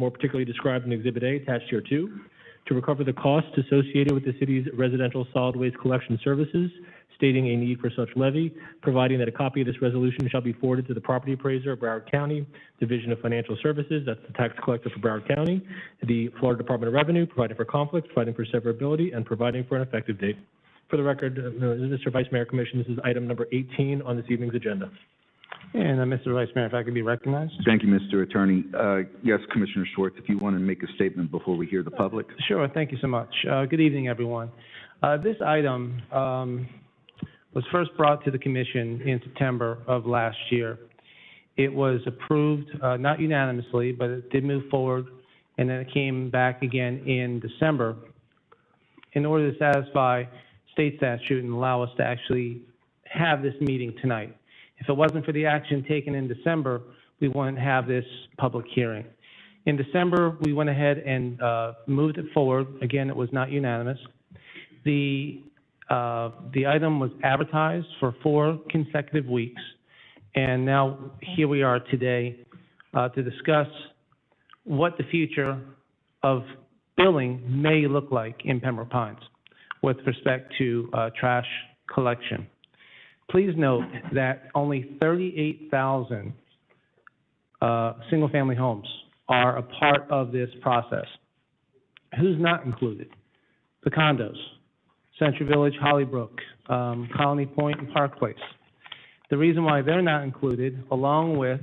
more particularly described in Exhibit A attached here too, to recover the costs associated with the city's residential solid waste collection services, stating a need for such levy, providing that a copy of this resolution shall be forwarded to the property appraiser of Broward County, Division of Financial Services, that's the tax collector for Broward County, the Florida Department of Revenue, providing for conflict, providing for severability, and providing for an effective date. For the record, Mr. Vice Mayor, Commission, this is item number 18 on this evening's agenda. And Mr. Vice Mayor, if I could be recognized. Thank you, Mr. Attorney. Yes, Commissioner Schwartz, if you want to make a statement before we hear the public. Sure, thank you so much. Good evening, everyone. This item was first brought to the Commission in September of last year. It was approved, not unanimously, but it did move forward, and then it came back again in December in order to satisfy state statute and allow us to actually have this meeting tonight. If it wasn't for the action taken in December, we wouldn't have this public hearing. In December, we went ahead and moved it forward. Again, it was not unanimous. The item was advertised for 4 consecutive weeks, and now here we are today to discuss what the future of billing may look like in Pembroke Pines with respect to trash collection. Please note that only 38,000 single-family homes are a part of this process. Who's not included? The condos, Century Village, Hollybrook, Colony Point, and Park Place. The reason why they're not included, along with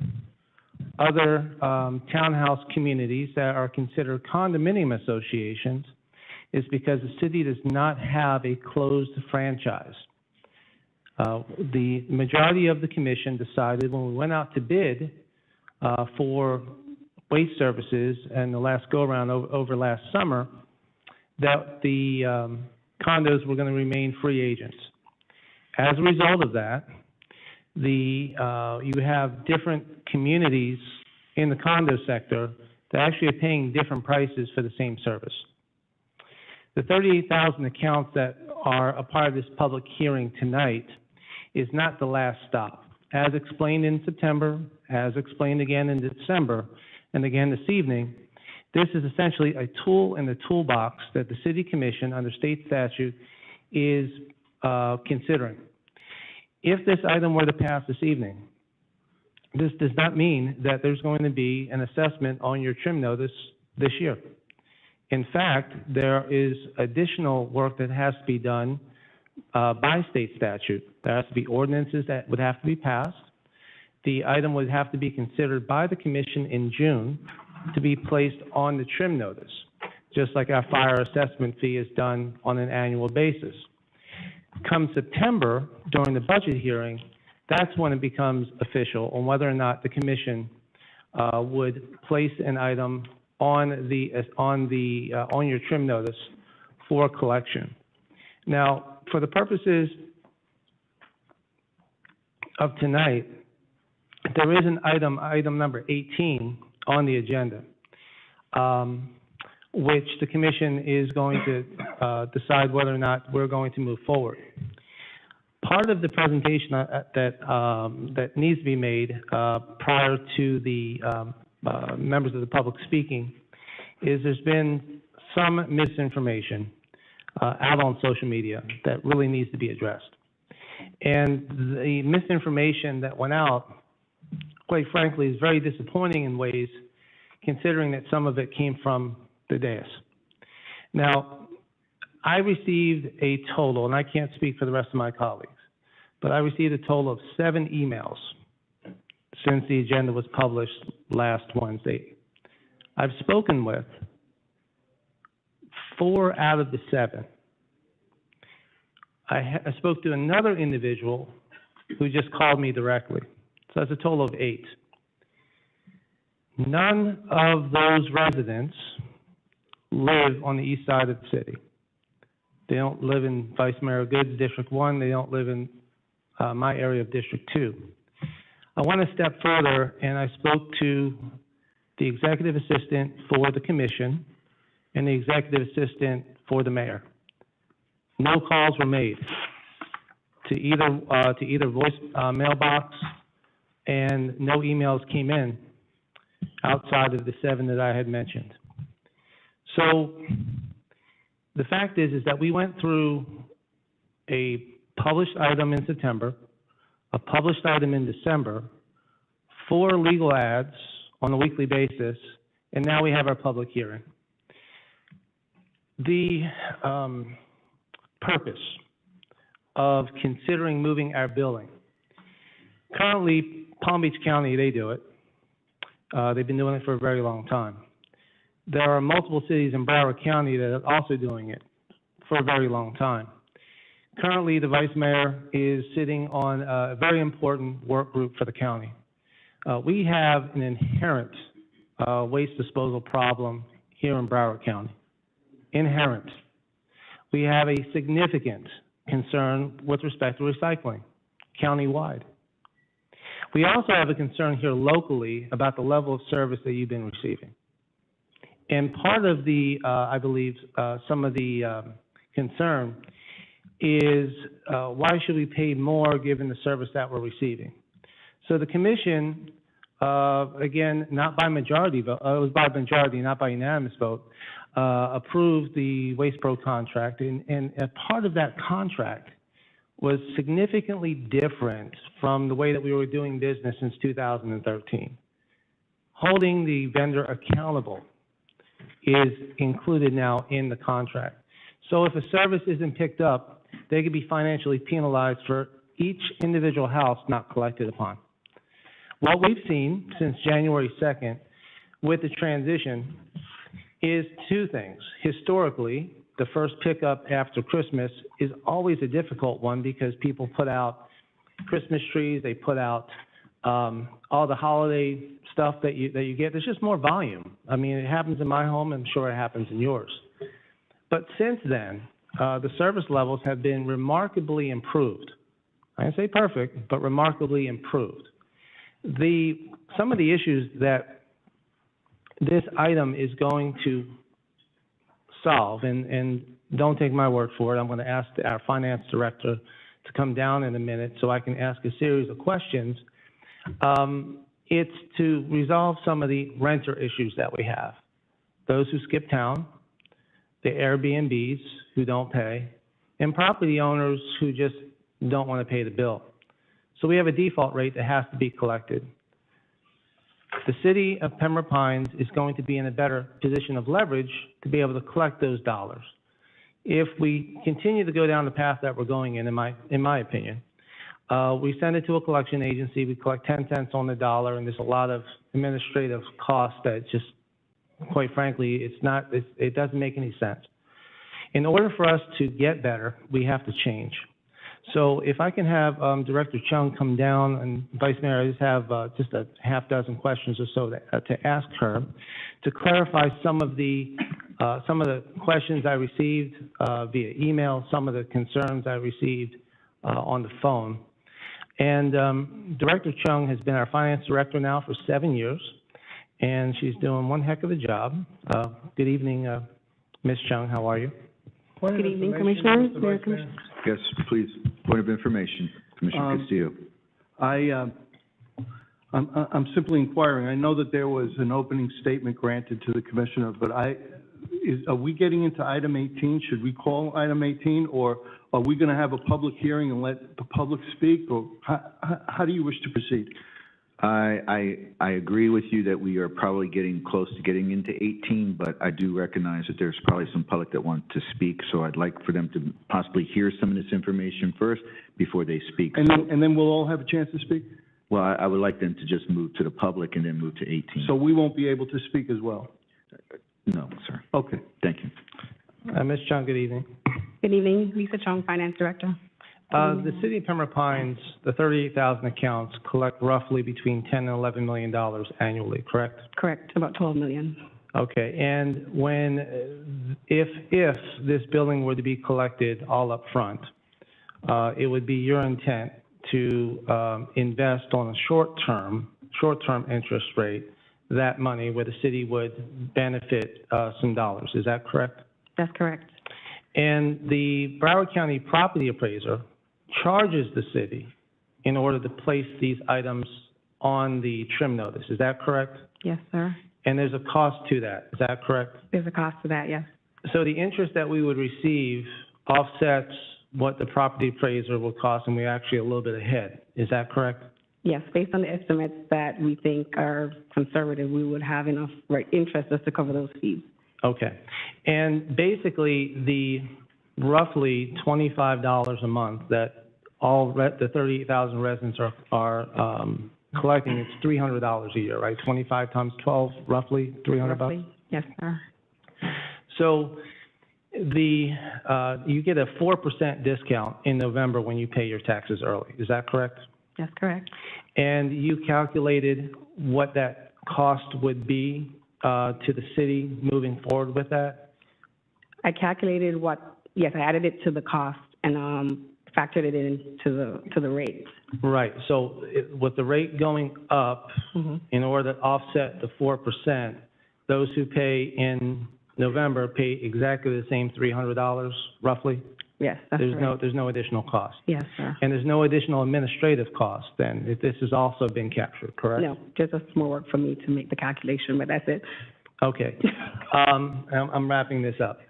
other townhouse communities that are considered condominium associations, is because the city does not have a closed franchise. The majority of the commission decided when we went out to bid for waste services and the last go-around over last summer that the condos were going to remain free agents. As a result of that, you have different communities in the condo sector that actually are paying different prices for the same service. The 38,000 accounts that are a part of this public hearing tonight is not the last stop. As explained in September, as explained again in December, and again this evening, this is essentially a tool in the toolbox that the City Commission under state statute is considering. If this item were to pass this evening, this does not mean that there's going to be an assessment on your trim notice this year. In fact, there is additional work that has to be done by state statute. There has to be ordinances that would have to be passed. The item would have to be considered by the Commission in June to be placed on the trim notice, just like our fire assessment fee is done on an annual basis. Come September, during the budget hearing, that's when it becomes official on whether or not the Commission would place an item on your trim notice for collection. Now, for the purposes of tonight, there is an item number 18 on the agenda, which the Commission is going to decide whether or not we're going to move forward. Part of the presentation that needs to be made prior to the members of the public speaking is there's been some misinformation out on social media that really needs to be addressed. And the misinformation that went out, quite frankly, is very disappointing in ways, considering that some of it came from the dais. Now, I received a total, and I can't speak for the rest of my colleagues, but I received a total of 7 emails since the agenda was published last Wednesday. I've spoken with 4 out of the 7. I spoke to another individual who just called me directly. So that's a total of 8. None of those residents live on the east side of the city. They don't live in Vice Mayor Good's District 1. They don't live in my area of District 2. I want to step further, and I spoke to the executive assistant for the commission and the executive assistant for the mayor. No calls were made to either voice mailbox, and no emails came in outside of the 7 that I had mentioned. So the fact is that we went through a published item in September, a published item in December, 4 legal ads on a weekly basis, and now we have our public hearing. The purpose of considering moving our billing. Currently, Palm Beach County, they do it. They've been doing it for a very long time. There are multiple cities in Broward County that are also doing it for a very long time. Currently, the vice mayor is sitting on a very important work group for the county. We have an inherent waste disposal problem here in Broward County. Inherent. We have a significant concern with respect to recycling, countywide. We also have a concern here locally about the level of service that you've been receiving. And part of the, I believe, some of the concern is why should we pay more given the service that we're receiving? So the commission, again, not by majority vote, it was by majority, not by unanimous vote, approved the Waste Pro contract. And a part of that contract was significantly different from the way that we were doing business since 2013. Holding the vendor accountable is included now in the contract. So if a service isn't picked up, they could be financially penalized for each individual house not collected upon. What we've seen since January 2nd with the transition is 2 things. Historically, the first pickup after Christmas is always a difficult one because people put out Christmas trees, they put out all the holiday stuff that you get. There's just more volume. I mean, it happens in my home, I'm sure it happens in yours. But since then, the service levels have been remarkably improved. I didn't say perfect, but remarkably improved. Some of the issues that this item is going to solve, and don't take my word for it, I'm going to ask our finance director to come down in a minute so I can ask a series of questions. It's to resolve some of the renter issues that we have. Those who skip town, the Airbnbs who don't pay, and property owners who just don't want to pay the bill. So we have a default rate that has to be collected. The city of Pembroke Pines is going to be in a better position of leverage to be able to collect those dollars. If we continue to go down the path that we're going in my opinion, we send it to a collection agency, we collect 10 cents on the dollar, and there's a lot of administrative costs that just, quite frankly, it doesn't make any sense. In order for us to get better, we have to change. So if I can have Director Chung come down, and Vice Mayor, I just have just a half dozen questions or so to ask her to clarify some of the questions I received via email, some of the concerns I received on the phone. And Director Chung has been our finance director now for 7 years, and she's doing one heck of a job. Good evening, Ms. Chung, how are you? Good evening, Commissioners. Mayor, Commissioners. Yes, please. Point of information, Commissioner Castillo. I'm simply inquiring. I know that there was an opening statement granted to the Commissioner, but are we getting into item 18? Should we call item 18, or are we going to have a public hearing and let the public speak, or how do you wish to proceed? I agree with you that we are probably getting close to getting into 18, but I do recognize that there's probably some public that want to speak, so I'd like for them to possibly hear some of this information first before they speak. And then we'll all have a chance to speak? Well, I would like them to just move to the public and then move to 18. So we won't be able to speak as well? No, sir. Okay. Thank you. Ms. Chung, good evening. Good evening, Lisa Chung, Finance Director. The city of Pembroke Pines, the 38,000 accounts collect roughly between $10 and $11 million annually, correct? Correct, about 12 million. Okay, and if this billing were to be collected all up front, it would be your intent to invest on a short-term interest rate, that money where the city would benefit some dollars. Is that correct? That's correct. And the Broward County property appraiser charges the city in order to place these items on the trim notice. Is that correct? Yes, sir. And there's a cost to that, is that correct? There's a cost to that, yes. So the interest that we would receive offsets what the property appraiser will cost, and we're actually a little bit ahead, is that correct? Yes, based on the estimates that we think are conservative, we would have enough interest just to cover those fees. Okay. And basically, the roughly $25 a month that the 38,000 residents are collecting, it's $300 a year, right? 25 times 12, roughly 300 bucks? Roughly. Yes, sir. So you get a 4% discount in November when you pay your taxes early, is that correct? That's correct. And you calculated what that cost would be to the city moving forward with that? I calculated I added it to the cost and factored it into the rates. Right, so with the rate going up, in order to offset the 4%, those who pay in November pay exactly the same $300, roughly? Yes, that's correct. There's no additional cost? Yes, sir. And there's no additional administrative cost then, if this has also been captured, correct? No, just a small work for me to make the calculation, but that's it. Okay. I'm wrapping this up.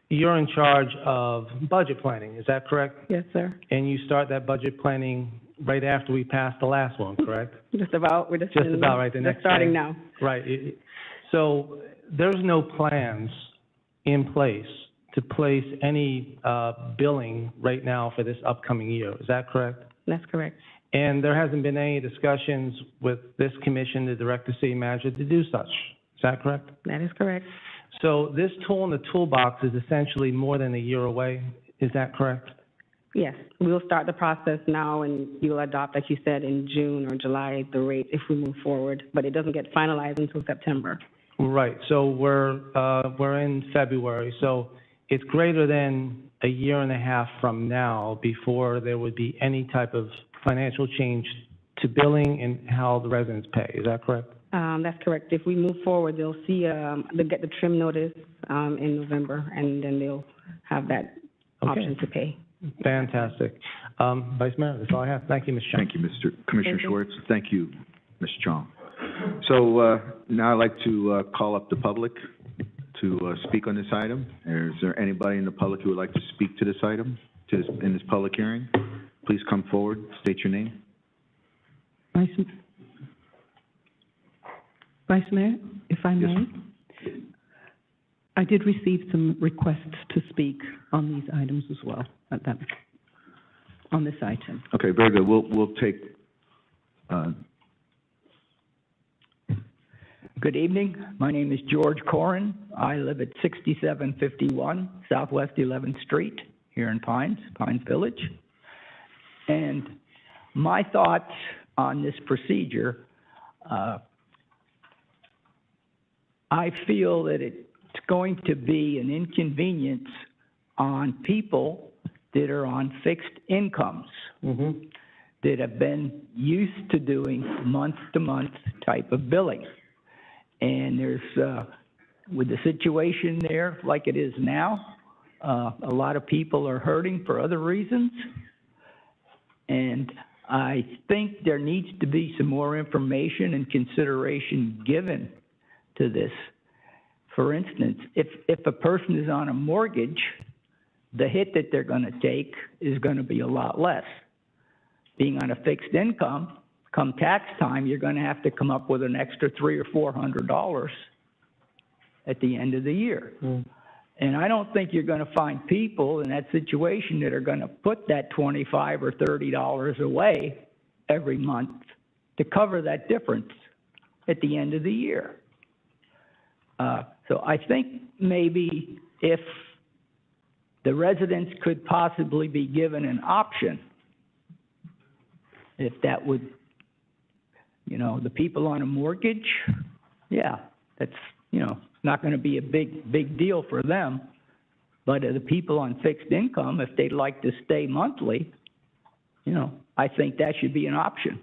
You're in charge of budget planning, is that correct? Yes, sir. And you start that budget planning right after we pass the last one, correct? Just about. We're just about right, the next starting day. now. Right. So there's no plans in place to place any billing right now for this upcoming year, is that correct? That's correct. And there hasn't been any discussions with this commission to direct the city manager to do such, is that correct? That is correct. So this tool in the toolbox is essentially more than a year away, is that correct? Yes, we'll start the process now, and you'll adopt, like you said, in June or July, the rate if we move forward, but it doesn't get finalized until September. Right, so we're in February, so it's greater than a year and a half from now before there would be any type of financial change to billing and how the residents pay, is that correct? That's correct. If we move forward, they'll see, they'll get the trim notice in November, and then they'll have that option to pay. Fantastic. Vice Mayor, that's all I have. Thank you, Ms. Chong. Thank you, Commissioner Schwartz. Thank you, Ms. Chong. So now I'd like to call up the public to speak on this item. Is there anybody in the public who would like to speak to this item, in this public hearing? Please come forward, state your name. Vice Mayor, if I may, I did receive some requests to speak on these items as well, on this item. Okay, very good. We'll take. Good evening. My name is George Corin. I live at 6751 Southwest 11th Street here in Pines Village. And my thoughts on this procedure, I feel that it's going to be an inconvenience on people that are on fixed incomes, that have been used to doing month-to-month type of billing. And there's, with the situation there like it is now, a lot of people are hurting for other reasons. And I think there needs to be some more information and consideration given to this. For instance, if a person is on a mortgage, the hit that they're going to take is going to be a lot less. Being on a fixed income, come tax time, you're going to have to come up with an extra $300 or $400 at the end of the year. And I don't think you're going to find people in that situation that are going to put that $25 or $30 away every month to cover that difference at the end of the year. So I think maybe if the residents could possibly be given an option, if that would, you know, the people on a mortgage, yeah, that's, you know, not going to be a big deal for them. But the people on fixed income, if they'd like to stay monthly, you know, I think that should be an option.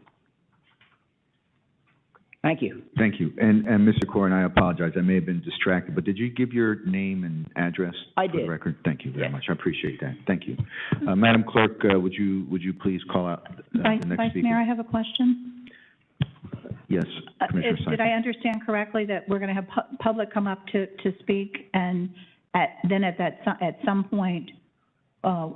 Thank you. Thank you. And Mr. Corin, I apologize. I may have been distracted, but did you give your name and address I for did. the record? Thank you very Yes. much. I appreciate that. Thank you. Madam Clerk, would you please call out the next Vice speaker? Mayor, I have a question. Yes, Commissioner Seifel. Did I understand correctly that we're going to have public come up to speak, and at some point,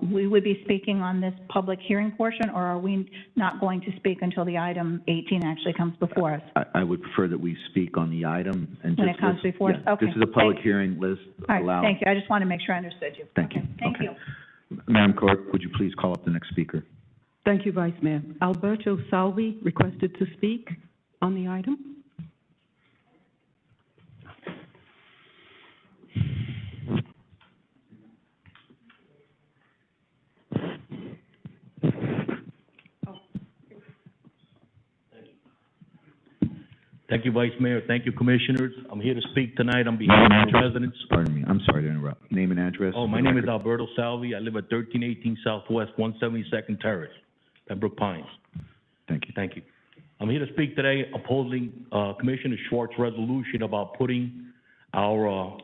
we would be speaking on this public hearing portion, or are we not going to speak until the item 18 actually comes before us? I would prefer that we speak on the item and When just it comes before us? Okay. This is a public hearing, Liz. All right, Allow. thank you. I just want to make sure I understood you. Thank you. Thank Okay. you. Madam Clerk, would you please call up the next speaker? Thank you, Vice Mayor. Alberto Salvi requested to speak on the item. Thank you, Vice Mayor. Thank you, Commissioners. I'm here to speak tonight on behalf of the residents. Pardon me, I'm sorry to interrupt. Name and address. Oh, my name is Alberto Salvi. I live at 1318 Southwest 172nd Terrace, Pembroke Pines. Thank you. Thank you. I'm here to speak today opposing Commissioner Schwartz's resolution about putting our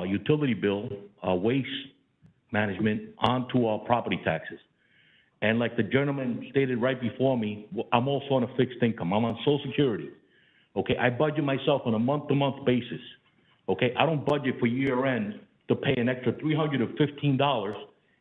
utility bill, waste management, onto our property taxes. And like the gentleman stated right before me, I'm also on a fixed income. I'm on Social Security. Okay, I budget myself on a month-to-month basis. Okay, I don't budget for year end to pay an extra $315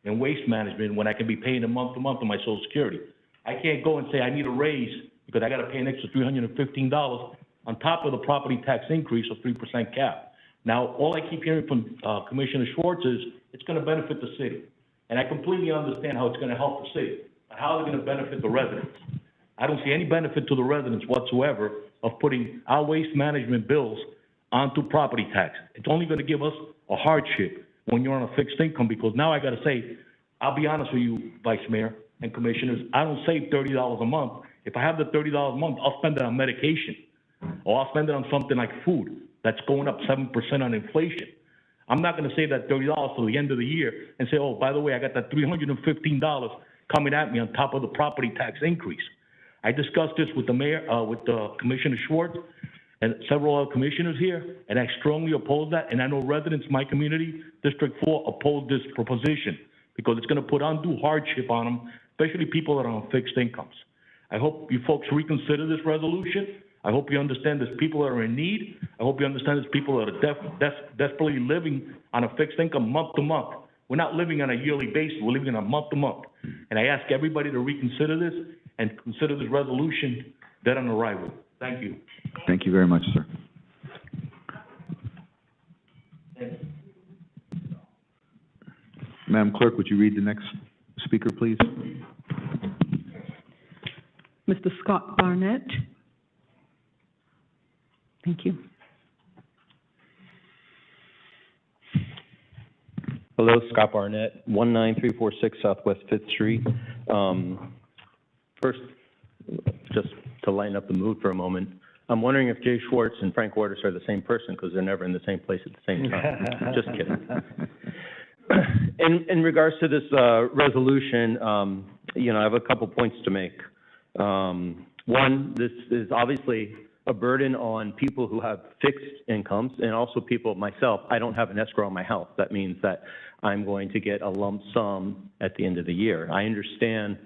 in waste management when I can be paying a month-to-month on my Social Security. I can't go and say I need a raise because I got to pay an extra $315 on top of the property tax increase of 3% cap. Now, all I keep hearing from Commissioner Schwartz is it's going to benefit the city. And I completely understand how it's going to help the city. But how is it going to benefit the residents? I don't see any benefit to the residents whatsoever of putting our waste management bills onto property tax. It's only going to give us a hardship when you're on a fixed income, because now I got to say, I'll be honest with you, Vice Mayor and Commissioners, I don't save $30 a month. If I have the $30 a month, I'll spend it on medication, or I'll spend it on something like food that's going up 7% on inflation. I'm not going to save that $30 till the end of the year and say, oh, by the way, I got that $315 coming at me on top of the property tax increase. I discussed this with the mayor, with Commissioner Schwartz and several other commissioners here, and I strongly oppose that. And I know residents in my community, District 4, oppose this proposition because it's going to put undue hardship on them, especially people that are on fixed incomes. I hope you folks reconsider this resolution. I hope you understand there's people that are in need. I hope you understand there's people that are desperately living on a fixed income month to month. We're not living on a yearly basis. We're living on a month to month. And I ask everybody to reconsider this and consider this resolution dead on arrival. Thank you. Thank you very much, sir. Madam Clerk, would you read the next speaker, please? Mr. Scott Barnett. Thank you. Hello, Scott Barnett, 19346 Southwest 5th Street. First, just to lighten up the mood for a moment, I'm wondering if Jay Schwartz and Frank Waters are the same person, because they're never in the same place at the same time. Just kidding. In regards to this resolution, you know, I have a couple points to make. One, this is obviously a burden on people who have fixed incomes, and also people, myself, I don't have an escrow on my house. That means that I'm going to get a lump sum at the end of the year. I understand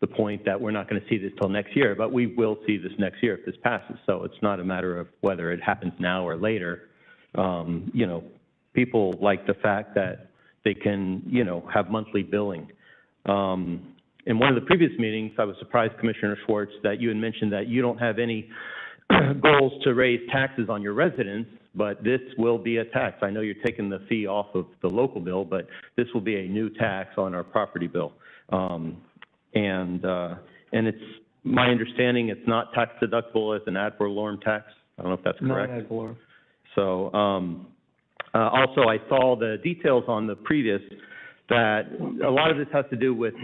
the point that we're not going to see this till next year, but we will see this next year if this passes. So it's not a matter of whether it happens now or later. You know, people like the fact that they can, you know, have monthly billing. In one of the previous meetings, I was surprised, Commissioner Schwartz, that you had mentioned that you don't have any goals to raise taxes on your residents, but this will be a tax. I know you're taking the fee off of the local bill, but this will be a new tax on our property bill. And it's my understanding it's not tax deductible as an ad valorem tax. I don't know if that's correct. Not ad valorem. So also I saw the details on the previous that a lot of this has to do with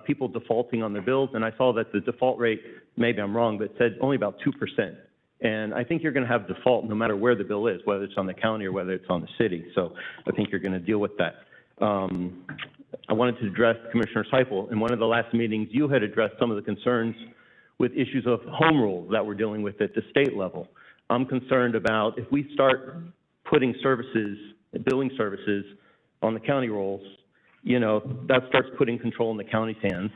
people defaulting on their bills, and I saw that the default rate, maybe I'm wrong, but said only about 2%. And I think you're going to have default no matter where the bill is, whether it's on the county or whether it's on the city. So I think you're going to deal with that. I wanted to address Commissioner Seifel. In one of the last meetings, you had addressed some of the concerns with issues of home rules that we're dealing with at the state level. I'm concerned about if we start putting services, billing services on the county rolls, you know, that starts putting control in the county's hands,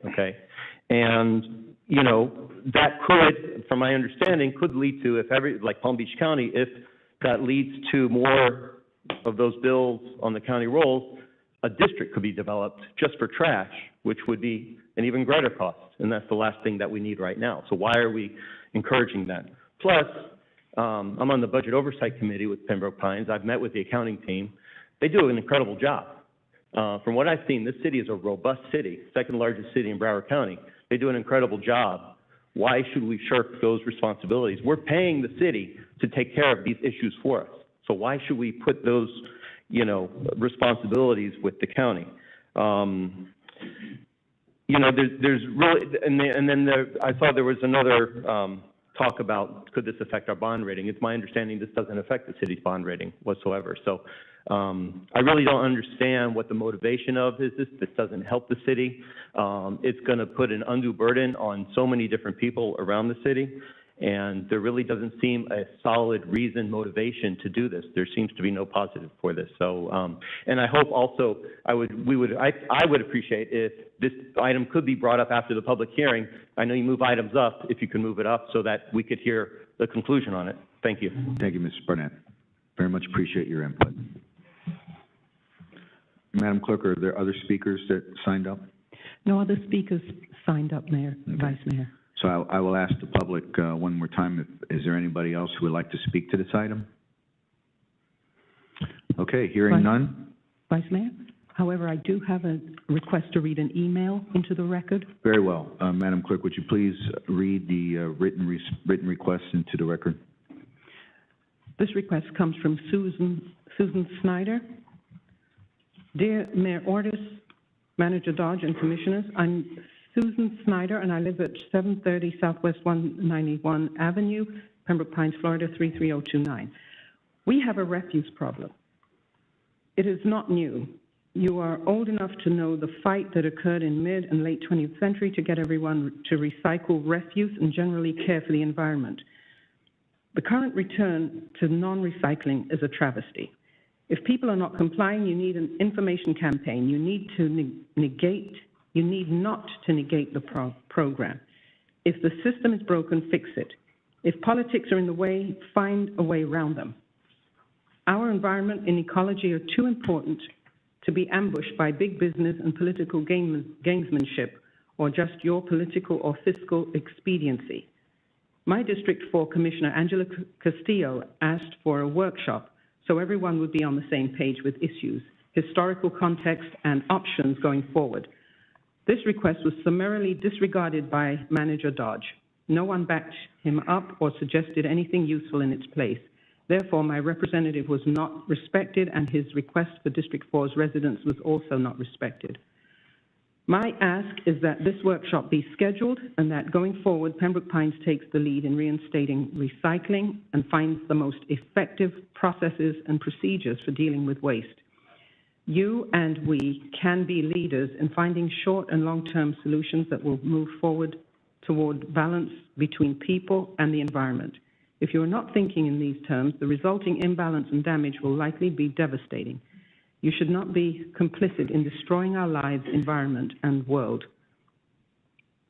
okay? And, you know, that could, from my understanding, could lead to, if like Palm Beach County, if that leads to more of those bills on the county rolls, a district could be developed just for trash, which would be an even greater cost, and that's the last thing that we need right now. So why are we encouraging that? Plus, I'm on the Budget Oversight Committee with Pembroke Pines. I've met with the accounting team. They do an incredible job. From what I've seen, this city is a robust city, second largest city in Broward County. They do an incredible job. Why should we shirk those responsibilities? We're paying the city to take care of these issues for us. So why should we put those, you know, responsibilities with the county? You know, there's really, and then I saw there was another talk about, could this affect our bond rating? It's my understanding this doesn't affect the city's bond rating whatsoever. So I really don't understand what the motivation of is this. This doesn't help the city. It's going to put an undue burden on so many different people around the city. And there really doesn't seem a solid reason, motivation to do this. There seems to be no positive for this. So, and I hope also, I would appreciate if this item could be brought up after the public hearing. I know you move items up, if you can move it up so that we could hear the conclusion on it. Thank you. Thank you, Mr. Barnett. Very much appreciate your input. Madam Clerk, are there other speakers that signed up? No other speakers signed up, Mayor, Vice Mayor. So I will ask the public one more time, is there anybody else who would like to speak to this item? Okay, hearing none. Vice Mayor, however, I do have a request to read an email into the record. Very well. Madam Clerk, would you please read the written request into the record? This request comes from Susan Snyder. Dear Mayor Ortiz, Manager Dodge, and Commissioners, I'm Susan Snyder, and I live at 730 Southwest 191 Avenue, Pembroke Pines, Florida, 33029. We have a refuse problem. It is not new. You are old enough to know the fight that occurred in mid and late 20th century to get everyone to recycle refuse and generally care for the environment. The current return to non-recycling is a travesty. If people are not complying, you need an information campaign. You need not to negate the program. If the system is broken, fix it. If politics are in the way, find a way around them. Our environment and ecology are too important to be ambushed by big business and political gamesmanship or just your political or fiscal expediency. My District 4 Commissioner, Angela Castillo, asked for a workshop so everyone would be on the same page with issues, historical context, and options going forward. This request was summarily disregarded by Manager Dodge. No one backed him up or suggested anything useful in its place. Therefore, my representative was not respected, and his request for District 4's residents was also not respected. My ask is that this workshop be scheduled and that going forward, Pembroke Pines takes the lead in reinstating recycling and finds the most effective processes and procedures for dealing with waste. You and we can be leaders in finding short and long-term solutions that will move forward toward balance between people and the environment. If you are not thinking in these terms, the resulting imbalance and damage will likely be devastating. You should not be complicit in destroying our lives, environment, and world.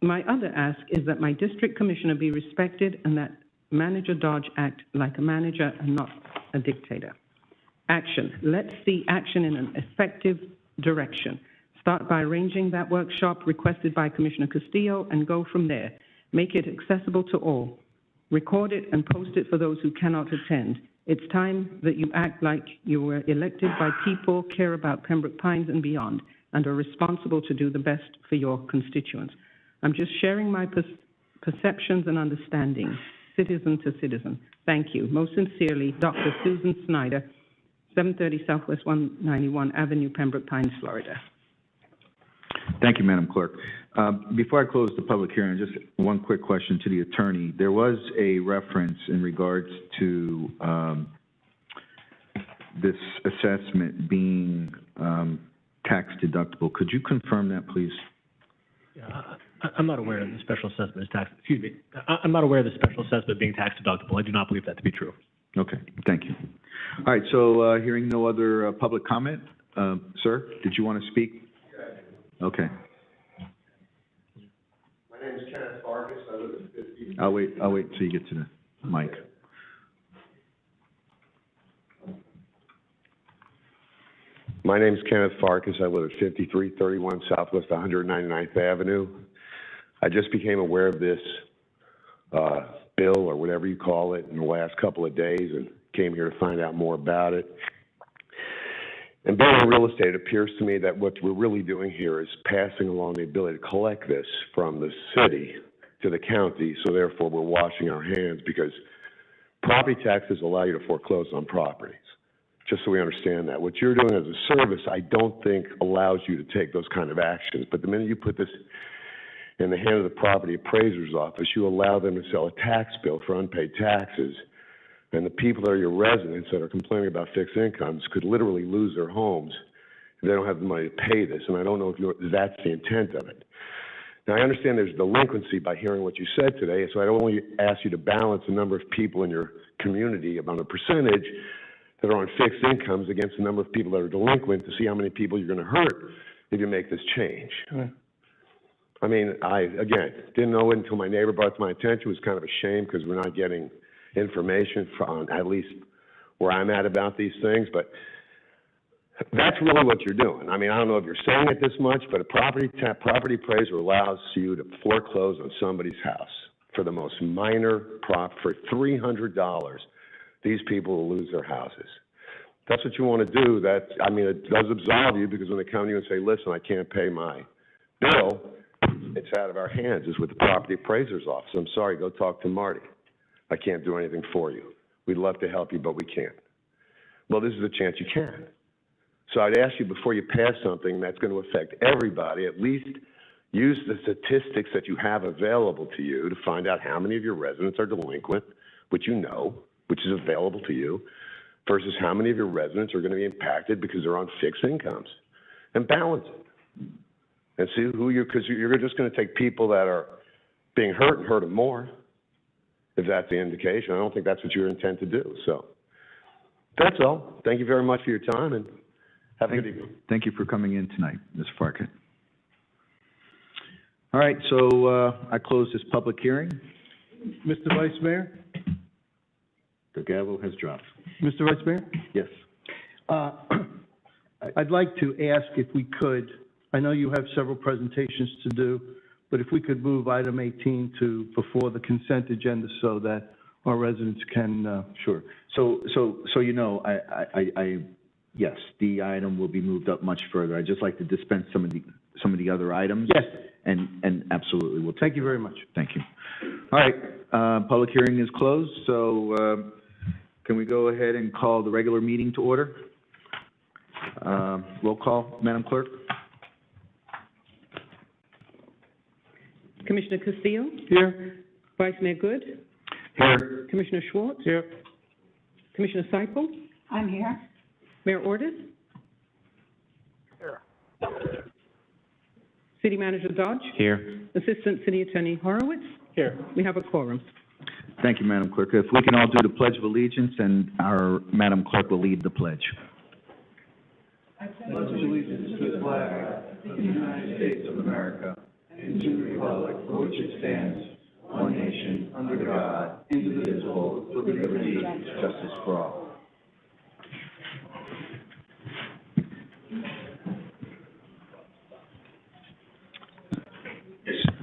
My other ask is that my district commissioner be respected and that Manager Dodge act like a manager and not a dictator. Action. Let's see action in an effective direction. Start by arranging that workshop requested by Commissioner Castillo and go from there. Make it accessible to all. Record it and post it for those who cannot attend. It's time that you act like you were elected by people, care about Pembroke Pines and beyond, and are responsible to do the best for your constituents. I'm just sharing my perceptions and understandings, citizen to citizen. Thank you. Most sincerely, Dr. Susan Snyder, 730 Southwest 191 Avenue, Pembroke Pines, Florida. Thank you, Madam Clerk. Before I close the public hearing, just one quick question to the attorney. There was a reference in regards to this assessment being tax deductible. Could you confirm that, please? Yeah, I'm not aware of the special assessment is tax. Excuse me. I'm not aware of the special assessment being tax deductible. I do not believe that to be true. Okay, thank you. All right, so hearing no other public comment, sir, did you want to speak? Okay. My name is Kenneth Vargas. I'll wait until you get to the mic. My name is Kenneth Farkas. I live at 5331 Southwest 199th Avenue. I just became aware of this bill, or whatever you call it, in the last couple of days and came here to find out more about it. And being in real estate, it appears to me that what we're really doing here is passing along the ability to collect this from the city to the county, so therefore we're washing our hands, because property taxes allow you to foreclose on properties. Just so we understand that. What you're doing as a service, I don't think allows you to take those kind of actions. But the minute you put this in the hand of the property appraiser's office, you allow them to sell a tax bill for unpaid taxes. And the people that are your residents that are complaining about fixed incomes could literally lose their homes if they don't have the money to pay this. And I don't know if that's the intent of it. Now, I understand there's delinquency by hearing what you said today, so I only ask you to balance the number of people in your community about a percentage that are on fixed incomes against the number of people that are delinquent to see how many people you're going to hurt if you make this change. I mean, again, didn't know it until my neighbor brought it to my attention. It was kind of a shame because we're not getting information from, at least where I'm at, about these things, but that's really what you're doing. I mean, I don't know if you're saying it this much, but a property appraiser allows you to foreclose on somebody's house for the most minor for $300. These people will lose their houses. That's what you want to do. I mean, it does absolve you, because when they come to you and say, listen, I can't pay my bill, it's out of our hands. It's with the property appraiser's office. I'm sorry, go talk to Marty. I can't do anything for you. We'd love to help you, but we can't. Well, this is a chance you can. So I'd ask you, before you pass something that's going to affect everybody, at least use the statistics that you have available to you to find out how many of your residents are delinquent, which you know, which is available to you, versus how many of your residents are going to be impacted because they're on fixed incomes, and balance it. And see because you're just going to take people that are being hurt and hurt them more, if that's the indication. I don't think that's what you intend to do. So that's all. Thank you very much for your time, and have a good evening. Thank you for coming in tonight, Ms. Farkas. All right, so I close this public hearing. Mr. Vice Mayor? The gavel has dropped. Mr. Vice Mayor? Yes. I'd like to ask if we could, I know you have several presentations to do, but if we could move item 18 to before the consent agenda so that our residents can. Sure. So you know, yes, the item will be moved up much further. I'd just like to dispense some of the other items. Yes. And absolutely, we'll take. Thank you very much. Thank you. All right, public hearing is closed, so can we go ahead and call the regular meeting to order? Roll call, Madam Clerk. Commissioner Castillo? Here. Vice Mayor Good? Here. Commissioner Schwartz? Here. Commissioner Seipel? I'm here. Mayor Ordus? Here. City Manager Dodge? Here. Assistant City Attorney Horowitz? Here. We have a quorum. Thank you, Madam Clerk. If we can all do the Pledge of Allegiance, and our Madam Clerk will lead the pledge. I pledge allegiance to the flag of the United States of America and to the republic for which it stands, one nation, under God, indivisible, with liberty and justice for all.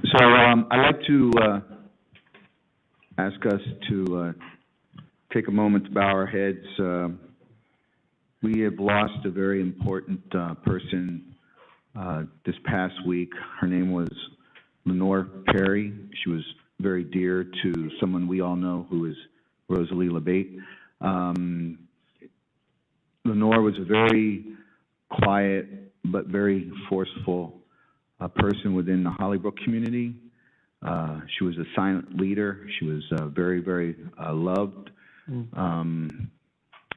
So I'd like to ask us to take a moment to bow our heads. We have lost a very important person this past week. Her name was Lenore Perry. She was very dear to someone we all know, who is Rosalie LeBate. Lenore was a very quiet but very forceful person within the Hollybrook community. She was a silent leader. She was very, very loved.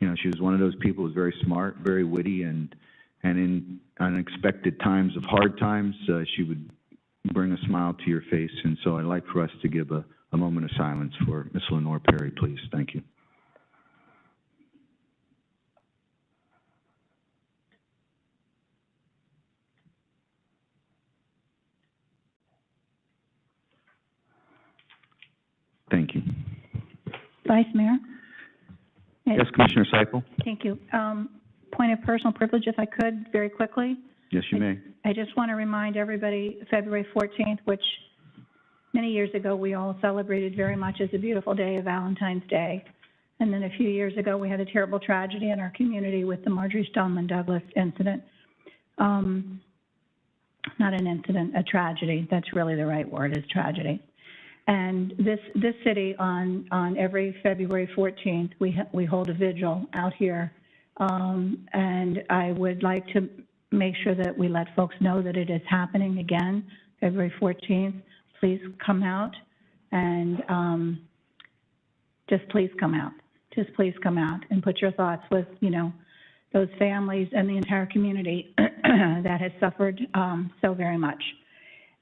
You know, she was one of those people who was very smart, very witty, and in unexpected times of hard times, she would bring a smile to your face. And so I'd like for us to give a moment of silence for Miss Lenore Perry, please. Thank you. Thank you. Vice Mayor? Yes, Commissioner Seipel? Thank you. Point of personal privilege, if I could, very quickly. Yes, you may. I just want to remind everybody, February 14th, which many years ago we all celebrated very much as a beautiful day of Valentine's Day. And then a few years ago, we had a terrible tragedy in our community with the Marjorie Stoneman Douglas incident. Not an incident, a tragedy. That's really the right word, is tragedy. And this city, on every February 14th, we hold a vigil out here. And I would like to make sure that we let folks know that it is happening again, February 14th. Please come out and just please come out. Just please come out and put your thoughts with, you know, those families and the entire community that has suffered so very much.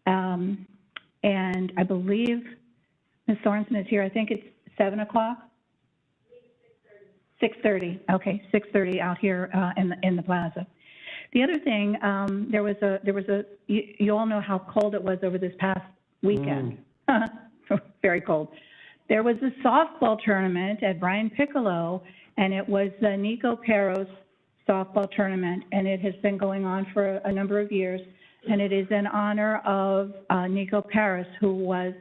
And I believe Ms. Sorensen is here. I think it's 7 o'clock? 6:30. Okay, 6:30 out here in the plaza. The other thing, you all know how cold it was over this past weekend. Very cold. There was a softball tournament at Brian Piccolo, and it was the Nico softball tournament, and it has been going on for a number of years, and it is in honor of Nico Paris, who was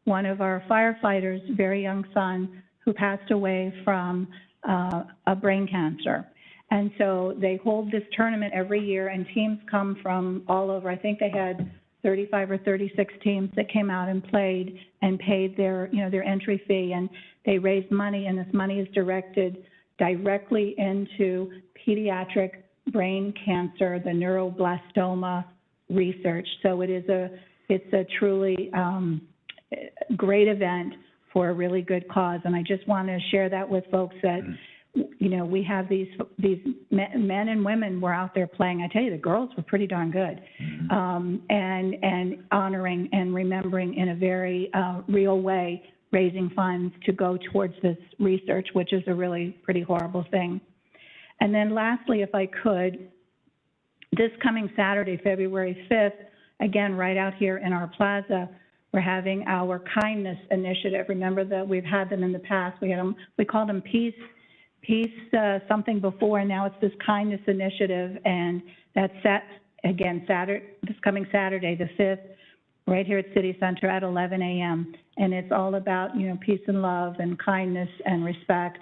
one of our firefighters' very young son who passed away from a brain cancer. And so they hold this tournament every year, and teams come from all over. I think they had 35 or 36 teams that came out and played and paid their entry fee, and they raised money, and this money is directed directly into pediatric brain cancer, the neuroblastoma research. So it's a truly great event for a really good cause, and I just want to share that with folks that, you know, we have these men and women were out there playing. I tell you, the girls were pretty darn good, and honoring and remembering in a very real way, raising funds to go towards this research, which is a really pretty horrible thing. And then lastly, if I could, this coming Saturday, February 5th, again, right out here in our plaza, we're having our kindness initiative. Remember that we've had them in the past. We called them peace something before, and now it's this kindness initiative, and that's this coming Saturday, the 5th, right here at City Center at 11 a.m. And it's all about, you know, peace and love and kindness and respect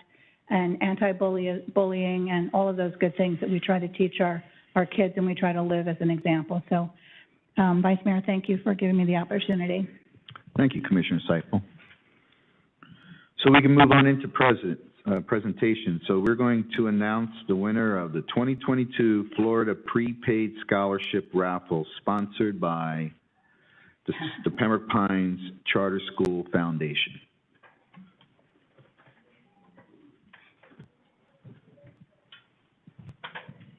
and anti-bullying and all of those good things that we try to teach our kids, and we try to live as an example. So, Vice Mayor, thank you for giving me the opportunity. Thank you, Commissioner Seipel. So we can move on into presentation. So we're going to announce the winner of the 2022 Florida Prepaid Scholarship Raffle, sponsored by the Pembroke Pines Charter School Foundation.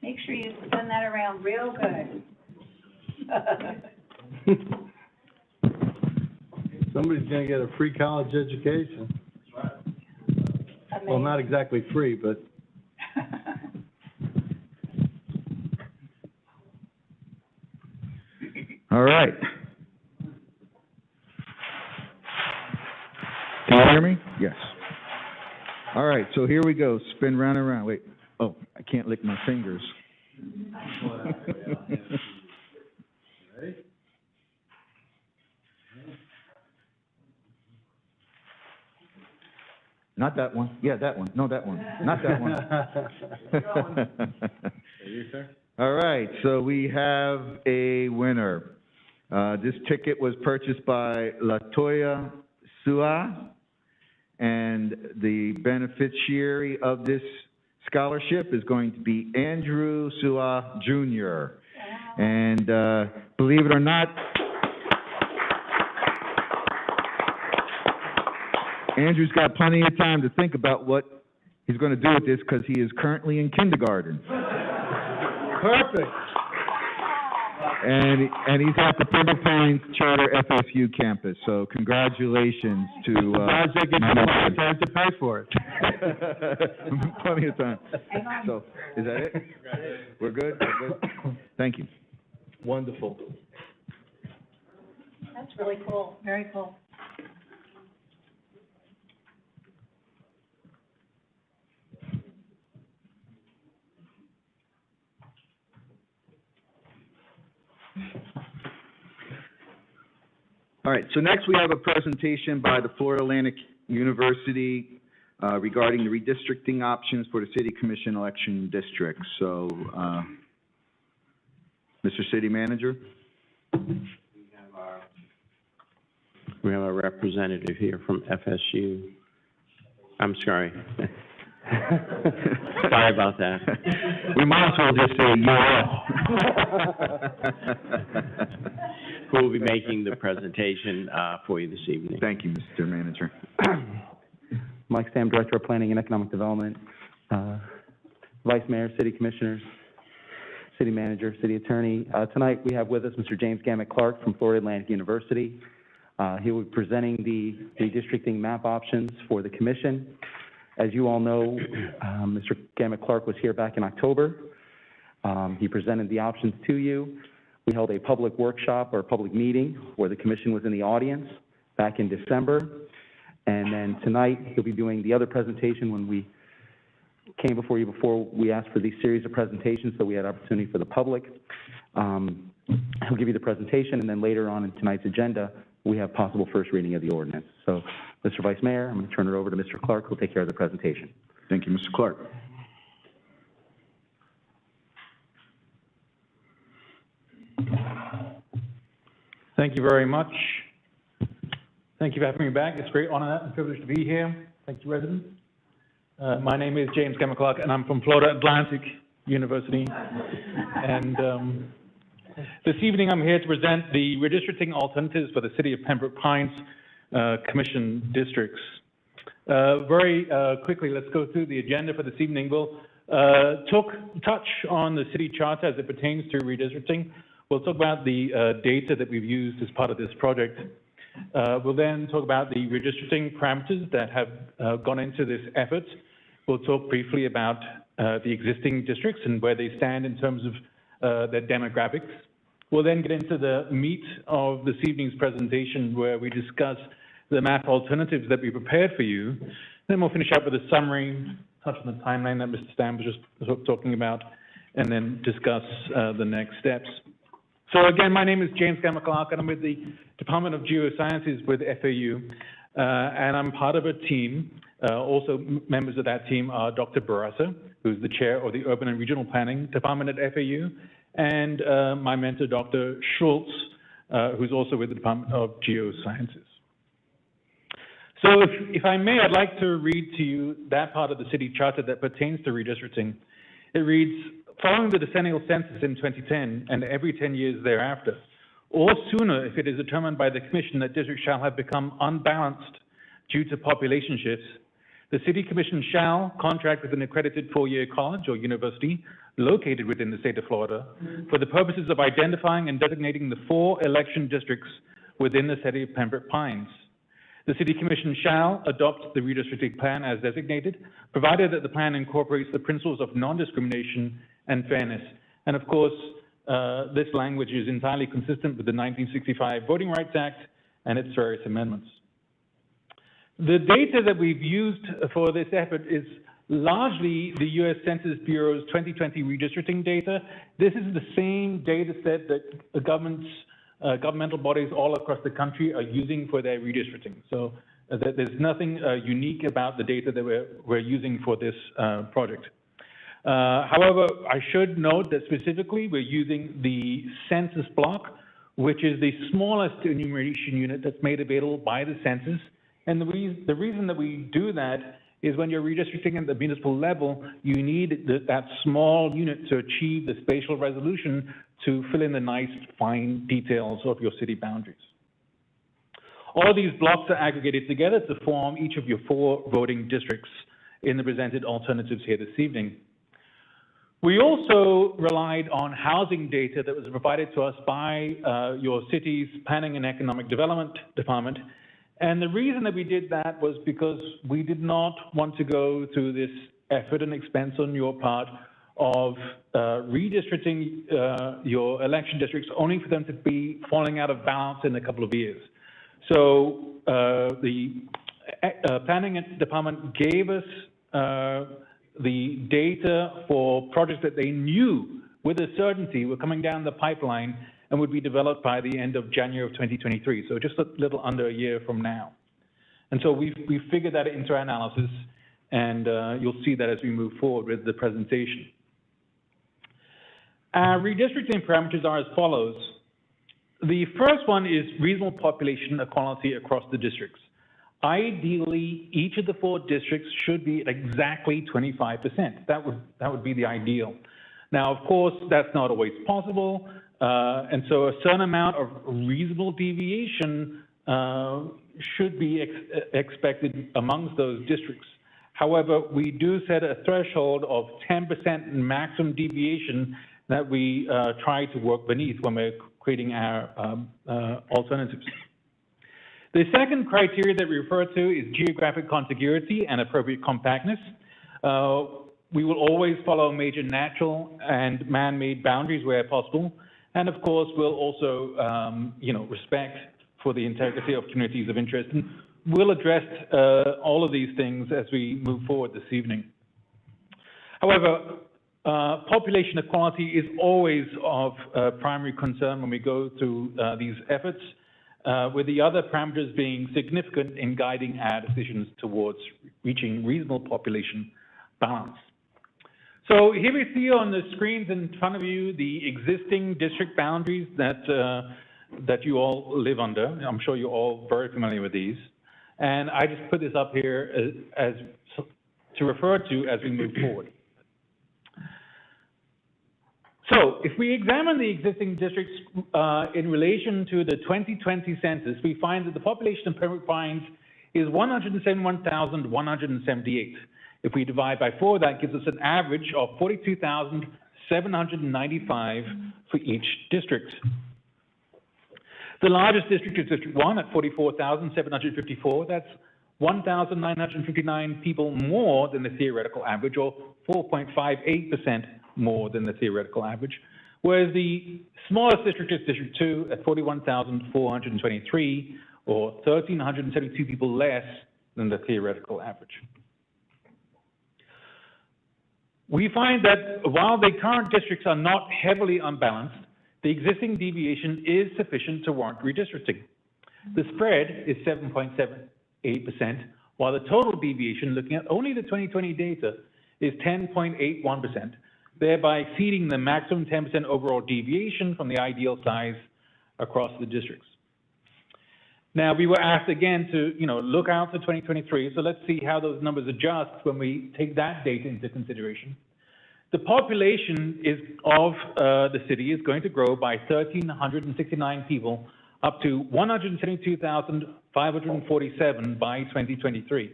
Make sure you spin that around real good. Somebody's gonna get a free college education. Well, not exactly free, but. All right. Can you hear me? Yes. All right, so here we go. Spin round and round. Wait. Oh, I can't lick my fingers. Not that one. Yeah, that one. No, that one. Not that one. All right, so we have a winner. This ticket was purchased by Latoya Sua, and the beneficiary of this scholarship is going to be Andrew Sua Jr. And believe it or not, Andrew's got plenty of time to think about what he's going to do with this, because he is currently in kindergarten. Perfect. And he's at the Pembroke Pines Charter FSU campus. So congratulations to. Glad they get plenty of time to pay for it. Plenty of time. So is that it? We're good. We're good. Thank you. Wonderful. That's really cool. Very cool. All right, so next we have a presentation by the Florida Atlantic University regarding the redistricting options for the City Commission election districts. So, Mr. City Manager? We have our representative here from FSU. I'm sorry. Sorry about that. We might as well just say UF. Who will be making the presentation for you this evening. Thank you, Mr. Manager. Mike Sam, Director of Planning and Economic Development, Vice Mayor, City Commissioners, City Manager, City Attorney. Tonight we have with us Mr. James Gamet Clark from Florida Atlantic University. He will be presenting the redistricting map options for the Commission. As you all know, Mr. Gamet Clark was here back in October. He presented the options to you. We held a public workshop or public meeting where the Commission was in the audience back in December. And then tonight, he'll be doing the other presentation when we came before you before we asked for these series of presentations, so we had opportunity for the public. He'll give you the presentation, and then later on in tonight's agenda, we have possible first reading of the ordinance. So, Mr. Vice Mayor, I'm going to turn it over to Mr. Clark, who'll take care of the presentation. Thank you, Mr. Clark. Thank you very much. Thank you for having me back. It's a great honor and privilege to be here. Thank you, residents. My name is James Gamet Clark, and I'm from Florida Atlantic University. And this evening, I'm here to present the redistricting alternatives for the City of Pembroke Pines Commission districts. Very quickly, let's go through the agenda for this evening. We'll touch on the city charter as it pertains to redistricting. We'll talk about the data that we've used as part of this project. We'll then talk about the redistricting parameters that have gone into this effort. We'll talk briefly about the existing districts and where they stand in terms of their demographics. We'll then get into the meat of this evening's presentation where we discuss the map alternatives that we prepared for you. Then we'll finish up with a summary, touch on the timeline that Mr. Stam was just talking about, and then discuss the next steps. So again, my name is James Gamet Clark, and I'm with the Department of Geosciences with FAU, and I'm part of a team. Also members of that team are Dr. Barassa, who's the chair of the Urban and Regional Planning Department at FAU, and my mentor, Dr. Schultz, who's also with the Department of Geosciences. So if I may, I'd like to read to you that part of the city charter that pertains to redistricting. It reads, following the decennial census in 2010 and every 10 years thereafter, or sooner if it is determined by the Commission that districts shall have become unbalanced due to population shifts, the City Commission shall contract with an accredited four-year college or university located within the state of Florida for the purposes of identifying and designating the 4 election districts within the City of Pembroke Pines. The City Commission shall adopt the redistricting plan as designated, provided that the plan incorporates the principles of non-discrimination and fairness. And of course, this language is entirely consistent with the 1965 Voting Rights Act and its various amendments. The data that we've used for this effort is largely the U.S. Census Bureau's 2020 redistricting data. This is the same data set that the governmental bodies all across the country are using for their redistricting. So there's nothing unique about the data that we're using for this project. However, I should note that specifically we're using the census block, which is the smallest enumeration unit that's made available by the census. And the reason that we do that is when you're redistricting at the municipal level, you need that small unit to achieve the spatial resolution to fill in the nice, fine details of your city boundaries. All of these blocks are aggregated together to form each of your 4 voting districts in the presented alternatives here this evening. We also relied on housing data that was provided to us by your city's Planning and Economic Development Department. And the reason that we did that was because we did not want to go through this effort and expense on your part of redistricting your election districts only for them to be falling out of balance in a couple of years. So the Planning Department gave us the data for projects that they knew with a certainty were coming down the pipeline, and would be developed by the end of January of 2023, so just a little under a year from now. And so we've figured that into our analysis, and you'll see that as we move forward with the presentation. Our redistricting parameters are as follows. The first one is reasonable population equality across the districts. Ideally, each of the 4 districts should be at exactly 25%. That would be the ideal. Now, of course, that's not always possible, and so a certain amount of reasonable deviation should be expected amongst those districts. However, we do set a threshold of 10% maximum deviation that we try to work beneath when we're creating our alternatives. The second criteria that we refer to is geographic contiguity and appropriate compactness. We will always follow major natural and man-made boundaries where possible, and of course, we'll also, respect for the integrity of communities of interest. And we'll address all of these things as we move forward this evening. However, population equality is always of primary concern when we go through these efforts, with the other parameters being significant in guiding our decisions towards reaching reasonable population balance. So here we see on the screens in front of you the existing district boundaries that you all live under. I'm sure you're all very familiar with these. And I just put this up here as to refer to as we move forward. So if we examine the existing districts in relation to the 2020 census, we find that the population of Pembroke Pines is 171,178. If we divide by 4, that gives us an average of 42,795 for each district. The largest district is District 1 at 44,754. That's 1,959 people more than the theoretical average, or 4.58% more than the theoretical average. Whereas the smallest district is District 2 at 41,423, or 1,372 people less than the theoretical average. We find that while the current districts are not heavily unbalanced, the existing deviation is sufficient to warrant redistricting. The spread is 7.78%, while the total deviation, looking at only the 2020 data, is 10.81%, thereby exceeding the maximum 10% overall deviation from the ideal size across the districts. Now, we were asked again to, look out for 2023, so let's see how those numbers adjust when we take that data into consideration. The population of the city is going to grow by 1,369 people, up to 172,547 by 2023.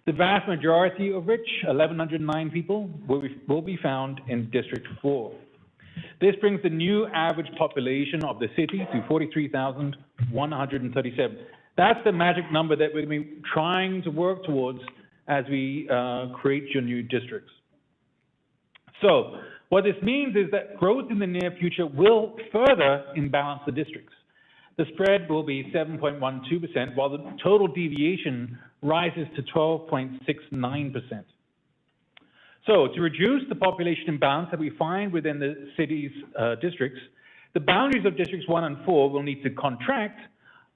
The vast majority of which, 1,109 people, will be found in District 4. This brings the new average population of the city to 43,137. That's the magic number that we're going to be trying to work towards as we create your new districts. So what this means is that growth in the near future will further imbalance the districts. The spread will be 7.12%, while the total deviation rises to 12.69%. So to reduce the population imbalance that we find within the city's districts, the boundaries of Districts 1 and 4 will need to contract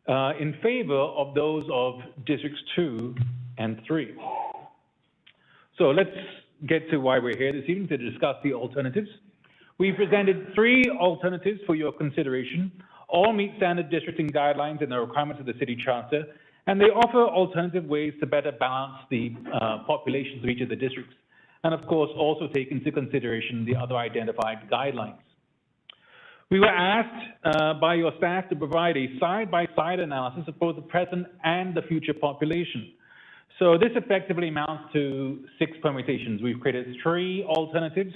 in favor of those of Districts 2 and 3. So let's get to why we're here this evening, to discuss the alternatives. We presented 3 alternatives for your consideration. All meet standard districting guidelines and the requirements of the city charter, and they offer alternative ways to better balance the populations of each of the districts, and of course also take into consideration the other identified guidelines. We were asked by your staff to provide a side-by-side analysis of both the present and the future population. So this effectively amounts to 6 permutations. We've created 3 alternatives,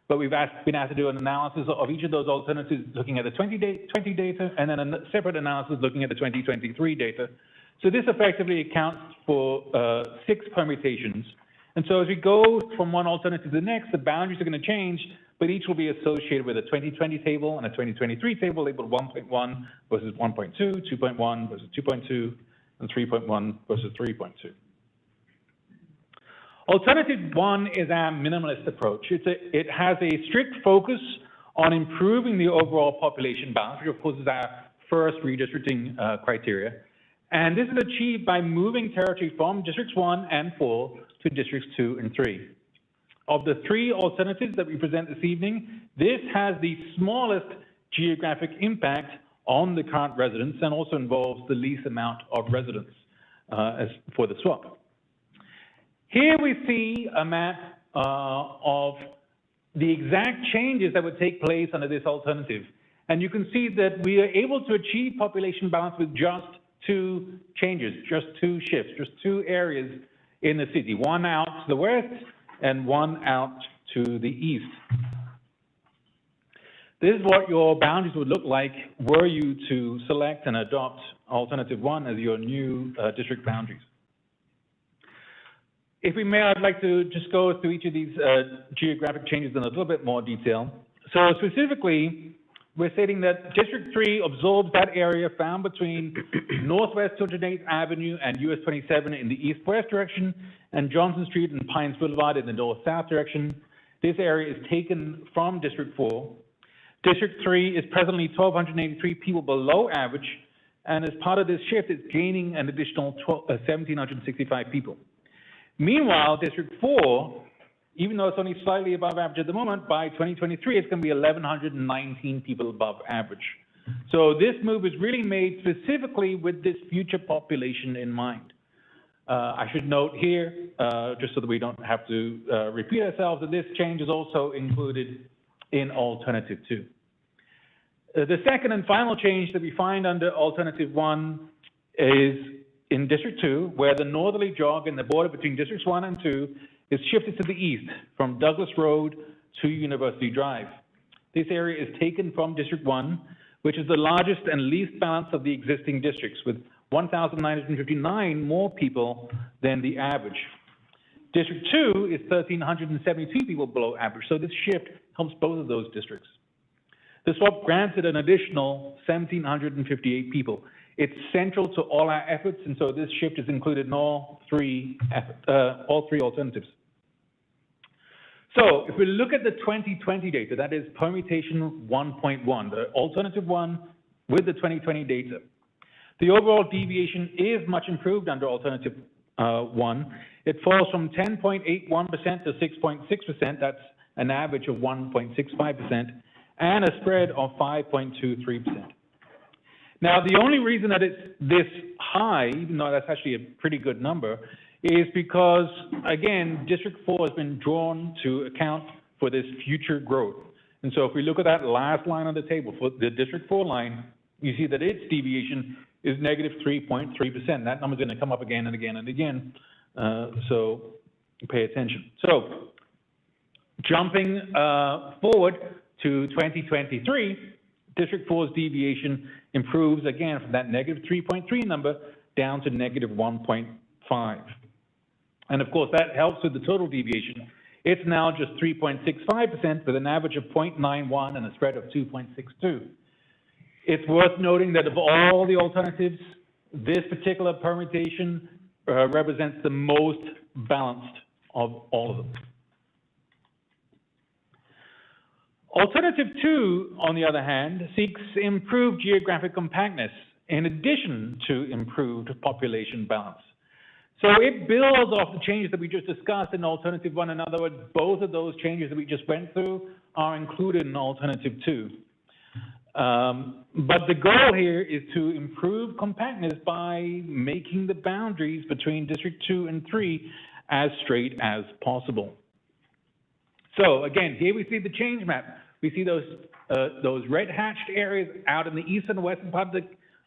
but we've been asked to do an analysis of each of those alternatives looking at the 2020 data, and then a separate analysis looking at the 2023 data. So this effectively accounts for 6 permutations. And so as we go from one alternative to the next, the boundaries are going to change, but each will be associated with a 2020 table and a 2023 table labeled 1.1 versus 1.2, 2.1 versus 2.2, and 3.1 versus 3.2. Alternative 1 is our minimalist approach. It has a strict focus on improving the overall population balance, which of course is our first redistricting criteria. And this is achieved by moving territory from districts 1 and 4 to districts 2 and 3. Of the 3 alternatives that we present this evening, this has the smallest geographic impact on the current residents and also involves the least amount of residents as for the swap. Here we see a map of the exact changes that would take place under this alternative. And you can see that we are able to achieve population balance with just 2 changes, just 2 shifts, just 2 areas in the city, one out to the west and one out to the east. This is what your boundaries would look like were you to select and adopt alternative 1 as your new district boundaries. If we may, I'd like to just go through each of these geographic changes in a little bit more detail. So specifically, we're stating that District 3 absorbs that area found between Northwest 208th Avenue and US 27 in the east-west direction and Johnson Street and Pines Boulevard in the north-south direction. This area is taken from District 4. District 3 is presently 1,283 people below average, and as part of this shift, it's gaining an additional 1,765 people. Meanwhile, District 4, even though it's only slightly above average at the moment, by 2023, it's going to be 1,119 people above average. So this move is really made specifically with this future population in mind. I should note here, just so that we don't have to repeat ourselves, that this change is also included in Alternative 2. The second and final change that we find under Alternative 1 is in District 2, where the northerly jog in the border between Districts 1 and 2 is shifted to the east from Douglas Road to University Drive. This area is taken from District 1, which is the largest and least balanced of the existing districts, with 1,959 more people than the average. District 2 is 1,372 people below average, so this shift helps both of those districts. The swap granted an additional 1,758 people. It's central to all our efforts, and so this shift is included in all three alternatives. So if we look at the 2020 data, that is permutation 1.1, the alternative 1 with the 2020 data, the overall deviation is much improved under alternative 1. It falls from 10.81% to 6.6%. That's an average of 1.65%, and a spread of 5.23%. Now, the only reason that it's this high, even though that's actually a pretty good number, is because, again, District 4 has been drawn to account for this future growth. And so if we look at that last line on the table, for the District 4 line, you see that its deviation is negative 3.3%. That number is going to come up again and again and again, so pay attention. So jumping forward to 2023, District 4's deviation improves again from that negative 3.3 number down to negative 1.5. And of course, that helps with the total deviation. It's now just 3.65% with an average of 0.91 and a spread of 2.62. It's worth noting that of all the alternatives, this particular permutation represents the most balanced of all of them. Alternative 2, on the other hand, seeks improved geographic compactness in addition to improved population balance. So it builds off the changes that we just discussed in Alternative 1. In other words, both of those changes that we just went through are included in Alternative 2. But the goal here is to improve compactness by making the boundaries between District 2 and 3 as straight as possible. So again, here we see the change map. We see those red hatched areas out in the east and western part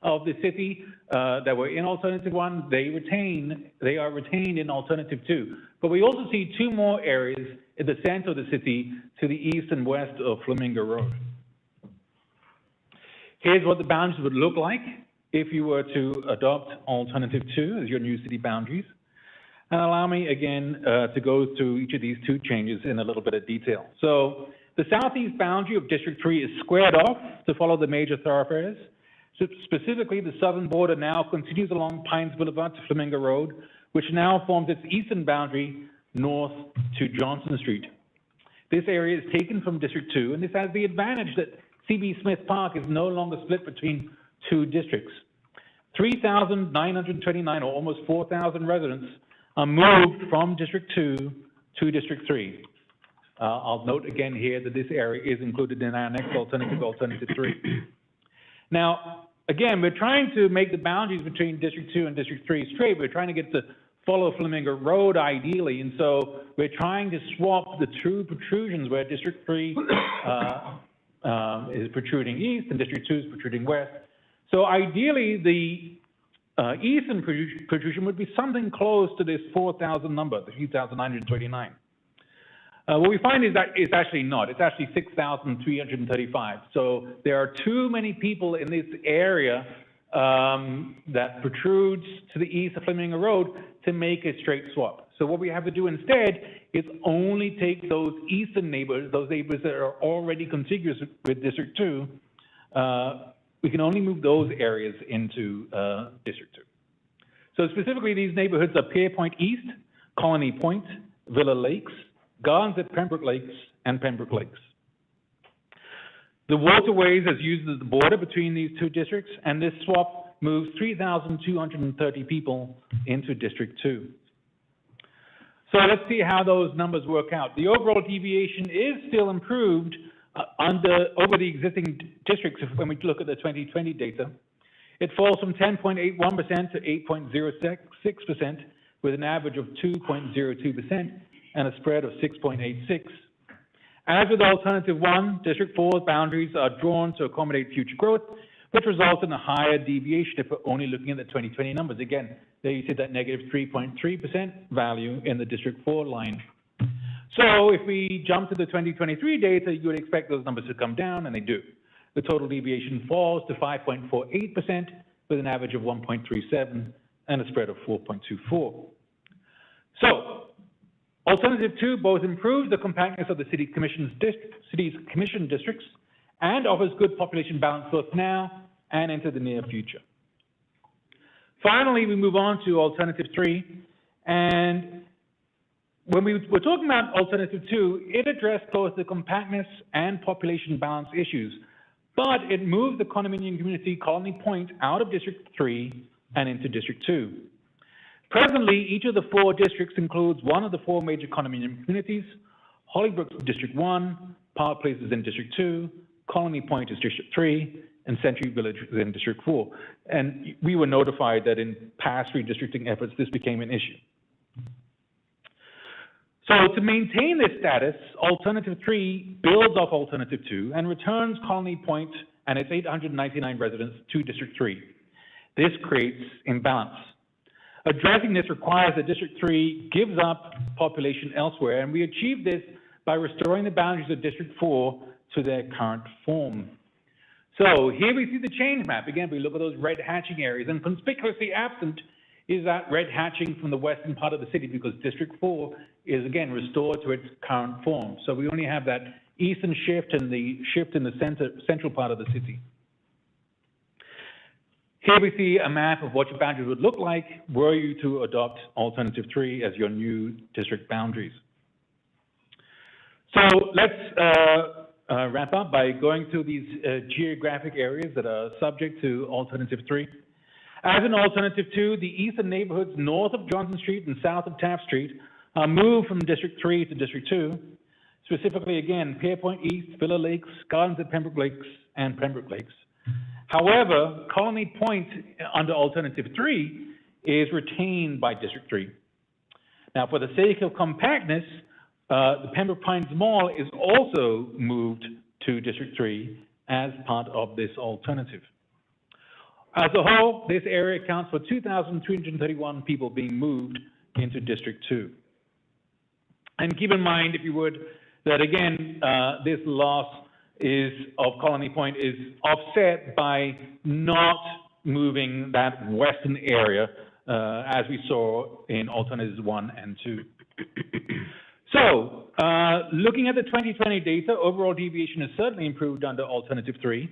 of the city that were in Alternative 1. They are retained in Alternative 2. But we also see 2 more areas in the center of the city to the east and west of Flamingo Road. Here's what the boundaries would look like if you were to adopt Alternative 2 as your new city boundaries. And allow me again to go through each of these 2 changes in a little bit of detail. So the southeast boundary of District 3 is squared off to follow the major thoroughfares. So specifically, the southern border now continues along Pines Boulevard to Flamingo Road, which now forms its eastern boundary north to Johnson Street. This area is taken from District 2, and this has the advantage that CB Smith Park is no longer split between two districts. 3,929, or almost 4,000 residents, are moved from District 2 to District 3. I'll note again here that this area is included in our next alternative, Alternative 3. Now, again, we're trying to make the boundaries between District 2 and District 3 straight. We're trying to get to follow Flamingo Road ideally, and so we're trying to swap the true protrusions where District 3 is protruding east and District 2 is protruding west. So ideally, the eastern protrusion would be something close to this 4,000 number, the 3,929. What we find is that it's actually not. It's actually 6,335. So there are too many people in this area that protrudes to the east of Flamingo Road to make a straight swap. So what we have to do instead is only take those eastern neighbors, those neighbors that are already contiguous with District 2, we can only move those areas into District 2. So specifically, these neighborhoods are Pier Point East, Colony Point, Villa Lakes, Gardens at Pembroke Lakes, and Pembroke Lakes. The waterways is used as the border between these two districts, and this swap moves 3,230 people into District 2. So let's see how those numbers work out. The overall deviation is still improved over the existing districts when we look at the 2020 data. It falls from 10.81% to 8.06%, with an average of 2.02% and a spread of 6.86. As with Alternative 1, District 4's boundaries are drawn to accommodate future growth, which results in a higher deviation if we're only looking at the 2020 numbers. Again, there you see that negative 3.3% value in the District 4 line. So if we jump to the 2023 data, you would expect those numbers to come down, and they do. The total deviation falls to 5.48% with an average of 1.37 and a spread of 4.24. So Alternative 2 both improves the compactness of the city's commission districts and offers good population balance both now and into the near future. Finally, we move on to Alternative 3, and when we were talking about Alternative 2, it addressed both the compactness and population balance issues, but it moved the condominium community Colony Point out of District 3 and into District 2. Presently, each of the four districts includes one of the four major condominium communities. Hollybrook District 1, Park Place is in District 2, Colony Point is District 3, and Century Village is in District 4. And we were notified that in past redistricting efforts, this became an issue. So to maintain this status, Alternative 3 builds off Alternative 2 and returns Colony Point and its 899 residents to District 3. This creates imbalance. Addressing this requires that District 3 gives up population elsewhere, and we achieve this by restoring the boundaries of District 4 to their current form. So here we see the change map. Again, we look at those red hatching areas, and conspicuously absent is that red hatching from the western part of the city because District 4 is, again, restored to its current form. So we only have that eastern shift and the shift in the central part of the city. Here we see a map of what your boundaries would look like were you to adopt Alternative 3 as your new district boundaries. So let's wrap up by going through these geographic areas that are subject to Alternative 3. As in Alternative 2, the eastern neighborhoods north of Johnson Street and south of Taft Street are moved from District 3 to District 2. Specifically, again, Pier Point East, Villa Lakes, Gardens at Pembroke Lakes, and Pembroke Lakes. However, Colony Point under Alternative 3 is retained by District 3. Now, for the sake of compactness, the Pembroke Pines Mall is also moved to District 3 as part of this alternative. As a whole, this area accounts for 2,331 people being moved into District 2. And keep in mind, if you would, that again, this loss of Colony Point is offset by not moving that western area as we saw in Alternatives 1 and 2. So, looking at the 2020 data, overall deviation is certainly improved under Alternative 3,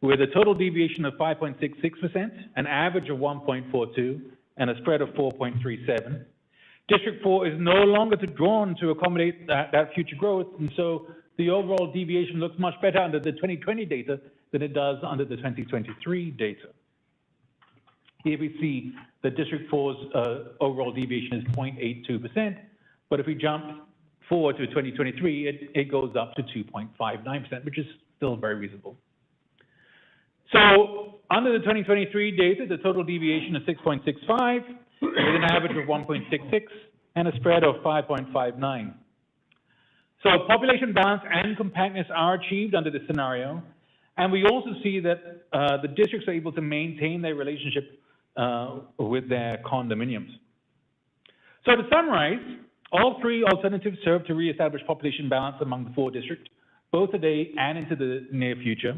with a total deviation of 5.66%, an average of 1.42, and a spread of 4.37. District 4 is no longer drawn to accommodate that future growth, and so the overall deviation looks much better under the 2020 data than it does under the 2023 data. Here we see that District 4's overall deviation is 0.82%, but if we jump forward to 2023, it goes up to 2.59%, which is still very reasonable. So under the 2023 data, the total deviation is 6.65, with an average of 1.66 and a spread of 5.59. So population balance and compactness are achieved under this scenario, and we also see that the districts are able to maintain their relationship with their condominiums. So to summarize, all three alternatives serve to reestablish population balance among the four districts, both today and into the near future.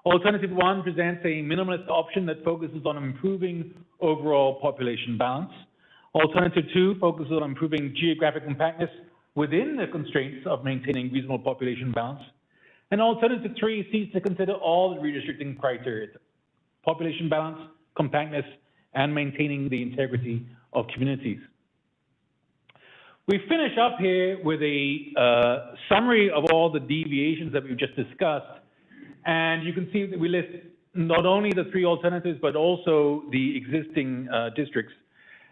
Alternative 1 presents a minimalist option that focuses on improving overall population balance. Alternative 2 focuses on improving geographic compactness within the constraints of maintaining reasonable population balance. And Alternative 3 seeks to consider all the redistricting criteria: population balance, compactness, and maintaining the integrity of communities. We finish up here with a summary of all the deviations that we've just discussed. And you can see that we list not only the three alternatives, but also the existing districts.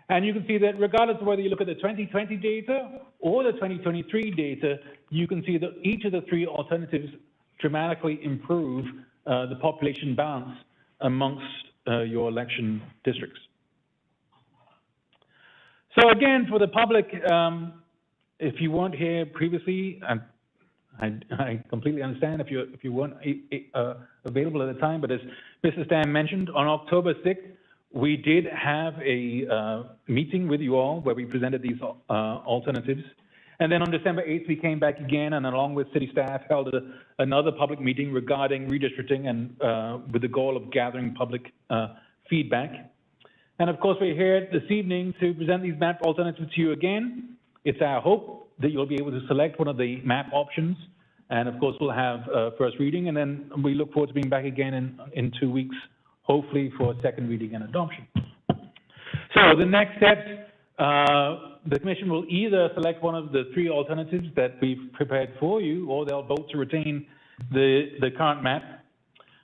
And you can see that regardless of whether you look at the 2020 data or the 2023 data, you can see that each of the three alternatives dramatically improve the population balance amongst your election districts. So again, for the public, if you weren't here previously, I completely understand if you weren't available at the time, but as Mr. Stam mentioned, on October 6th, we did have a meeting with you all where we presented these alternatives. And then on December 8th, we came back again and along with city staff held another public meeting regarding redistricting and with the goal of gathering public feedback. And of course, we're here this evening to present these map alternatives to you again. It's our hope that you'll be able to select one of the map options. And of course, we'll have first reading, and then we look forward to being back again in 2 weeks, hopefully for second reading and adoption. So the next steps, the commission will either select one of the three alternatives that we've prepared for you, or they'll vote to retain the current map.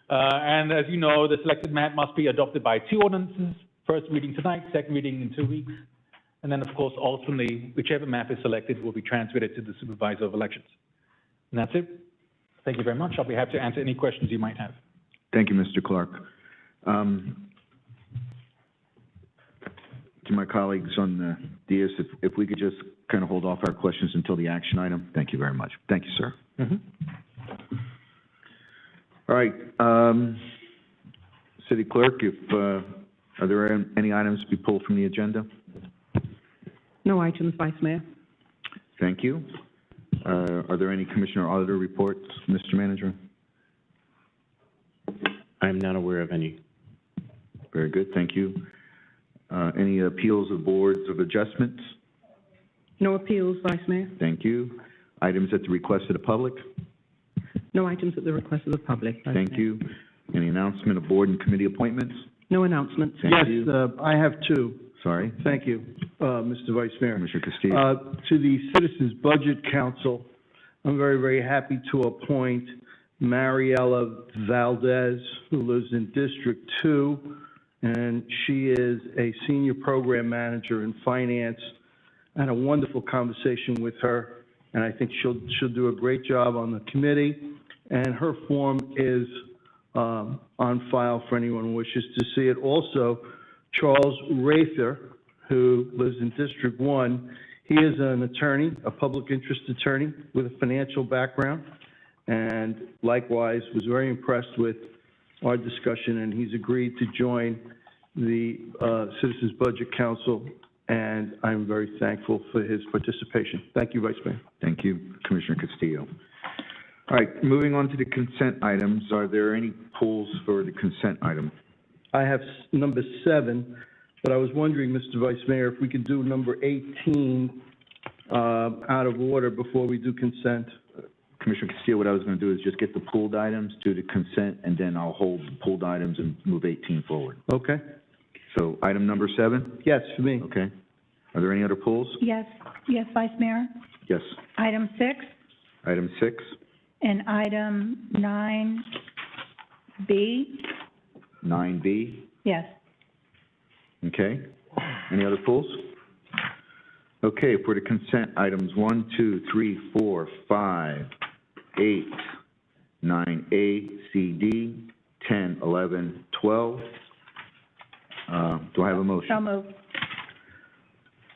And as you know, the selected map must be adopted by 2 ordinances, first reading tonight, second reading in 2 weeks. And then, of course, ultimately, whichever map is selected will be transmitted to the Supervisor of Elections. And that's it. Thank you very much. I'll be happy to answer any questions you might have. Thank you, Mr. Clark. To my colleagues on the DS, if we could just kind of hold off our questions until the action item. Thank you very much. Thank you, sir. All right. City Clerk, are there any items to be pulled from the agenda? No items, Vice Mayor. Thank you. Are there any Commissioner Auditor reports, Mr. Manager? I am not aware of any. Very good, thank you. Any appeals of boards of adjustments? No appeals, Vice Mayor. Thank you. Items at the request of the public? No items at the request of the public, Vice Thank Mayor. you. Any announcement of board and committee appointments? No announcements. Thank you. Yes, I have 2. Sorry. Thank you, Mr. Vice Mayor. Commissioner Castillo. To the Citizens Budget Council, I'm very, very happy to appoint Mariella Valdez, who lives in District 2, and she is a senior program manager in finance. I had a wonderful conversation with her, and I think she'll do a great job on the committee. And her form is on file for anyone who wishes to see it. Also, Charles Rather, who lives in District 1, he is an attorney, a public interest attorney with a financial background, and likewise was very impressed with our discussion, and he's agreed to join the Citizens Budget Council, and I'm very thankful for his participation. Thank you, Vice Mayor. Thank you, Commissioner Castillo. All right, moving on to the consent items. Are there any pulls for the consent item? I have number 7, but I was wondering, Mr. Vice Mayor, if we could do number 18 out of order before we do consent. Commissioner Castillo, what I was going to do is just get the pulled items to the consent, and then I'll hold the pulled items and move 18 forward. Okay. So item number 7? Yes, for me. Okay. Are there any other pulls? Yes, yes, Vice Mayor. Yes. Item 6 Item 6. and item 9B, 9B. yes. Okay. Any other pulls? Okay, for the consent, items 1, 2, 3, 4, 5, 8, 9A, C, D, 10, 11, 12. Do I have a motion? So moved.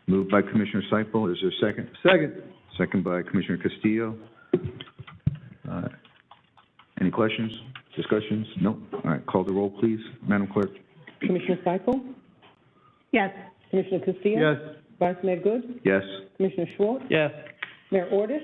Moved by Commissioner Seipel. Is there a second? Second. Second by Commissioner Castillo. Any questions, discussions? No? All right, call the roll, please, Madam Clerk. Commissioner Seifel? Yes. Commissioner Castillo? Yes. Vice Mayor Good? Yes. Commissioner Schwartz? Yes. Mayor Ordus?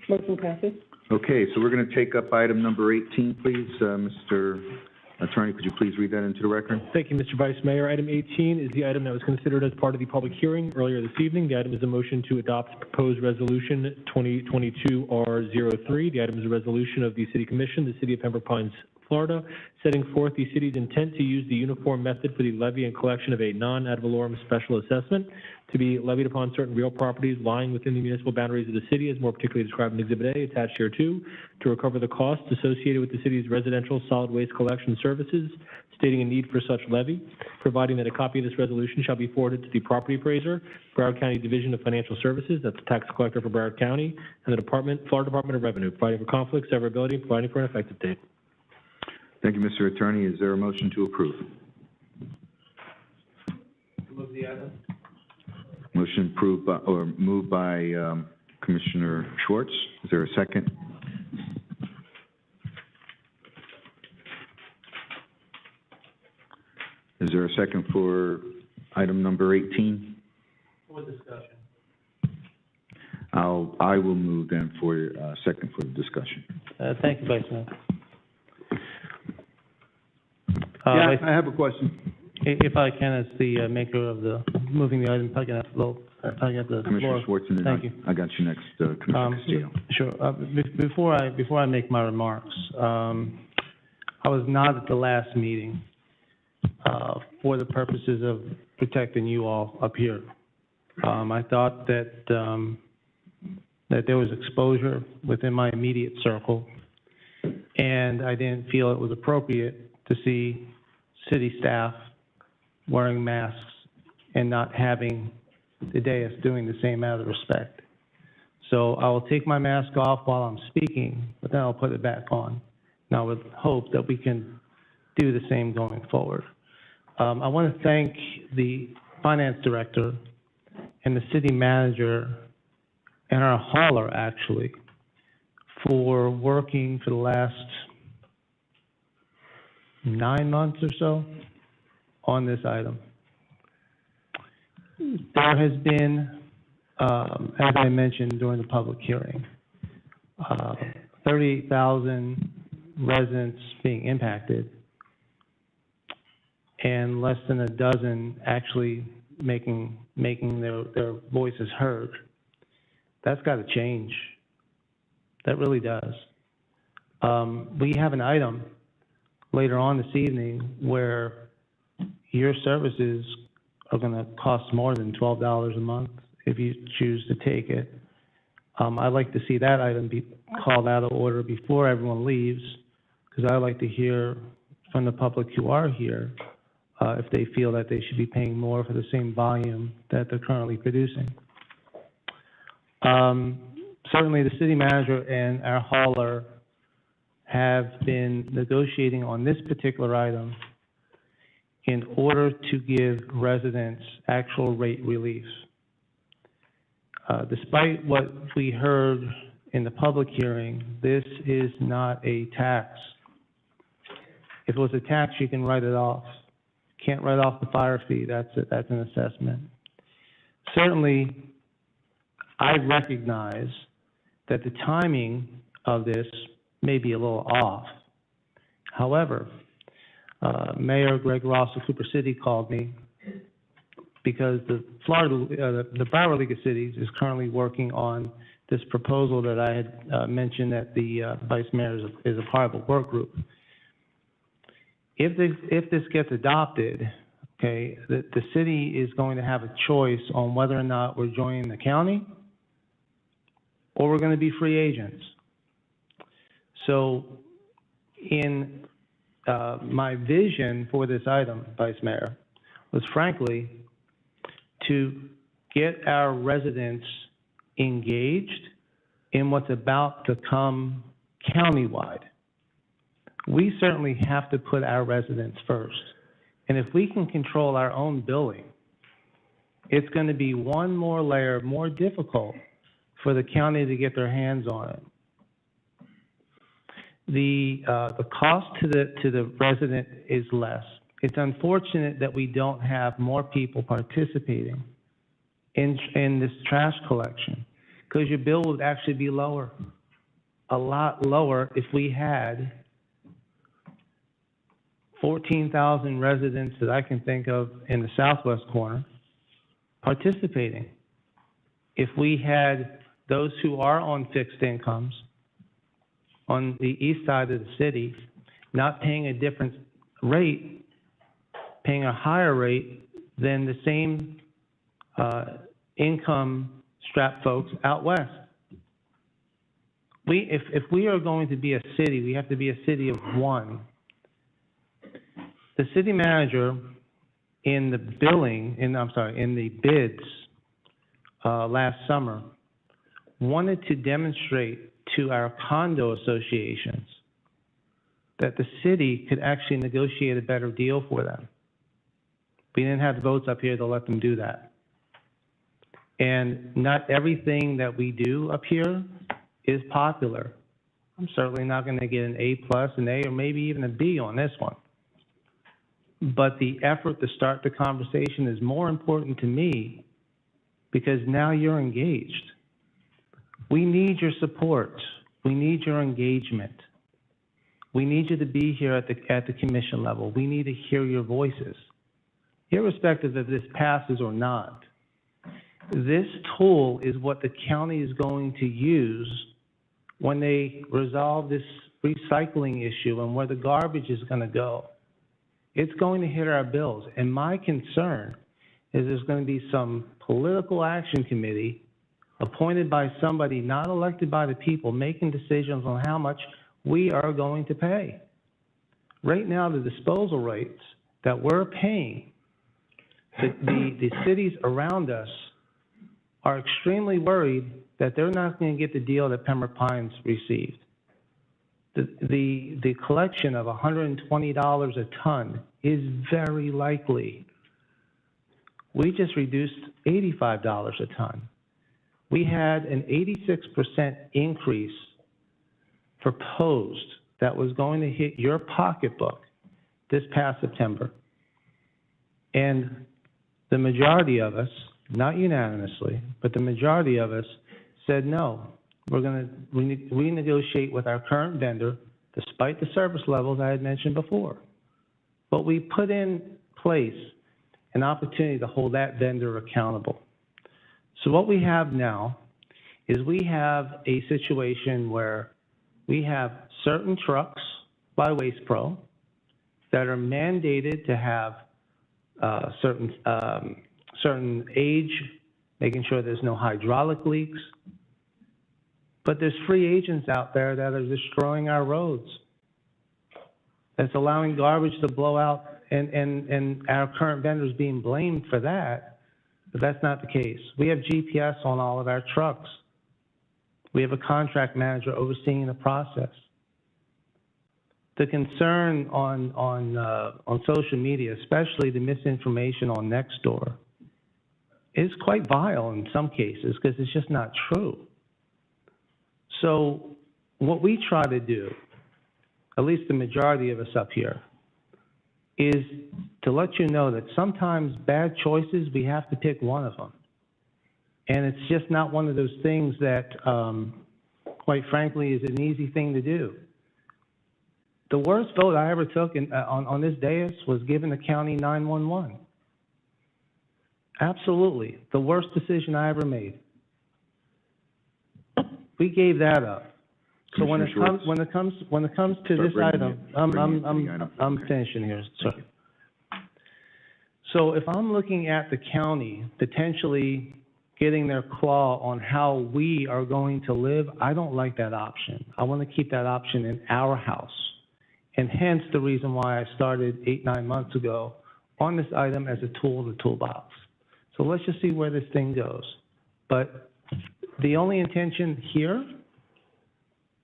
Motion passes. Okay, so we're going to take up item number 18, please. Mr. Attorney, could you please read that into the record? Thank you, Mr. Vice Mayor. Item 18 is the item that was considered as part of the public hearing earlier this evening. The item is a motion to adopt proposed resolution 2022-R03. The item is a resolution of the City Commission, the City of Pembroke Pines, Florida, setting forth the city's intent to use the uniform method for the levy and collection of a non-ad valorem special assessment to be levied upon certain real properties lying within the municipal boundaries of the city, as more particularly described in Exhibit A, attached here too, to recover the costs associated with the city's residential solid waste collection services, stating a need for such levy, providing that a copy of this resolution shall be forwarded to the property appraiser, Broward County Division of Financial Services, that's the tax collector for Broward County, and the Florida Department of Revenue, providing for conflict, severability, and providing for an effective date. Thank you, Mr. Attorney. Is there a motion to approve? Move the item. Motion approved by, or moved by Commissioner Schwartz. Is there a second? Is there a second for item number 18? For discussion. I will move then for second for the discussion. Thank you, Vice Mayor. Yeah, Vice- I have a question. If I can, as the maker of the, moving the item, if I can have the floor. Commissioner Schwartz, and then Thank you. I got you next, Commissioner Castillo. Sure. Before I make my remarks, I was not at the last meeting for the purposes of protecting you all up here. I thought that there was exposure within my immediate circle, and I didn't feel it was appropriate to see city staff wearing masks and not having the dais doing the same out of respect. So I will take my mask off while I'm speaking, but then I'll put it back on. Now, with hope that we can do the same going forward. I want to thank the finance director and the city manager and our hauler, actually, for working for the last 9 months or so on this item. There has been, as I mentioned during the public hearing, 38,000 residents being impacted, and less than a dozen actually making their voices heard. That's got to change. That really does. We have an item later on this evening where your services are going to cost more than $12 a month if you choose to take it. I'd like to see that item be called out of order before everyone leaves, because I'd like to hear from the public who are here if they feel that they should be paying more for the same volume that they're currently producing. Certainly, the city manager and our hauler have been negotiating on this particular item in order to give residents actual rate relief. Despite what we heard in the public hearing, this is not a tax. If it was a tax, you can write it off. Can't write off the fire fee, that's an assessment. Certainly, I recognize that the timing of this may be a little off. However, Mayor Greg Ross of Cooper City called me because the Broward League of Cities is currently working on this proposal that I had mentioned that the Vice Mayor is a part of a work group. If this gets adopted, okay, the city is going to have a choice on whether or not we're joining the county or we're going to be free agents. So in my vision for this item, Vice Mayor, was frankly to get our residents engaged in what's about to come countywide. We certainly have to put our residents first. And if we can control our own billing, it's going to be one more layer more difficult for the county to get their hands on it. The cost to the resident is less. It's unfortunate that we don't have more people participating in this trash collection, because your bill would actually be lower, a lot lower, if we had 14,000 residents that I can think of in the southwest corner participating. If we had those who are on fixed incomes on the east side of the city not paying a different rate, paying a higher rate than the same income strap folks out west. If we are going to be a city, we have to be a city of one. The city manager in the bids last summer wanted to demonstrate to our condo associations that the city could actually negotiate a better deal for them. We didn't have the votes up here to let them do that. And not everything that we do up here is popular. I'm certainly not going to get an A+, an A, or maybe even a B on this one. But the effort to start the conversation is more important to me because now you're engaged. We need your support. We need your engagement. We need you to be here at the commission level. We need to hear your voices, irrespective if this passes or not. This tool is what the county is going to use when they resolve this recycling issue and where the garbage is going to go. It's going to hit our bills. And my concern is there's going to be some political action committee appointed by somebody not elected by the people making decisions on how much we are going to pay. Right now, the disposal rates that we're paying, the cities around us are extremely worried that they're not going to get the deal that Pembroke Pines received. The collection of $120 a ton is very likely. We just reduced $85 a ton. We had an 86% increase proposed that was going to hit your pocketbook this past September. And the majority of us, not unanimously, but the majority of us said no. We're going to renegotiate with our current vendor, despite the service levels I had mentioned before. But we put in place an opportunity to hold that vendor accountable. So what we have now is we have a situation where we have certain trucks by Waste Pro that are mandated to have certain age, making sure there's no hydraulic leaks. But there's free agents out there that are destroying our roads. That's allowing garbage to blow out, and our current vendors being blamed for that, but that's not the case. We have GPS on all of our trucks. We have a contract manager overseeing the process. The concern on social media, especially the misinformation on Nextdoor, is quite vile in some cases because it's just not true. So what we try to do, at least the majority of us up here, is to let you know that sometimes bad choices, we have to pick one of them. And it's just not one of those things that, quite frankly, is an easy thing to do. The worst vote I ever took on this dais was giving the county 911. Absolutely, the worst decision I ever made. We gave that up. So when it comes to this item, I'm finishing here, sir. So if I'm looking at the county potentially getting their claw on how we are going to live, I don't like that option. I want to keep that option in our house. And hence the reason why I started 8, 9 months ago on this item as a tool in the toolbox. So let's just see where this thing goes. But the only intention here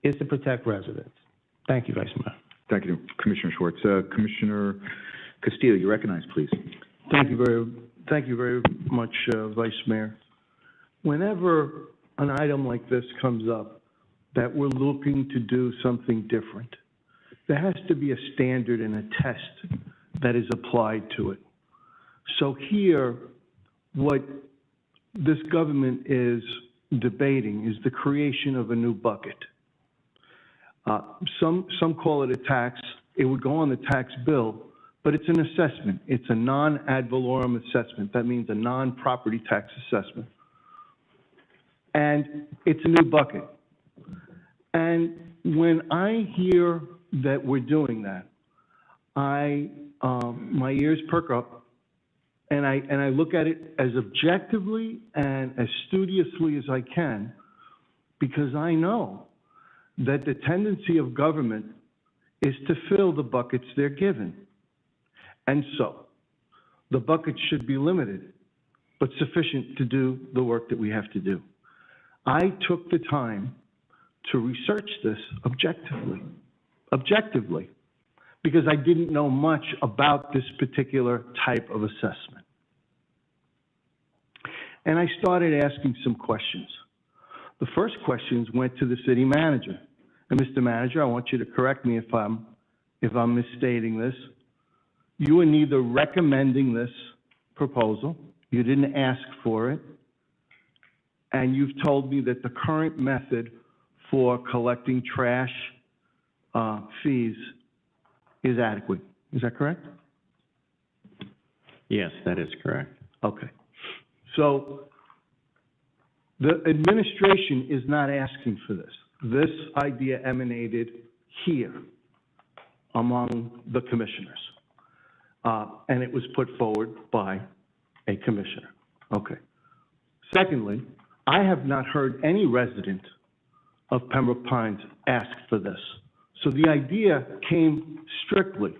is to protect residents. Thank you, Vice Mayor. Thank you, Commissioner Schwartz. Commissioner Castillo, you recognize, please. Thank you very much, Vice Mayor. Whenever an item like this comes up, that we're looking to do something different, there has to be a standard and a test that is applied to it. So here, what this government is debating is the creation of a new bucket. Some call it a tax. It would go on the tax bill, but it's an assessment. It's a non-ad valorem assessment. That means a non-property tax assessment. And it's a new bucket. And when I hear that we're doing that, my ears perk up, and I look at it as objectively and as studiously as I can, because I know that the tendency of government is to fill the buckets they're given. And so, the buckets should be limited, but sufficient to do the work that we have to do. I took the time to research this objectively, because I didn't know much about this particular type of assessment. And I started asking some questions. The first questions went to the city manager. And Mr. Manager, I want you to correct me if I'm misstating this. You were neither recommending this proposal, you didn't ask for it, and you've told me that the current method for collecting trash fees is adequate. Is that correct? Yes, that is correct. Okay. So the administration is not asking for this. This idea emanated here among the commissioners. And it was put forward by a commissioner. Okay. Secondly, I have not heard any resident of Pembroke Pines ask for this. So the idea came strictly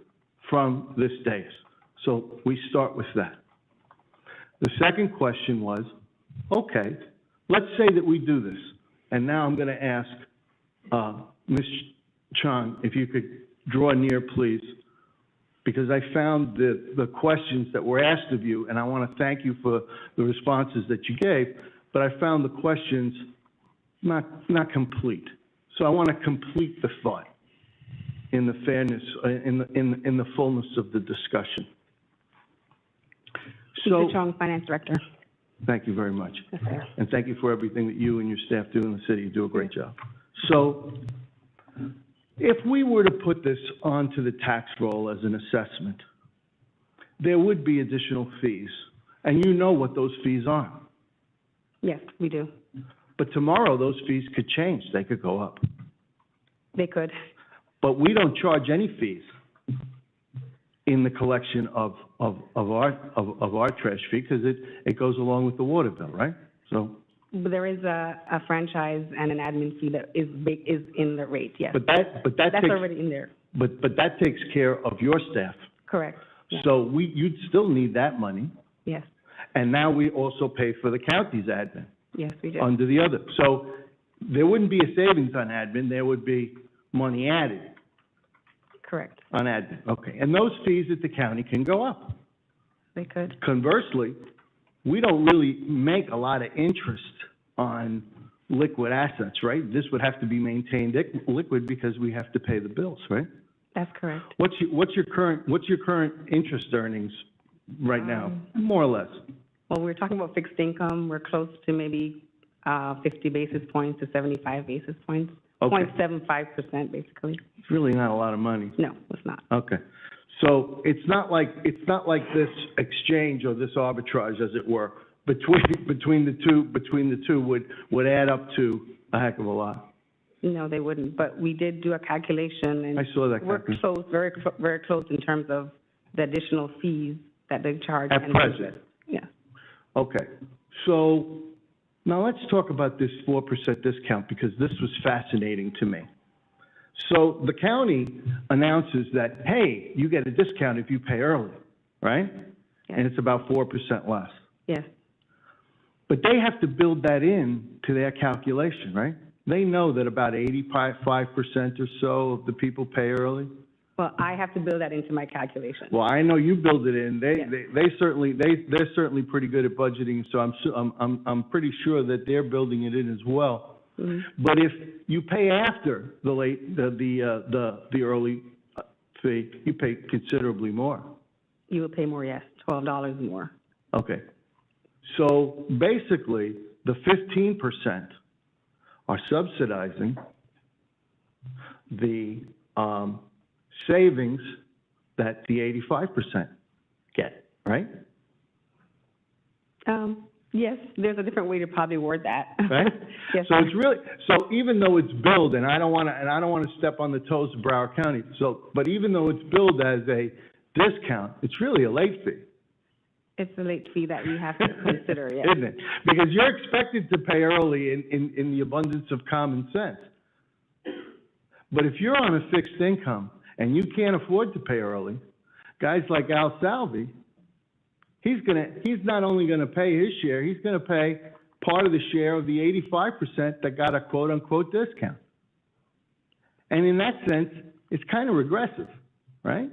from this dais. So we start with that. The second question was, okay, let's say that we do this. And now I'm going to ask Ms. Chang, if you could draw near, please, because I found the questions that were asked of you, and I want to thank you for the responses that you gave, but I found the questions not complete. So I want to complete the thought in the fairness, in the fullness of the discussion. So, Mr. Chong, Finance Director. Thank you very much. Yes, sir. And thank you for everything that you and your staff do in the city. You do a great job. So if we were to put this onto the tax roll as an assessment, there would be additional fees. And you know what those fees are. Yes, we do. But tomorrow, those fees could change. They could go up. They could. But we don't charge any fees in the collection of our trash fee, because it goes along with the water bill, right? So. But there is a franchise and an admin fee that is in the rate, yes. But that's already in there. But that takes care of your staff. Correct. Yes. So you'd still need that money. Yes. And now we also pay for the county's admin. Yes, we do. Under the other. So there wouldn't be a savings on admin, there would be money added Correct. on admin. Okay. And those fees at the county can go up. They could. Conversely, we don't really make a lot of interest on liquid assets, right? This would have to be maintained liquid because we have to pay the bills, right? That's correct. What's your current interest earnings right now, more or less? Well, we're talking about fixed income. We're close to maybe 50 basis points to 75 basis points. Okay. 0.75%, basically. It's really not a lot of money. No, it's not. Okay. So it's not like this exchange or this arbitrage, as it were, between the two would add up to a heck of a lot. No, they wouldn't. But we did do a calculation, and I saw that we're calculation. close, very close in terms of the additional fees that they charge. At and present? interest. Yeah. Okay, so now let's talk about this 4% discount, because this was fascinating to me. So the county announces that, hey, you get a discount if you pay early, right? Yes. And it's about 4% less. Yes. But they have to build that in to their calculation, right? They know that about 85% or so of the people pay early. Well, I have to build that into my calculation. Well, I know you build it in. Yes. They're certainly pretty good at budgeting, so I'm pretty sure that they're building it in as well. Mhm. But if you pay after the early fee, you pay considerably more. You will pay more, yes, $12 more. Okay. So basically, the 15% are subsidizing the savings that the 85% get, right? Yes, there's a different way to probably word that. Right? Yes. So it's really, so even though it's billed, and I don't want to step on the toes of Broward County, but even though it's billed as a discount, it's really a late fee. It's a late fee that you have to consider, yes. Isn't it? Because you're expected to pay early in the abundance of common sense. But if you're on a fixed income and you can't afford to pay early, guys like Al Salvi, he's not only gonna pay his share, he's gonna pay part of the share of the 85% that got a quote-unquote discount. And in that sense, it's kind of regressive, right?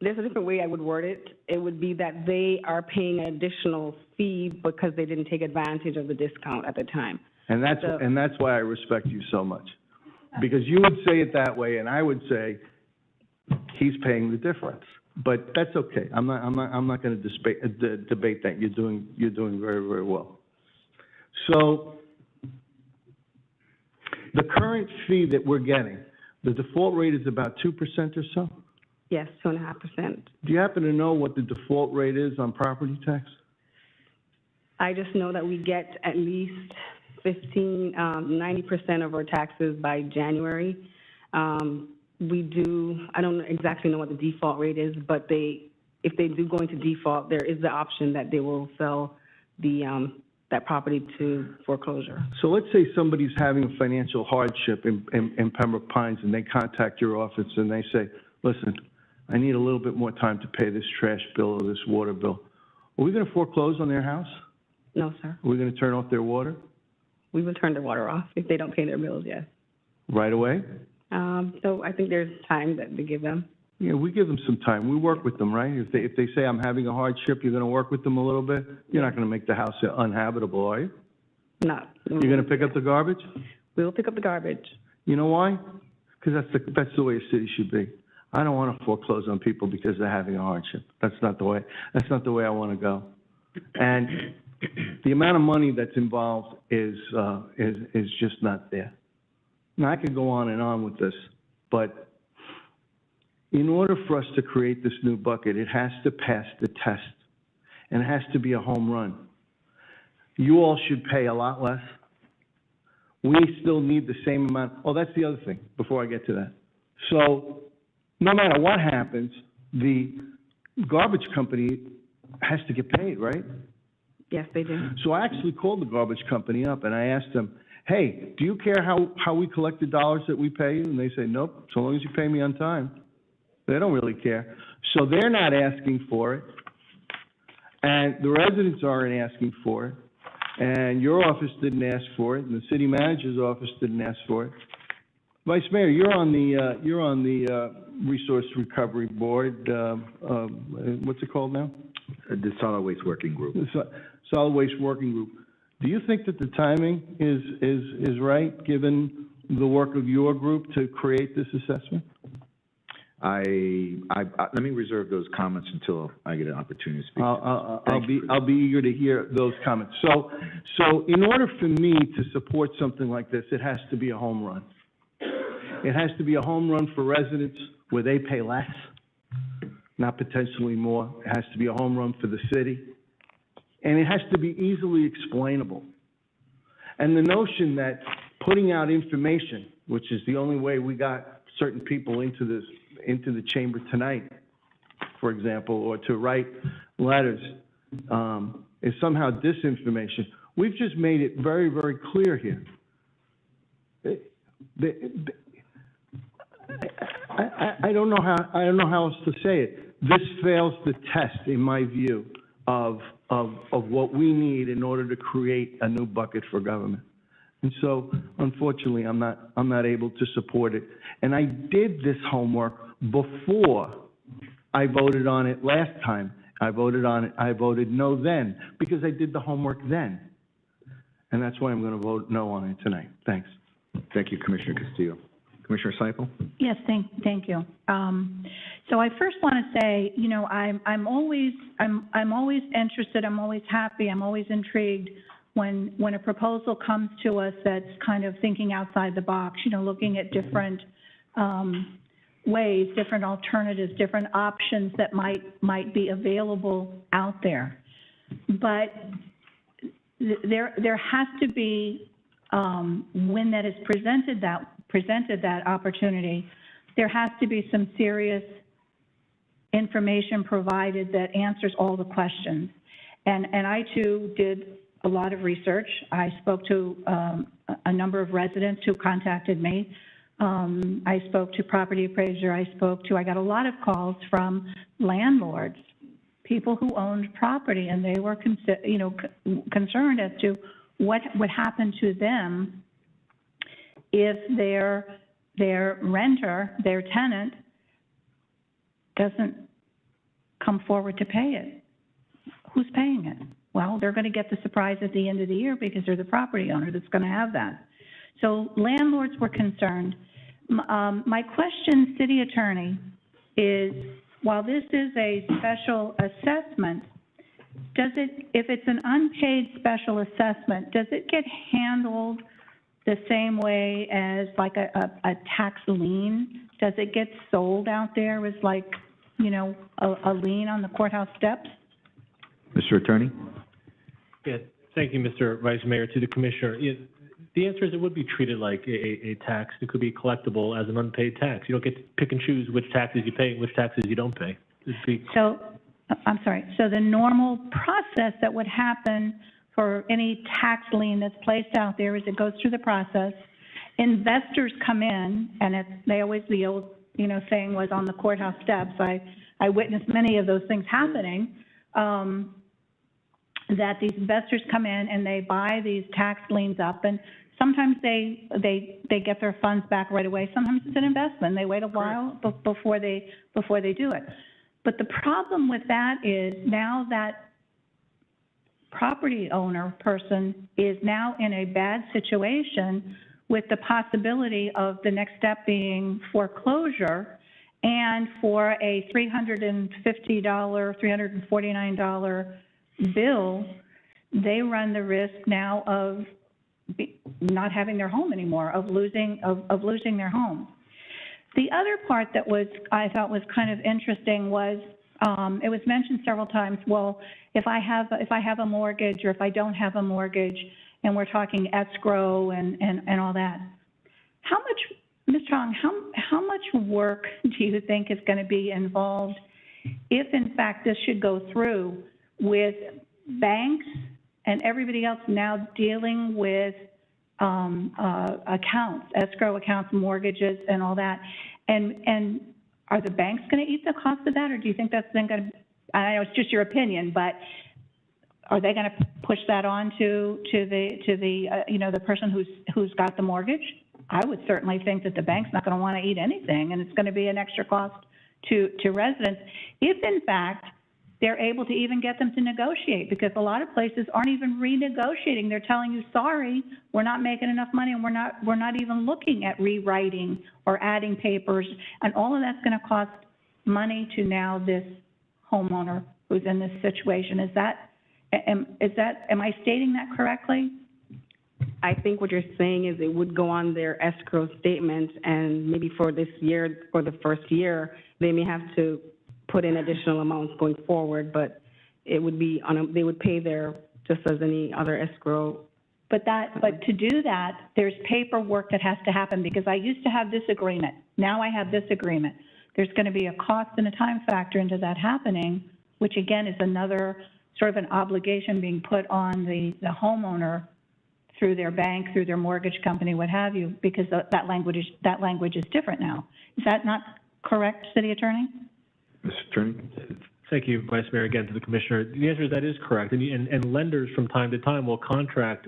There's a different way I would word it. It would be that they are paying an additional fee because they didn't take advantage of the discount at the time. And that's why I respect you so much. Because you would say it that way, and I would say, he's paying the difference. But that's okay. I'm not going to debate that. You're doing very, very well. So the current fee that we're getting, the default rate is about 2% or so? Yes, 2.5%. Do you happen to know what the default rate is on property tax? I just know that we get at least 90% of our taxes by January. We do, I don't exactly know what the default rate is, but if they do go into default, there is the option that they will sell that property to foreclosure. So let's say somebody's having a financial hardship in Pembroke Pines, and they contact your office and they say, listen, I need a little bit more time to pay this trash bill or this water bill. Are we going to foreclose on their house? No, sir. Are we going to turn off their water? We will turn their water off if they don't pay their bills, yes. Right away? So I think there's time that they give them. Yeah, we give them some time. We work with them, right? If they say, I'm having a hardship, you're going to work with them a little bit? You're not going to make the house uninhabitable, are you? No. You're going to pick up the garbage? We'll pick up the garbage. You know why? Because that's the way a city should be. I don't want to foreclose on people because they're having a hardship. That's not the way I want to go. And the amount of money that's involved is just not there. Now, I could go on and on with this, but in order for us to create this new bucket, it has to pass the test, and it has to be a home run. You all should pay a lot less. We still need the same amount. Oh, that's the other thing, before I get to that. So, no matter what happens, the garbage company has to get paid, right? Yes, they do. So I actually called the garbage company up, and I asked them, hey, do you care how we collect the dollars that we pay you? And they say, nope, so long as you pay me on time. They don't really care. So they're not asking for it, and the residents aren't asking for it, and your office didn't ask for it, and the city manager's office didn't ask for it. Vice Mayor, you're on the Resource Recovery Board. What's it called now? The Solid Waste Working Group. The Solid Waste Working Group. Do you think that the timing is right, given the work of your group to create this assessment? Let me reserve those comments until I get an opportunity to speak. I'll be eager to hear those comments. So in order for me to support something like this, it has to be a home run. It has to be a home run for residents where they pay less, not potentially more. It has to be a home run for the city. And it has to be easily explainable. And the notion that putting out information, which is the only way we got certain people into the chamber tonight, for example, or to write letters, is somehow disinformation. We've just made it very, very clear here. I don't know how else to say it. This fails the test, in my view, of what we need in order to create a new bucket for government. And so, unfortunately, I'm not able to support it. And I did this homework before I voted on it last time. I voted no then, because I did the homework then. And that's why I'm going to vote no on it tonight. Thanks. Thank you, Commissioner Castillo. Commissioner Seipel? Yes, thank you. So I first want to say, you know, I'm always interested, I'm always happy, I'm always intrigued when a proposal comes to us that's kind of thinking outside the box, you know, looking at different ways, different alternatives, different options that might be available out there. But there has to be, when that is presented that opportunity, there has to be some serious information provided that answers all the questions. And I too did a lot of research. I spoke to a number of residents who contacted me. I spoke to property appraiser. I got a lot of calls from landlords, people who owned property, and they were concerned as to what would happen to them if their renter, their tenant, doesn't come forward to pay it. Who's paying it? Well, they're going to get the surprise at the end of the year because they're the property owner that's going to have that. So landlords were concerned. My question, City Attorney, is while this is a special assessment, if it's an unpaid special assessment, does it get handled the same way as like a tax lien? Does it get sold out there as like, you know, a lien on the courthouse steps? Mr. Attorney? Yeah, thank you, Mr. Vice Mayor. To the Commissioner, the answer is it would be treated like a tax. It could be collectible as an unpaid tax. You don't get to pick and choose which taxes you pay and which taxes you don't pay. So, I'm sorry, so the normal process that would happen for any tax lien that's placed out there is it goes through the process. Investors come in, and the old, you know, saying was on the courthouse steps. I witnessed many of those things happening, that these investors come in and they buy these tax liens up, and sometimes they get their funds back right away. Sometimes it's an investment. They wait a while before they do it. But the problem with that is now that property owner person is now in a bad situation with the possibility of the next step being foreclosure, and for a $350, $349 bill, they run the risk now of not having their home anymore, of losing their home. The other part that I thought was kind of interesting was it was mentioned several times. Well, if I have a mortgage, or if I don't have a mortgage, and we're talking escrow and all that, how much, Ms. Chong, how much work do you think is going to be involved if, in fact, this should go through, with banks and everybody else now dealing with accounts, escrow accounts, mortgages, and all that? And are the banks going to eat the cost of that, or do you think that's then going to? I know it's just your opinion, but are they going to push that on to the you know, the person who's got the mortgage? I would certainly think that the bank's not going to want to eat anything, and it's going to be an extra cost to residents if, in fact, they're able to even get them to negotiate, because a lot of places aren't even renegotiating. They're telling you, sorry, we're not making enough money, and we're not even looking at rewriting or adding papers, and all of that's going to cost money to now this homeowner who's in this situation. Am I stating that correctly? I think what you're saying is it would go on their escrow statement, and maybe for this year, for the first year, they may have to put in additional amounts going forward, but it would be they would pay their, just as any other escrow. But to do that, there's paperwork that has to happen, because I used to have this agreement. Now I have this agreement. there's going to be a cost and a time factor into that happening, which again is another sort of an obligation being put on the homeowner through their bank, through their mortgage company, what have you, because that language is different now. Is that not correct, City Attorney? Mr. Attorney? Thank you, Vice Mayor, again, to the Commissioner. The answer is that is correct, and lenders from time to time will contact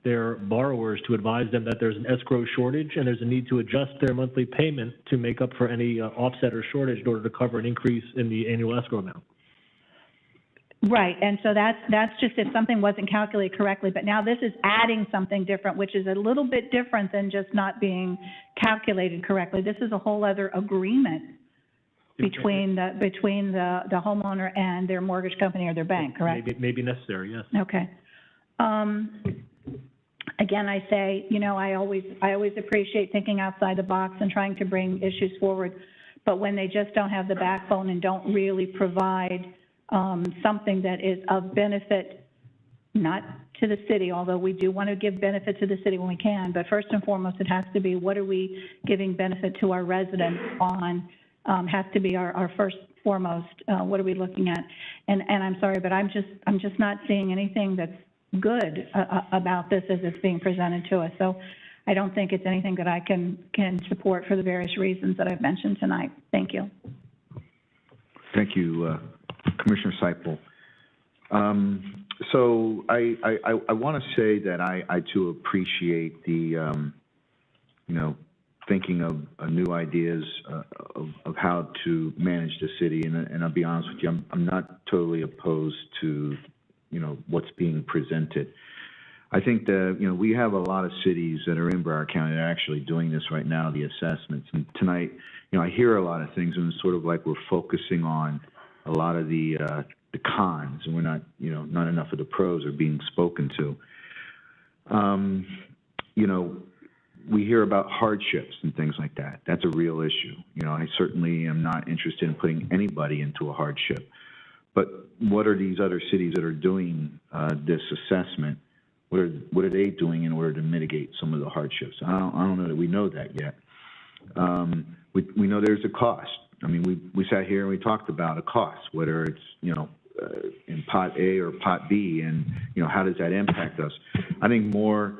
their borrowers to advise them that there's an escrow shortage and there's a need to adjust their monthly payment to make up for any offset or shortage in order to cover an increase in the annual escrow amount. Right, and so that's just if something wasn't calculated correctly, but now this is adding something different, which is a little bit different than just not being calculated correctly. This is a whole other agreement between the homeowner and their mortgage company or their bank, correct? Maybe necessary, yes. Okay. Again, I say, you know, I always appreciate thinking outside the box and trying to bring issues forward, but when they just don't have the backbone and don't really provide something that is of benefit, not to the city, although we do want to give benefit to the city when we can, but first and foremost, it has to be what are we giving benefit to our residents on, has to be our first foremost, what are we looking at? And I'm sorry, but I'm just not seeing anything that's good about this as it's being presented to us. So I don't think it's anything that I can support for the various reasons that I've mentioned tonight. Thank you. Thank you, Commissioner Seipel. So I want to say that I too appreciate the, you know, thinking of new ideas of how to manage the city, and I'll be honest with you, I'm not totally opposed to, you know, what's being presented. I think that, you know, we have a lot of cities that are in Broward County that are actually doing this right now, the assessments. And tonight, you know, I hear a lot of things, and it's sort of like we're focusing on a lot of the cons, and we're not, you know, not enough of the pros are being spoken to. You know, we hear about hardships and things like that. That's a real issue. You know, I certainly am not interested in putting anybody into a hardship. But what are these other cities that are doing this assessment? What are they doing in order to mitigate some of the hardships? I don't know that we know that yet. We know there's a cost. I mean, we sat here and we talked about a cost, whether it's, you know, in Pot A or Pot B, and, you know, how does that impact us? I think more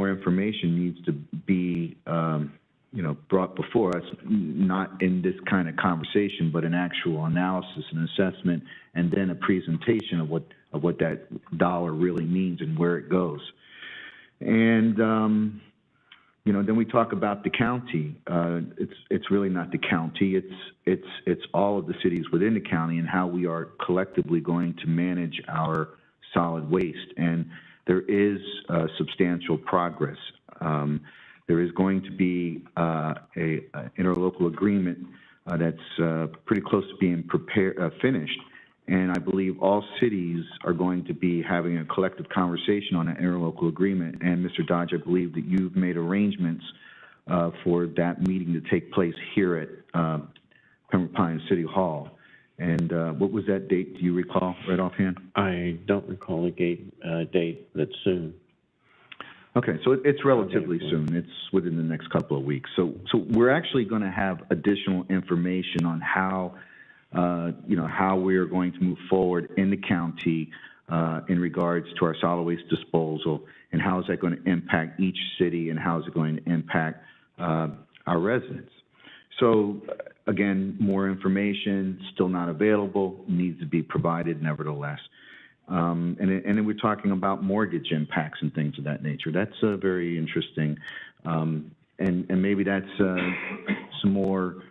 information needs to be, you know, brought before us, not in this kind of conversation, but an actual analysis and assessment, and then a presentation of what that dollar really means and where it goes. And you know, then we talk about the county. It's really not the county. It's all of the cities within the county and how we are collectively going to manage our solid waste. And there is substantial progress. There is going to be a interlocal agreement that's pretty close to being finished. And I believe all cities are going to be having a collective conversation on an interlocal agreement. And Mr. Dodge, I believe that you've made arrangements for that meeting to take place here at Pembroke Pines City Hall. And what was that date? Do you recall right offhand? I don't recall a date that's soon. Okay, so it's relatively soon. It's within the next couple of weeks. So we're actually going to have additional information on how, you know, how we are going to move forward in the county in regards to our solid waste disposal, and how is that going to impact each city, and how is it going to impact our residents. So again, more information still not available, needs to be provided nevertheless. And then we're talking about mortgage impacts and things of that nature. That's very interesting, and maybe that's some more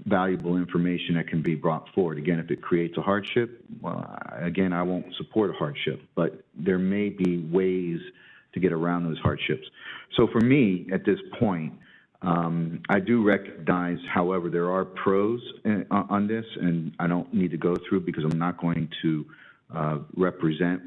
valuable information that can be brought forward. Again, if it creates a hardship, well, again, I won't support a hardship, but there may be ways to get around those hardships. So for me, at this point, I do recognize, however, there are pros on this, and I don't need to go through because I'm not going to represent,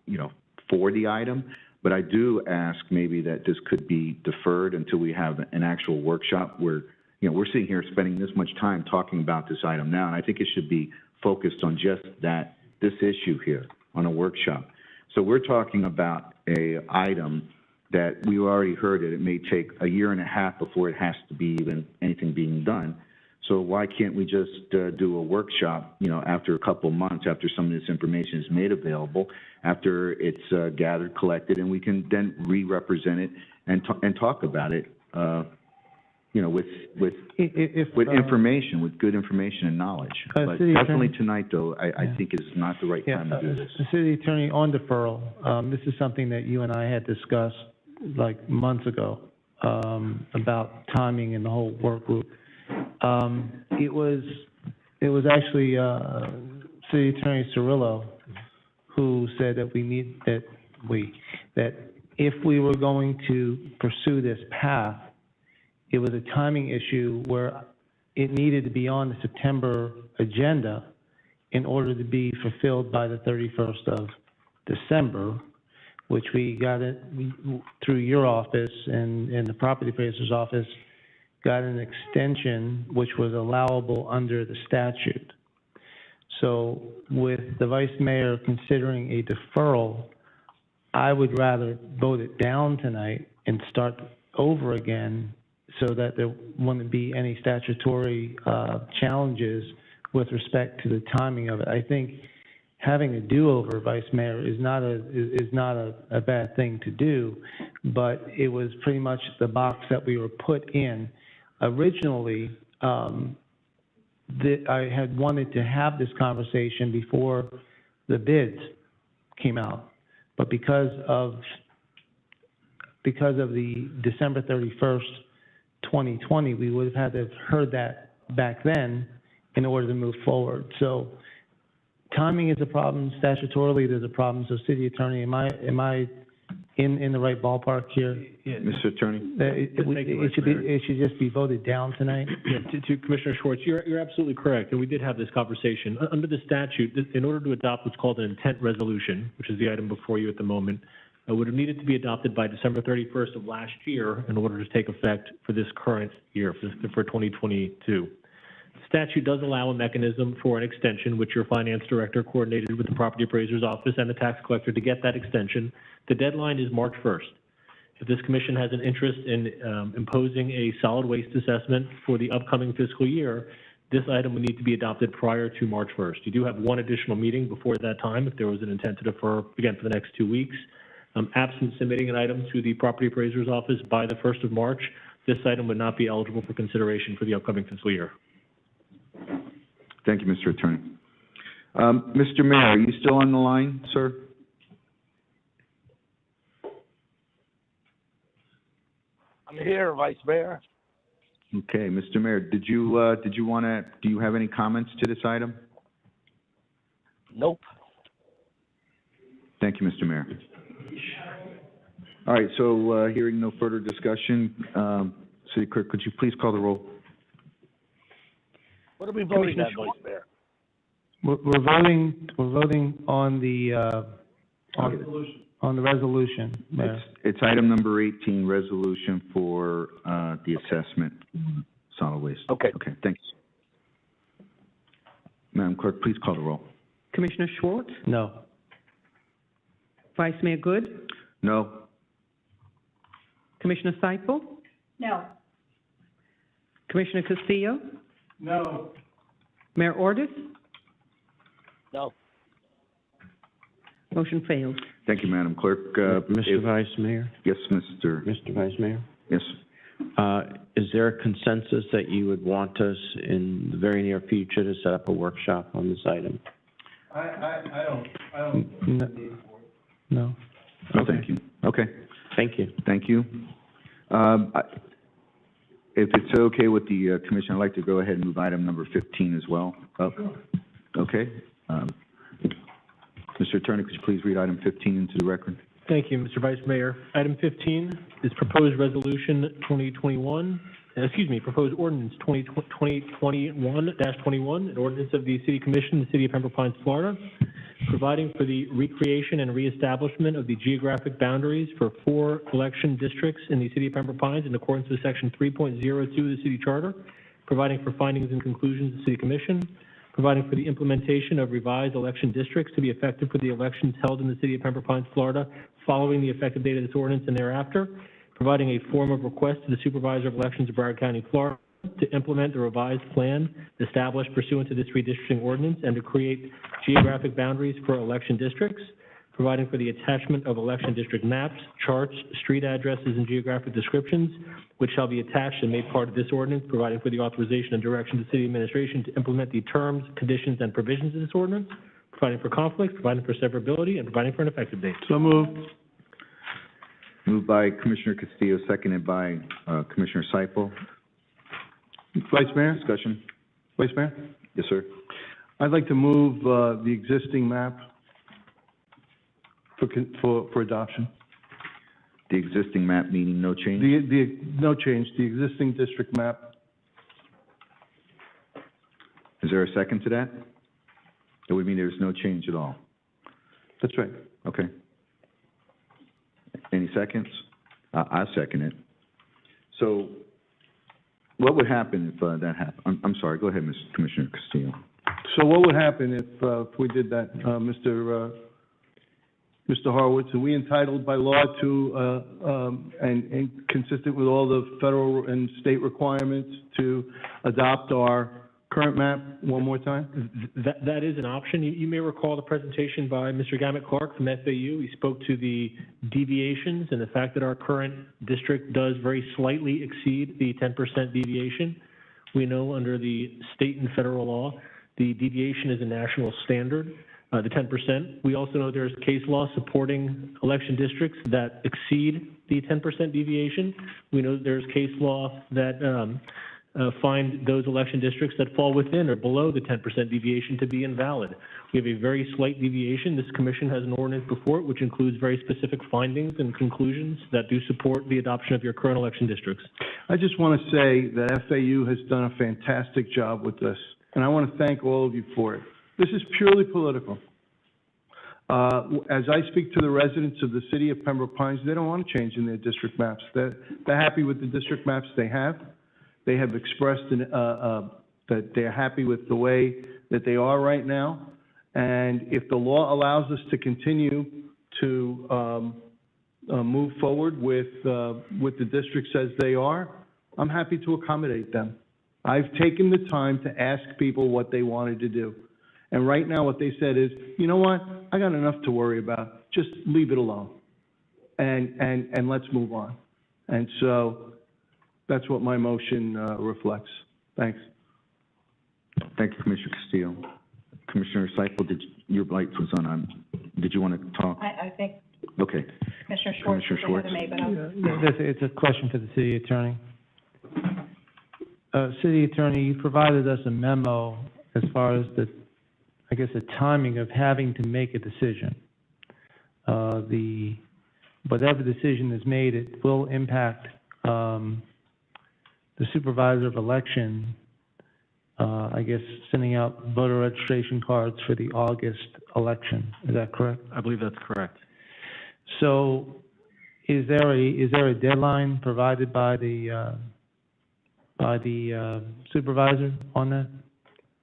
you know, for the item, but I do ask maybe that this could be deferred until we have an actual workshop where, you know, we're sitting here spending this much time talking about this item now, and I think it should be focused on just this issue here on a workshop. So we're talking about a item that we already heard that it may take a year and a half before it has to be even anything being done. So why can't we just do a workshop, you know, after a couple of months, after some of this information is made available, after it's gathered, collected, and we can then re-represent it and talk about it, you know, with information, with good information and knowledge. But definitely tonight, though, I think is not the right time to do this. The city attorney, on deferral, this is something that you and I had discussed like months ago, about timing and the whole work group. It was actually, City Attorney Cirillo who said that that if we were going to pursue this path, it was a timing issue where it needed to be on the September agenda in order to be fulfilled by the 31st of December, which we got it through your office and the property appraiser's office, got an extension which was allowable under the statute. So with the vice mayor considering a deferral, I would rather vote it down tonight and start over again so that there wouldn't be any statutory challenges with respect to the timing of it. I think having a do-over, Vice Mayor, is not a bad thing to do, but it was pretty much the box that we were put in. Originally, I had wanted to have this conversation before the bids came out, but because of the December 31st, 2020, we would have had to have heard that back then in order to move forward. So timing is a problem. Statutorily, there's a problem. So, City Attorney, am I in the right ballpark here? Yeah. Mr. Attorney? It should just be voted down tonight? Yeah, to Commissioner Schwartz, you're absolutely correct, and we did have this conversation. Under the statute, in order to adopt what's called an intent resolution, which is the item before you at the moment, would have needed to be adopted by December 31st of last year in order to take effect for this current year, for 2022. The statute does allow a mechanism for an extension, which your finance director coordinated with the property appraiser's office and the tax collector to get that extension. The deadline is March 1st. If this commission has an interest in imposing a solid waste assessment for the upcoming fiscal year, this item would need to be adopted prior to March 1st. You do have one additional meeting before that time if there was an intent to defer, again, for the next 2 weeks. Absent submitting an item to the property appraiser's office by the 1st of March, this item would not be eligible for consideration for the upcoming fiscal year. Thank you, Mr. Attorney. Mr. Mayor, are you still on the line, sir? I'm here, Vice Mayor. Okay, Mr. Mayor, do you have any comments to this item? Nope. Thank you, Mr. Mayor. All right, so hearing no further discussion, City Clerk, could you please call the roll? What are we voting on, Vice Mayor? We're voting on the resolution, Mayor. It's item number 18, resolution for the assessment, solid waste. Okay. Okay, thanks. Madam Clerk, please call the roll. Commissioner Schwartz? No. Vice Mayor Good? No. Commissioner Seipel? No. Commissioner Castillo? No. Mayor Ordus? No. Motion fails. Thank you, Madam Clerk. Mr. Vice Mayor? Yes, Mr. Vice Mayor? Yes. Is there a consensus that you would want us in the very near future to set up a workshop on this item? I don't. No. Oh, thank you. Okay. Thank you. Thank you. If it's okay with the commission, I'd like to go ahead and move item number 15 as well. Okay. Mr. Attorney, could you please read item 15 into the record? Thank you, Mr. Vice Mayor. Item 15 is proposed resolution proposed ordinance 2021-21, an ordinance of the City Commission, the City of Pembroke Pines, Florida, providing for the recreation and reestablishment of the geographic boundaries for 4 election districts in the City of Pembroke Pines in accordance with Section 3.02 of the City Charter, providing for findings and conclusions of the City Commission, providing for the implementation of revised election districts to be effective for the elections held in the city of Pembroke Pines, Florida, following the effective date of this ordinance and thereafter, providing a form of request to the Supervisor of Elections of Broward County, Florida, to implement the revised plan established pursuant to this redistricting ordinance and to create geographic boundaries for election districts, providing for the attachment of election district maps, charts, street addresses, and geographic descriptions, which shall be attached and made part of this ordinance, providing for the authorization and direction to city administration to implement the terms, conditions, and provisions of this ordinance, providing for conflicts, providing for severability, and providing for an effective date. So moved. Moved by Commissioner Castillo, seconded by Commissioner Seifel. Vice Mayor? Discussion? Vice Mayor? Yes, sir. I'd like to move the existing map for adoption. The existing map meaning no change? No change, the existing district map. Is there a second to that? That would mean there's no change at all? That's right. Okay. Any seconds? I second it. So what would happen if that happened? I'm sorry, go ahead, Commissioner Castillo. So what would happen if we did that, Mr. Horowitz? Are we entitled by law to, and consistent with all the federal and state requirements, to adopt our current map one more time? That is an option. You may recall the presentation by Mr. Gamet Clark from FAU. He spoke to the deviations and the fact that our current district does very slightly exceed the 10% deviation. We know under the state and federal law, the deviation is a national standard, the 10%. We also know there's case law supporting election districts that exceed the 10% deviation. We know there's case law that find those election districts that fall within or below the 10% deviation to be invalid. We have a very slight deviation. This commission has an ordinance before it which includes very specific findings and conclusions that do support the adoption of your current election districts. I just want to say that FAU has done a fantastic job with this, and I want to thank all of you for it. This is purely political. As I speak to the residents of the city of Pembroke Pines, they don't want to change in their district maps. They're happy with the district maps they have. They have expressed that they're happy with the way that they are right now. And if the law allows us to continue to move forward with the districts as they are, I'm happy to accommodate them. I've taken the time to ask people what they wanted to do. And right now what they said is, you know what, I got enough to worry about. Just leave it alone. And let's move on. And so that's what my motion reflects. Thanks. Thank you, Commissioner Castillo. Commissioner Seifel, your light was on. Did you want to talk? I think Okay. Commissioner Schwartz is ahead of me, but I'll... It's a question for the city attorney. City attorney, you provided us a memo as far as the timing of having to make a decision. Whatever decision is made, it will impact the Supervisor of Elections, sending out voter registration cards for the August election. Is that correct? I believe that's correct. So is there a deadline provided by the supervisor on that?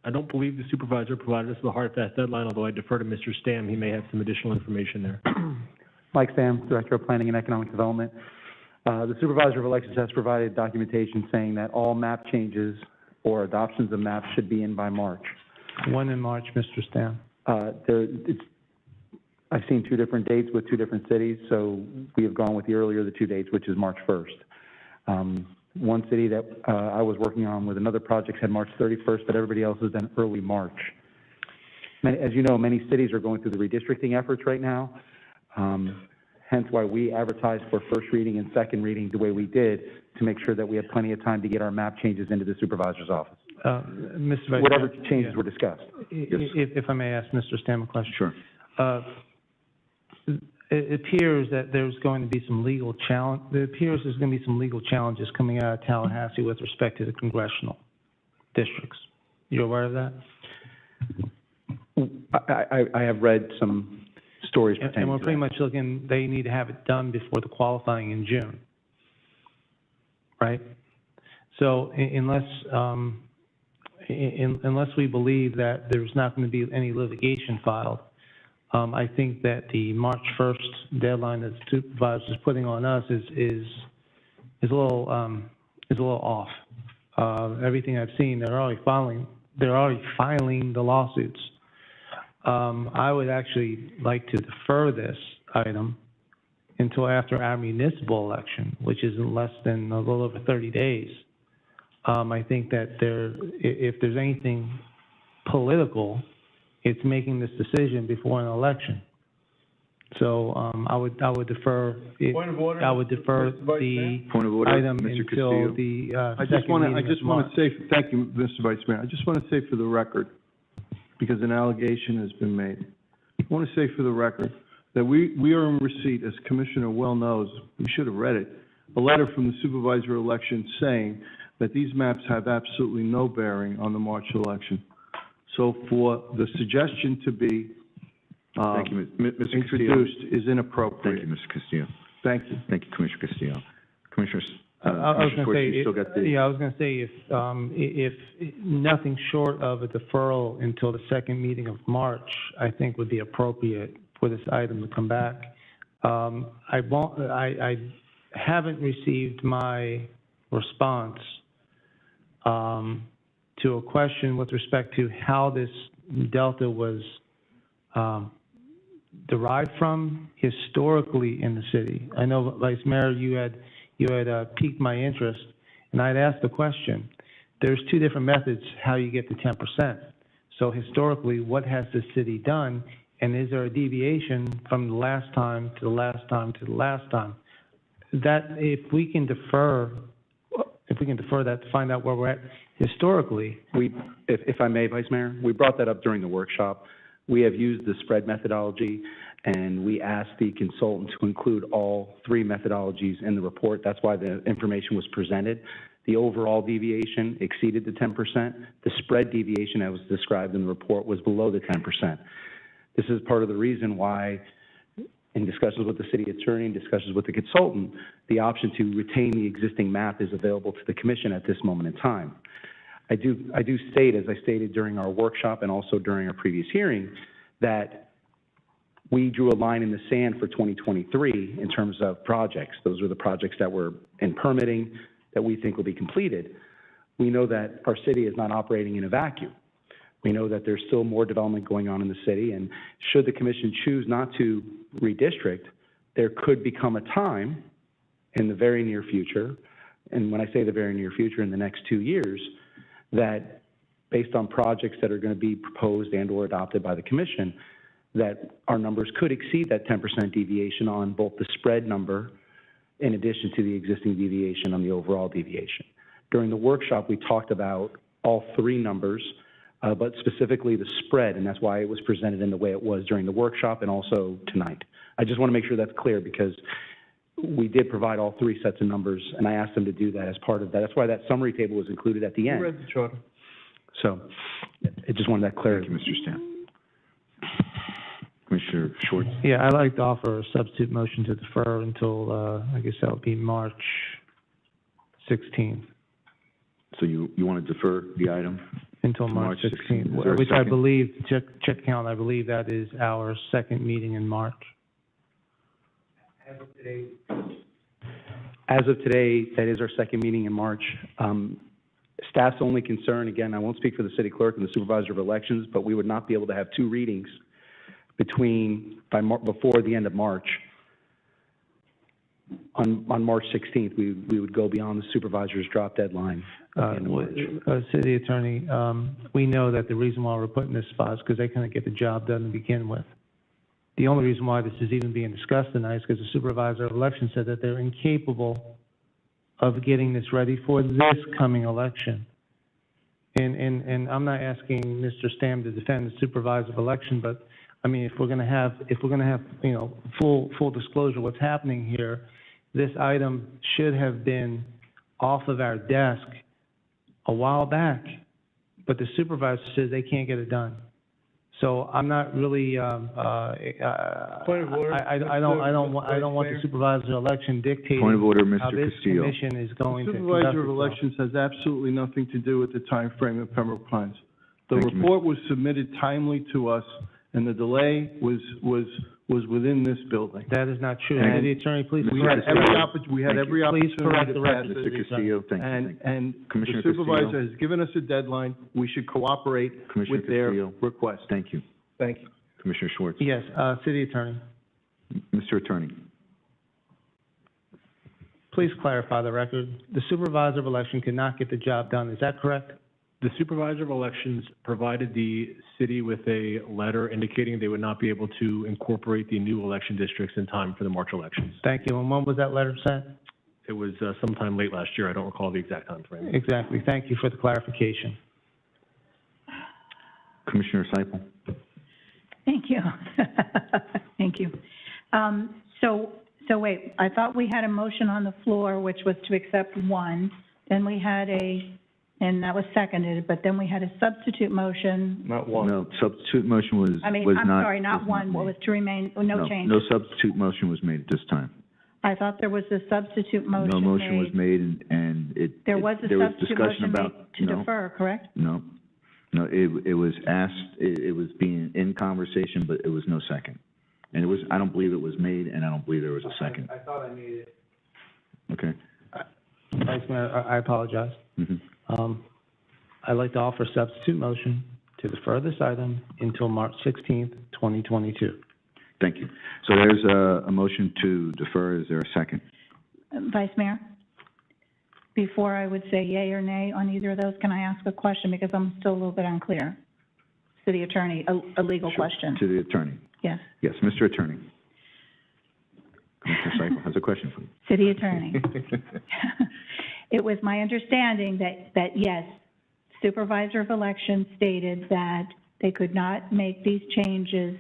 I don't believe the supervisor provided us with a hard, fast deadline, although I defer to Mr. Stam. He may have some additional information there. Mike Stam, Director of Planning and Economic Development. The Supervisor of Elections has provided documentation saying that all map changes or adoptions of maps should be in by March. When in March, Mr. Stam? I've seen two different dates with two different cities, so we have gone with the earlier of the two dates, which is March 1st. One city that I was working on with another project had March 31st, but everybody else has done early March. As you know, many cities are going through the redistricting efforts right now, hence why we advertised for first reading and second reading the way we did, to make sure that we had plenty of time to get our map changes into the supervisor's office. Mr. Vice Whatever Mayor, changes were discussed. If I may ask Mr. Stam a question. Sure. It appears that there's going to be some legal challenge. It appears there's going to be some legal challenges coming out of Tallahassee with respect to the congressional districts. You aware of that? I have read some stories pertaining and we're to pretty that. much looking. They need to have it done before the qualifying in June, right? So unless unless we believe that there's not going to be any litigation filed, I think that the March 1st deadline that the supervisor is putting on us is a little off. Everything I've seen, they're already filing the lawsuits. I would actually like to defer this item until after our municipal election, which is in less than a little over 30 days. I think that if there's anything political, it's making this decision before an election. So I would defer. Point of order. I would defer Mr. Vice the Point of order, item Mr. until Castillo. the I just second meeting of March. want to say, thank you, Mr. Vice Mayor. I just want to say for the record, because an allegation has been made. I want to say for the record that we are in receipt, as Commissioner well knows, we should have read it, a letter from the Supervisor of Elections saying that these maps have absolutely no bearing on the March election. So for the suggestion to be Thank you, Mr. Castillo. introduced is inappropriate. Thank you, Mr. Castillo. Thank you. Thank you, Commissioner Castillo. Commissioners, I was Commissioner going to Schwartz, say, you still got the... I was going to say if nothing short of a deferral until the second meeting of March, I think would be appropriate for this item to come back. I haven't received my response to a question with respect to how this delta was derived from historically in the city. I know, Vice Mayor, you had piqued my interest, and I'd asked the question. There's two different methods how you get to 10%. So historically, what has the city done, and is there a deviation from the last time to the last time to the last time? That if we can defer that to find out where we're at historically. If I may, Vice Mayor, we brought that up during the workshop. We have used the spread methodology, and we asked the consultant to include all three methodologies in the report. That's why the information was presented. The overall deviation exceeded the 10%. The spread deviation, as was described in the report, was below the 10%. This is part of the reason why, in discussions with the city attorney and discussions with the consultant, the option to retain the existing map is available to the commission at this moment in time. I do state, as I stated during our workshop and also during our previous hearing, that we drew a line in the sand for 2023 in terms of projects. Those are the projects that were in permitting that we think will be completed. We know that our city is not operating in a vacuum. We know that there's still more development going on in the city, and should the commission choose not to redistrict, there could become a time in the very near future, and when I say the very near future, in the next 2 years, that based on projects that are going to be proposed and or adopted by the commission, that our numbers could exceed that 10% deviation on both the spread number in addition to the existing deviation on the overall deviation. During the workshop, we talked about all three numbers, but specifically the spread, and that's why it was presented in the way it was during the workshop and also tonight. I just want to make sure that's clear because we did provide all three sets of numbers, and I asked them to do that as part of that. That's why that summary table was included at the end. You read the charter. So I just wanted that clarity. Thank you, Mr. Stamp. Commissioner Schwartz. Yeah, I'd like to offer a substitute motion to defer until, I guess that would be March 16th. So you want to defer the item? Until March 16th, Is there a which I second? believe, check count, I believe that is our second meeting in March. As of today, that is our second meeting in March. Staff's only concern, again, I won't speak for the city clerk and the supervisor of elections, but we would not be able to have two readings before the end of March. On March 16th, we would go beyond the supervisor's drop deadline. City attorney, we know that the reason why we're put in this spot is because they couldn't get the job done to begin with. The only reason why this is even being discussed tonight is because the supervisor of elections said that they're incapable of getting this ready for this coming election. And I'm not asking Mr. Stam to defend the supervisor of election, but I mean, if we're gonna have, you know, full disclosure of what's happening here, this item should have been off of our desk a while back, but the supervisor says they can't get it done. So I'm not really, Point of order, I don't want the supervisor of election dictating Point of order, how Mr. this Castillo. commission is going to conduct Supervisor of itself. Elections has absolutely nothing to do with the time frame of Pembroke Pines. The Thank you, report was submitted timely to us, and the delay was within this building. That is not true. And- City Attorney, please. Mr. We had Castillo. every opportunity Please correct to the pass record. it. Mr. Castillo, thank you. And the Commissioner supervisor Castillo. has given us a deadline. We should cooperate Commissioner with their Castillo. request. Thank you. Thank you. Commissioner Schwartz. Yes, City Attorney, Mr. Attorney. please clarify the record. The supervisor of election could not get the job done, is that correct? The Supervisor of Elections provided the city with a letter indicating they would not be able to incorporate the new election districts in time for the March elections. Thank you. And when was that letter sent? It was sometime late last year. I don't recall the exact time frame. Exactly. Thank you for the clarification. Commissioner Seipel. Thank you. Thank you. So wait, I thought we had a motion on the floor, which was to accept one. Then we had and that was seconded, but then we had a substitute motion. Not one. No, substitute motion was I'm not. sorry, not one, what was to remain, no change. No substitute motion was made at this time. I thought there was a substitute motion No motion was made. made, and There was a substitute discussion motion made about, to defer, correct? No, it was asked, it was being in conversation, but it was no second. And I don't believe it was made, and I don't believe there was a second. I thought I made it. Okay. Vice Mayor, I apologize. Mhm. I'd like to offer a substitute motion to defer this item until March 16th, 2022. Thank you. So there's a motion to defer. Is there a second? Vice Mayor, before I would say yay or nay on either of those, can I ask a question, because I'm still a little bit unclear? City Attorney, a legal Sure. question. To the attorney. Yes, Yes, Mr. Attorney. Commissioner Seipel has a question for you. City Attorney. It was my understanding that yes, Supervisor of Elections stated that they could not make these changes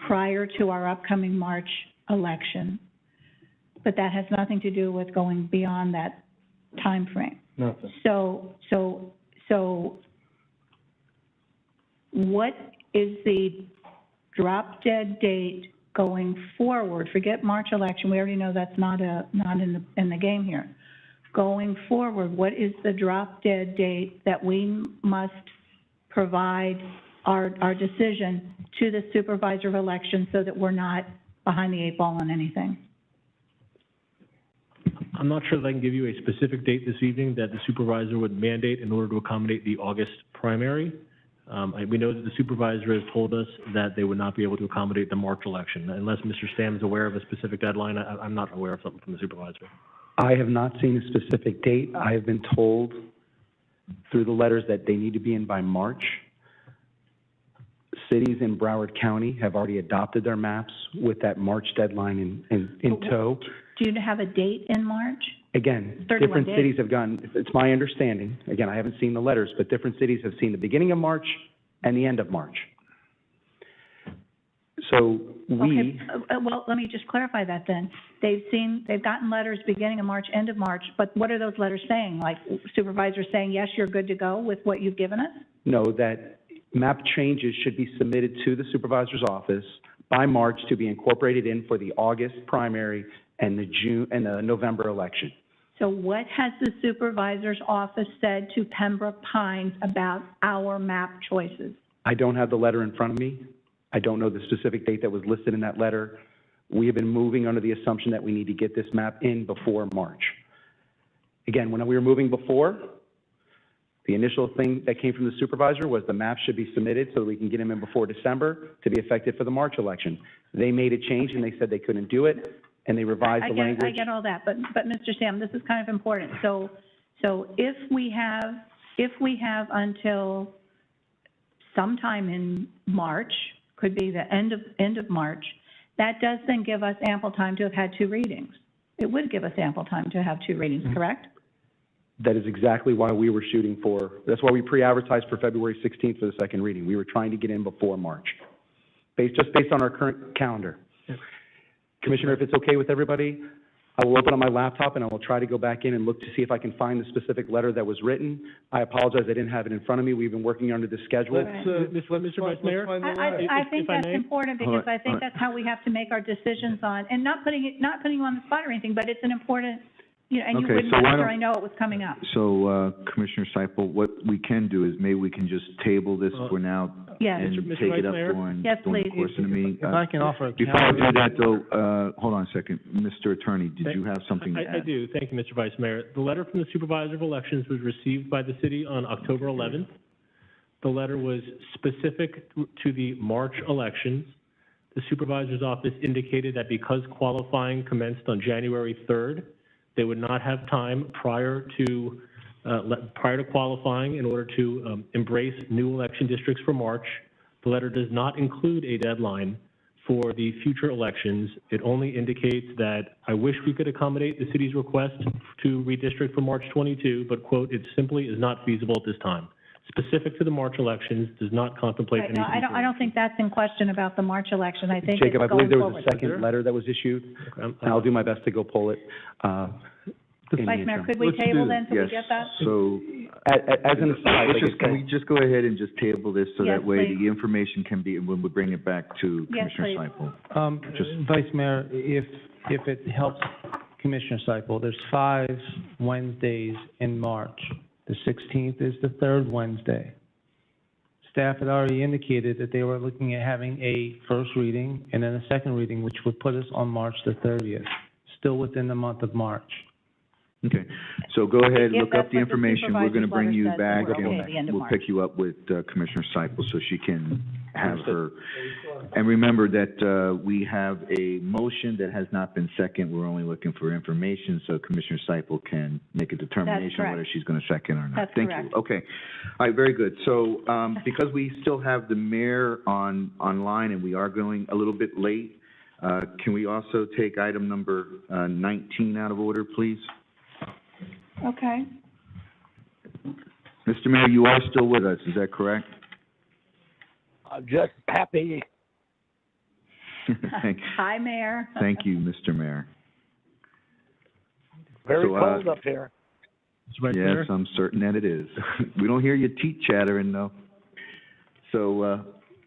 prior to our upcoming March election. But that has nothing to do with going beyond that time frame. Nothing. So what is the drop dead date going forward? Forget March election, we already know that's not in the game here. Going forward, what is the drop dead date that we must provide our decision to the Supervisor of Elections so that we're not behind the eight ball on anything? I'm not sure that I can give you a specific date this evening that the supervisor would mandate in order to accommodate the August primary. We know that the supervisor has told us that they would not be able to accommodate the March election. Unless Mr. Stam is aware of a specific deadline, I'm not aware of something from the supervisor. I have not seen a specific date. I have been told through the letters that they need to be in by March. Cities in Broward County have already adopted their maps with that March deadline in tow. Do you have a date in March? Again, 31 different days. cities have gone, it's my understanding, again, I haven't seen the letters, but different cities have seen the beginning of March and the end of March. So Okay, well, let me just clarify that then. They've gotten letters beginning of March, end of March, but what are those letters saying? Like supervisor saying, yes, you're good to go with what you've given us? know that map changes should be submitted to the supervisor's office by March to be incorporated in for the August primary and the November election. So what has the supervisor's office said to Pembroke Pines about our map choices? I don't have the letter in front of me. I don't know the specific date that was listed in that letter. We have been moving under the assumption that we need to get this map in before March. Again, when we were moving before, the initial thing that came from the supervisor was the map should be submitted so that we can get them in before December to be effective for the March election. They made a change and they said they couldn't do it, and they revised the language. I get all that, but Mr. Sam, this is kind of important. So if we have until sometime in March, could be the end of March, that does then give us ample time to have had two readings. It would give us ample time to have two readings, correct? That is exactly why we were shooting for, that's why we pre-advertised for February 16th for the second reading. We were trying to get in before March, just based on our current calendar. Commissioner, if it's okay with everybody, I will open up my laptop and I will try to go back in and look to see if I can find the specific letter that was written. I apologize, I didn't have it in front of me. We've been working under the schedule. Mr. Vice Mayor? I think If I that's may? important because I think that's how we have to make our decisions on, and not putting you on the spot or anything, but it's an important, you know, and you Okay, wouldn't so why don't- necessarily know it was coming up. So, Commissioner Seipel, what we can do is maybe we can just table this for now Yes. and Mr. take Vice it up Mayor? during Yes, the please. course of the meeting. If I can offer a Before I do counter- that, though, hold on a second. Mr. Attorney, did you have something to I add? do. Thank you, Mr. Vice Mayor. The letter from the Supervisor of Elections was received by the city on October 11th. The letter was specific to the March elections. The Supervisor's office indicated that because qualifying commenced on January 3rd, they would not have time prior to qualifying in order to embrace new election districts for March. The letter does not include a deadline for the future elections. It only indicates that I wish we could accommodate the city's request to redistrict for March 22, but, quote, it simply is not feasible at this time. Specific to the March elections, does not contemplate Right, any. no, I don't think that's in question about the March election. I think Jacob, I it's believe going there was forward. a second letter that was issued, and I'll do my best to go pull it. in the Vice Mayor, interim. could we Let's table do then till we Yes, get that? so, As an aside, like I can we said, just go ahead and just table this so Yes, that way please. the information can be, and when we bring it back to Yes, Commissioner please. Seipel? Just- Vice Mayor, if it helps Commissioner Seipel, there's 5 Wednesdays in March. The 16th is the third Wednesday. Staff had already indicated that they were looking at having a first reading and then a second reading, which would put us on March the 30th, still within the month of March. Okay, so go ahead, If look that's up the what the information. We're gonna supervisor's bring letter you says, then back we're okay at the end and of we'll March. pick you up with Commissioner Seipel so she can have her. And remember that, we have a motion that has not been seconded. We're only looking for information so Commissioner Seipel can make a determination correct. whether she's gonna second or not. That's Thank correct. you. Okay. All right, very good. So, because we still have the mayor online and we are going a little bit late, can we also take item number 19 out of order, please? Okay. Mr. Mayor, you are still with us, is that correct? I'm just happy. Thank Hi, Mayor. thank you, Mr. Mayor. Very So, cold up here. Mr. Vice Mayor? Yes, I'm certain that it is. We don't hear your teeth chattering, though. So,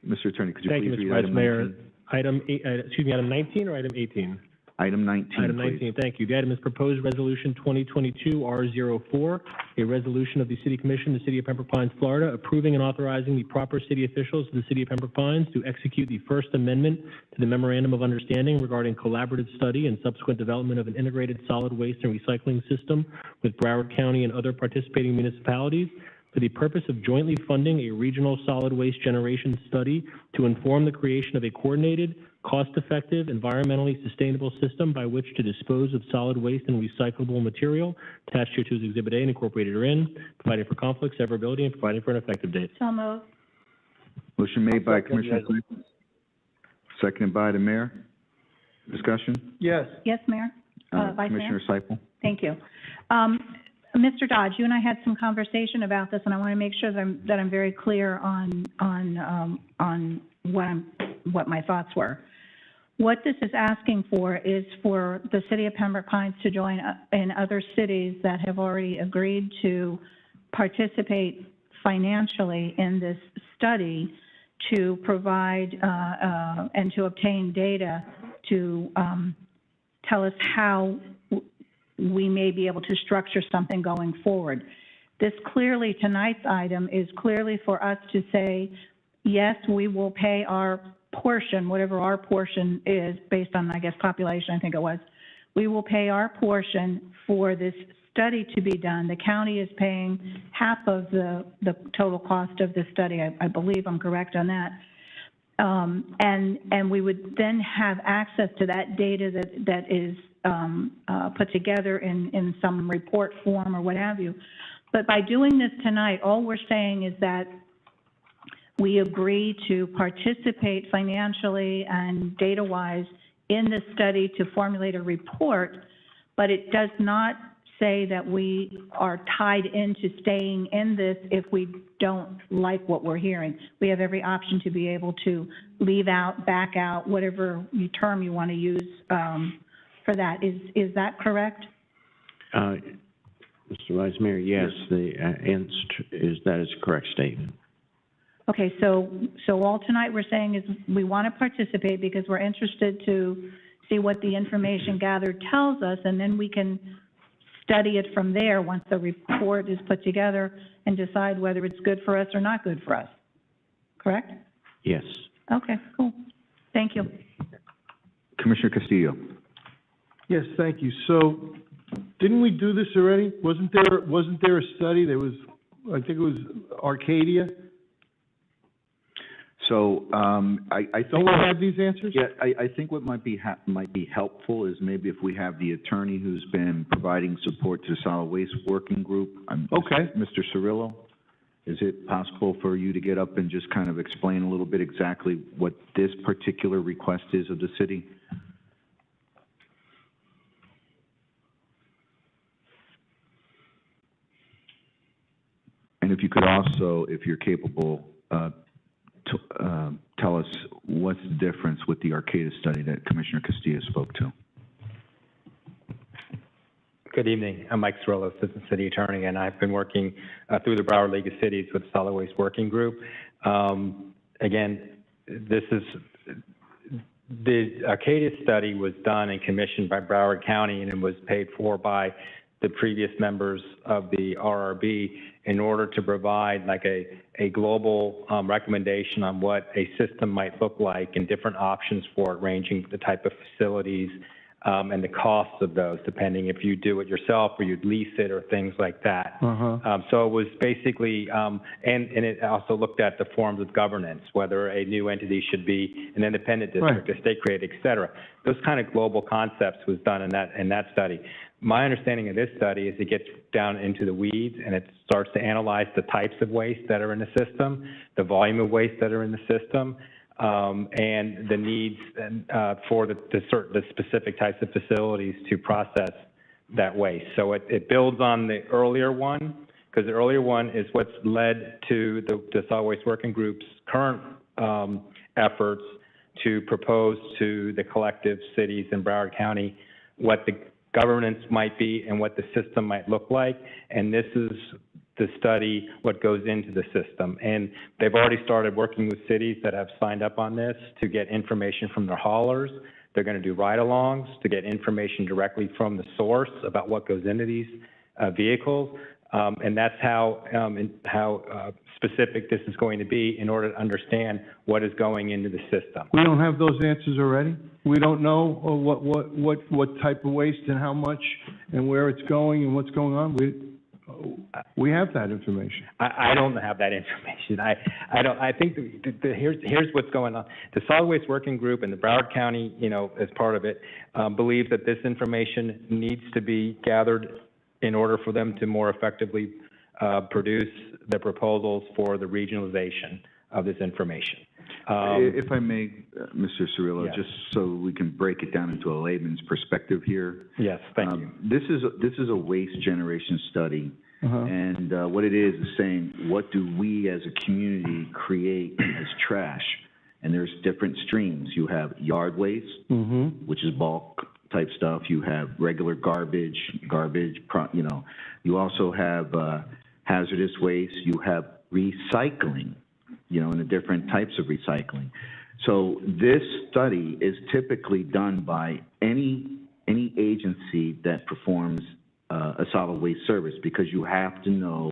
Mr. Attorney, could you Thank you, please Mr. read Vice item Mayor. 19? Item 19 or item 18? Item 19, Item please. 19, thank you. The item is proposed resolution 2022-R04, a resolution of the City Commission of the City of Pembroke Pines, Florida, approving and authorizing the proper city officials of the City of Pembroke Pines to execute the First Amendment to the Memorandum of Understanding regarding collaborative study and subsequent development of an integrated solid waste and recycling system with Broward County and other participating municipalities for the purpose of jointly funding a regional solid waste generation study to inform the creation of a coordinated, cost-effective, environmentally sustainable system by which to dispose of solid waste and recyclable material attached here to as Exhibit A and incorporated herein, providing for conflict, severability, and providing for an effective date. So moved. Motion made by Second, Commissioner yes. Seipel, seconded by the mayor. Discussion? Yes. Yes, Mayor? Vice Mayor? Commissioner Seipel? Thank you. Mr. Dodge, you and I had some conversation about this, and I want to make sure that I'm very clear on what my thoughts were. What this is asking for is for the City of Pembroke Pines to join in other cities that have already agreed to participate financially in this study to provide and to obtain data to tell us how we may be able to structure something going forward. This clearly, tonight's item is clearly for us to say, yes, we will pay our portion, whatever our portion is, based on, I guess, population, I think it was. We will pay our portion for this study to be done. The county is paying half of the total cost of the study. I believe I'm correct on that. And we would then have access to that data that is put together in some report form or what have you. But by doing this tonight, all we're saying is that we agree to participate financially and data-wise in the study to formulate a report, but it does not say that we are tied into staying in this if we don't like what we're hearing. We have every option to be able to leave out, back out, whatever term you want to use for for that. Is that correct? Mr. Vice Mayor, yes, the answer is that is a correct statement. Okay, so all tonight we're saying is we want to participate because we're interested to see what the information gathered tells us, and then we can study it from there once the report is put together and decide whether it's good for us or not good for us. Correct? Yes. Okay, cool. Thank you. Commissioner Castillo. Yes, thank you. So, didn't we do this already? Wasn't there a study? There was, I think it was Arcadia. So, I Don't think. we have these answers? Yeah, I think what might be helpful is maybe if we have the attorney who's been providing support to the solid waste working group. Okay. Mr. Cirillo, is it possible for you to get up and just kind of explain a little bit exactly what this particular request is of the city? And if you could also, if you're capable, tell us what's the difference with the Arcata study that Commissioner Castillo spoke to. Good evening. I'm Mike Cirillo, Assistant City Attorney, and I've been working through the Broward League of Cities with the Solid Waste Working Group. Again, the Arcata study was done and commissioned by Broward County, and it was paid for by the previous members of the RRB in order to provide like a global recommendation on what a system might look like and different options for it, ranging the type of facilities and the costs of those, depending if you do it yourself or you'd lease it or things like that. So it was basically, and it also looked at the forms of governance, whether a new entity should be an independent district, a state created, et cetera. Those kind of global concepts was done in that study. My understanding of this study is it gets down into the weeds and it starts to analyze the types of waste that are in the system, the volume of waste that are in the system, and the needs for the specific types of facilities to process that waste. So it builds on the earlier one, because the earlier one is what's led to the Solid Waste Working Group's current efforts to propose to the collective cities in Broward County what the governance might be and what the system might look like. And this is the study, what goes into the system. And they've already started working with cities that have signed up on this to get information from their haulers. They're going to do ride-alongs to get information directly from the source about what goes into these vehicles. And that's how specific this is going to be in order to understand what is going into the system. We don't have those answers already? We don't know what type of waste and how much and where it's going and what's going on? We have that information. I don't have that information. I think here's what's going on. The Solid Waste Working Group and the Broward County, as part of it, believe that this information needs to be gathered in order for them to more effectively produce the proposals for the regionalization of this information. If I may, Mr. Cirillo, yes. just so we can break it down into a layman's perspective here. Yes, thank you. This is a waste generation study, and what it is saying, what do we as a community create as trash? And there's different streams. You have yard waste, which is bulk type stuff. You have regular garbage. You also have hazardous waste. You have recycling, and the different types of recycling. So this study is typically done by any agency that performs a solid waste service, because you have to know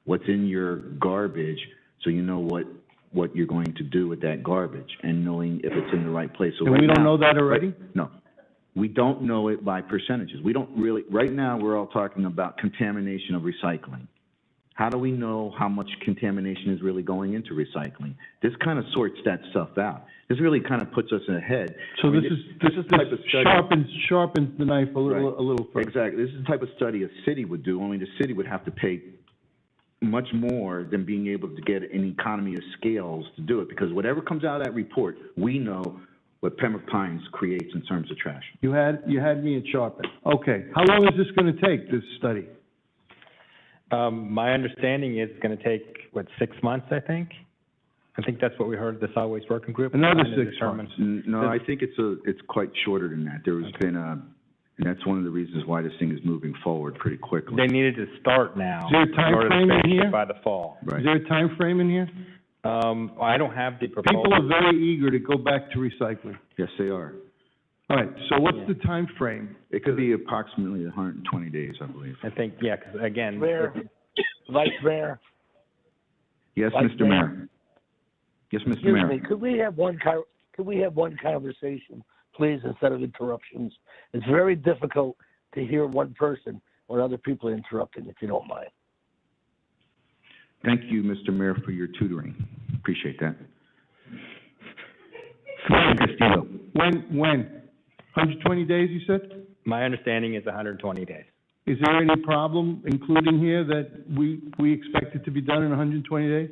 what's in your garbage so you know what you're going to do with that garbage and knowing if it's in the right place. So and we don't know that already? No. We don't know it by percentages. We don't really, right now we're all talking about contamination of recycling. How do we know how much contamination is really going into recycling? This kind of sorts that stuff out. This really kind of puts us ahead. So this sharpens the knife a little further. Exactly. This is the type of study a city would do, only the city would have to pay much more than being able to get an economy of scales to do it, because whatever comes out of that report, we know what Pembroke Pines creates in terms of trash. You had me at sharpen. Okay. How long is this going to take, this study? My understanding is it's going to take, 6 months, I think? I think that's what we heard at the Solid Waste Working Group. Another 6 months. No, I think it's quite shorter than that. There has been And that's one of the reasons why this thing is moving forward pretty quickly. They needed to start now. Is there a in time order to frame in finish it here? by the fall. Right. Is there a time frame in here? I don't have the proposal. People are very eager to go back to recycling. Yes, they are. All right, so what's the time frame? It could be approximately 120 days, I believe. I think, yeah, 'cause again. Mayor, Vice Mayor. Yes, Vice Mr. Mayor. Yes, Mr. Excuse Mayor. me, could we have one conversation, please, instead of interruptions? It's very difficult to hear one person when other people are interrupting, if you don't mind. Thank you, Mr. Mayor, for your tutoring. Appreciate that. Castillo. When? 120 days, you said? My understanding is 120 days. Is there any problem including here that we expect it to be done in 120 days?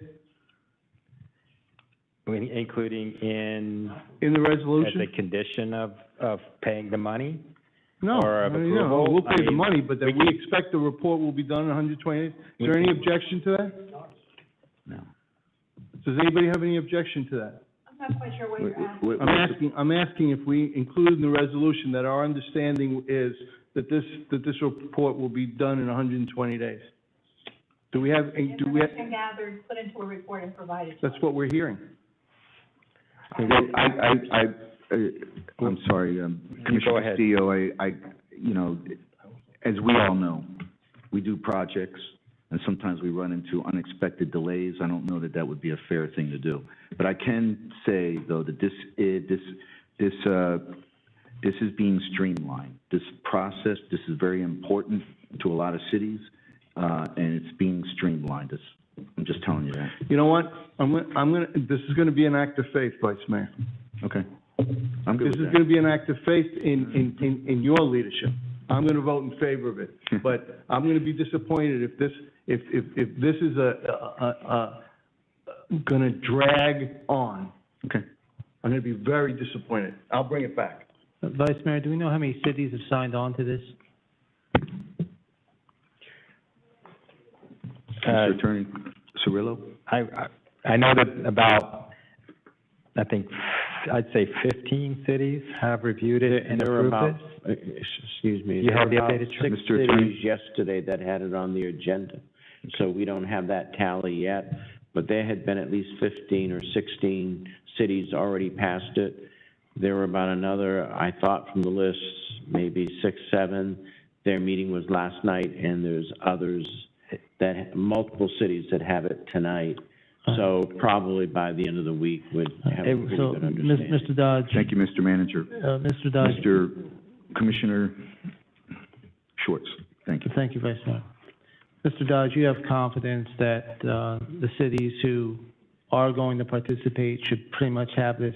Including in the resolution? as a condition of paying the money? No, Or of no, approval? we'll pay I the mean, money, but that we we can- expect the report will be done in 120 days. Is there any objection to that? No. Does anybody have any objection to that? I'm not quite sure what you're asking. I'm asking if we include in the resolution that our understanding is that this report will be done in 120 days. Do we have, Information gathered, put into a report and provided. that's what we're hearing. I'm sorry, Go Commissioner ahead. Castillo, you know, as we all know, we do projects, and sometimes we run into unexpected delays. I don't know that that would be a fair thing to do. But I can say, though, that this is being streamlined. This process, this is very important to a lot of cities, and it's being streamlined. I'm just telling you that. You know what? This is gonna be an act of faith, Vice Mayor. Okay. I'm good with This is that. gonna be an act of faith in your leadership. I'm gonna vote in favor of it. But I'm gonna be disappointed if this is gonna drag on. Okay. I'm gonna be very disappointed. I'll bring it back. Vice Mayor, do we know how many cities have signed on to this? Mr. Attorney Cirillo? I know that about, I think, I'd say 15 cities have reviewed it and There were approved about, it. excuse me. You there have were the about updated chart? 6 Mr. Attorney? cities yesterday that had it on the agenda. So we don't have that tally yet, but there had been at least 15 or 16 cities already passed it. There were about another, I thought from the list, maybe 6, 7. Their meeting was last night, and there's others that, multiple cities that have it tonight. So probably by the end of the week, we'd have a pretty So, good understanding. Mr. Dodge, Thank you, Mr. Manager. Mr. Dodge. Mr. Commissioner Schwartz, thank you. Thank you, Vice Mayor. Mr. Dodge, you have confidence that the cities who are going to participate should pretty much have this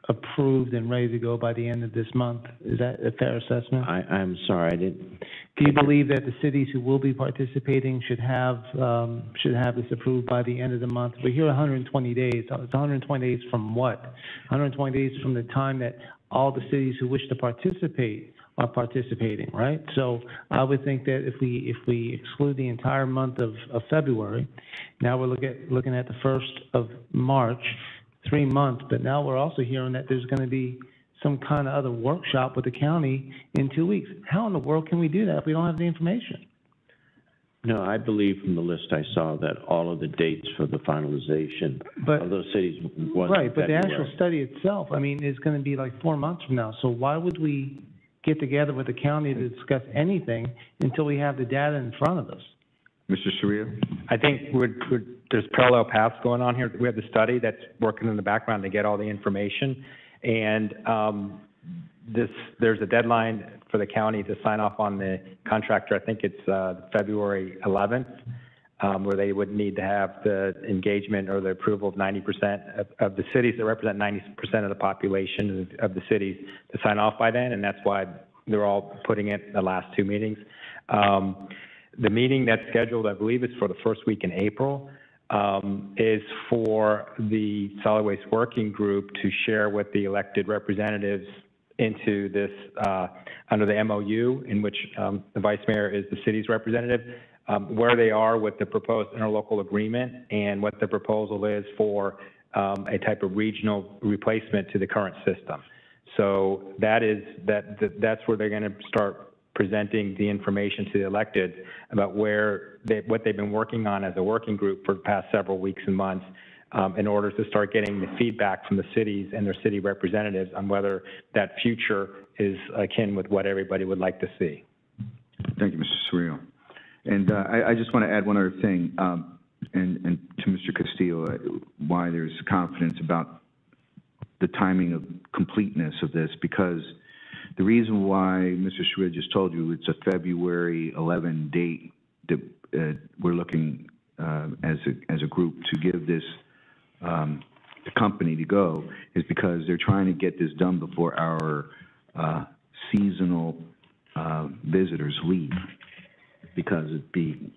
approved and ready to go by the end of this month? Is that a fair assessment? I'm sorry, I didn't. Do you believe that the cities who will be participating should have this approved by the end of the month? We're here 120 days. It's 120 days from what? 120 days from the time that all the cities who wish to participate are participating, right? So I would think that if we exclude the entire month of February, now we're looking at the 1st of March, 3 months, but now we're also hearing that there's going to be some kind of other workshop with the county in 2 weeks. How in the world can we do that if we don't have the information? No, I believe from the list I saw that all of the dates for the finalization of those cities was Right, but the February. actual study itself, I mean, is going to be like 4 months from now. So why would we get together with the county to discuss anything until we have the data in front of us? Mr. Cirillo? I think there's parallel paths going on here. We have the study that's working in the background to get all the information. And there's a deadline for the county to sign off on the contractor. I think it's February 11th, where they would need to have the engagement or the approval of 90% of the cities that represent 90% of the population of the cities to sign off by then. And that's why they're all putting it in the last 2 meetings. The meeting that's scheduled, I believe, is for the first week in April, is for the solid waste working group to share with the elected representatives into this, under the MOU, in which the vice mayor is the city's representative, where they are with the proposed interlocal agreement and what the proposal is for a type of regional replacement to the current system. So that's where they're going to start presenting the information to the elected about what they've been working on as a working group for the past several weeks and months, in order to start getting the feedback from the cities and their city representatives on whether that future is akin with what everybody would like to see. Thank you, Mr. Cirillo. And I just want to add one other thing, and to Mr. Castillo, why there's confidence about the timing of completeness of this, because the reason why Mr. Cirillo just told you it's a February 11 date that we're looking as a group to give this the company to go is because they're trying to get this done before our seasonal visitors leave, because it'd be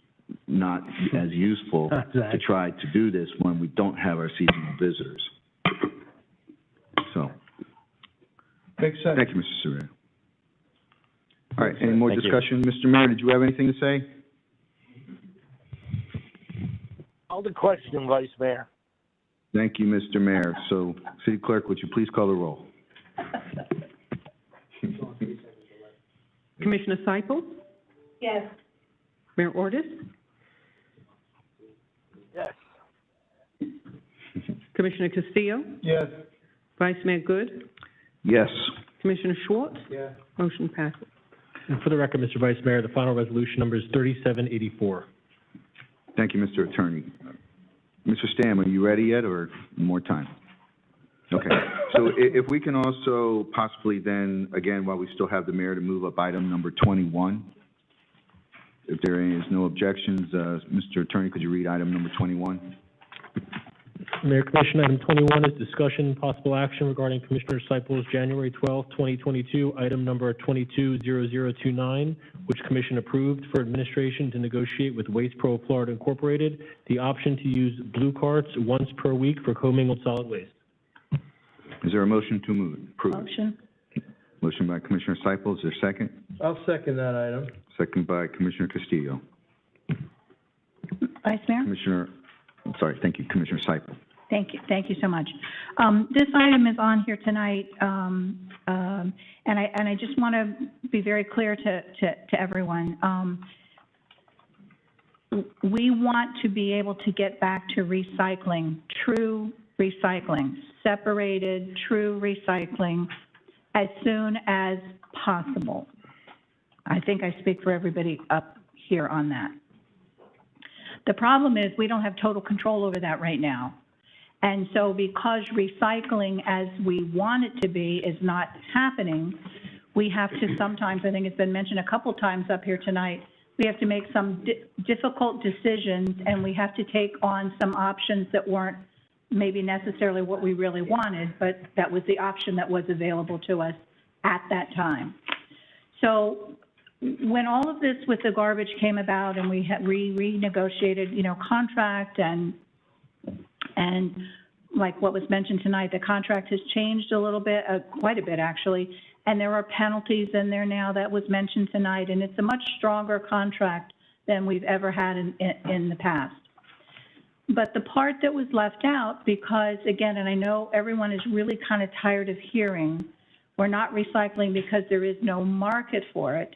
not as useful to try to do this when we don't have our seasonal visitors. So, Makes sense. thank you, Mr. Cirillo. All right, any more discussion? Mr. Mayor, did you have anything to say? Call the question, Vice Mayor. Thank you, Mr. Mayor. So, City Clerk, would you please call the roll? Commissioner Seipel? Yes. Mayor Ordus? Yes. Commissioner Castillo? Yes. Vice Mayor Good? Yes. Commissioner Schwartz? Yes. Motion passes. And for the record, Mr. Vice Mayor, the final resolution number is 3784. Thank you, Mr. Attorney. Mr. Stam, are you ready yet, or more time? Okay. So if we can also possibly then, again, while we still have the mayor, to move up item number 21. If there is no objections, Mr. Attorney, could you read item number 21? Mayor Commission, item 21 is discussion and possible action regarding Commissioner Seipel's January 12, 2022, item number 220029, which Commission approved for administration to negotiate with Waste Pro Florida Incorporated the option to use blue carts once per week for commingled solid waste. Is there a motion to move? Approve. Motion. Motion by Commissioner Seipel. Is there a second? I'll second that item. Second by Commissioner Castillo. Vice Mayor? Thank you, Commissioner Seipel. Thank you so much. This item is on here tonight, and I just want to be very clear to everyone. We want to be able to get back to recycling, true recycling, separated, true recycling, as soon as possible. I think I speak for everybody up here on that. The problem is we don't have total control over that right now. And so because recycling as we want it to be is not happening, we have to sometimes, I think it's been mentioned a couple times up here tonight, we have to make some difficult decisions, and we have to take on some options that weren't maybe necessarily what we really wanted, but that was the option that was available to us at that time. So when all of this with the garbage came about and we had renegotiated, contract and like what was mentioned tonight, the contract has changed a little bit, quite a bit actually, and there are penalties in there now that was mentioned tonight, and it's a much stronger contract than we've ever had in the past. But the part that was left out, because again, and I know everyone is really kind of tired of hearing, we're not recycling because there is no market for it.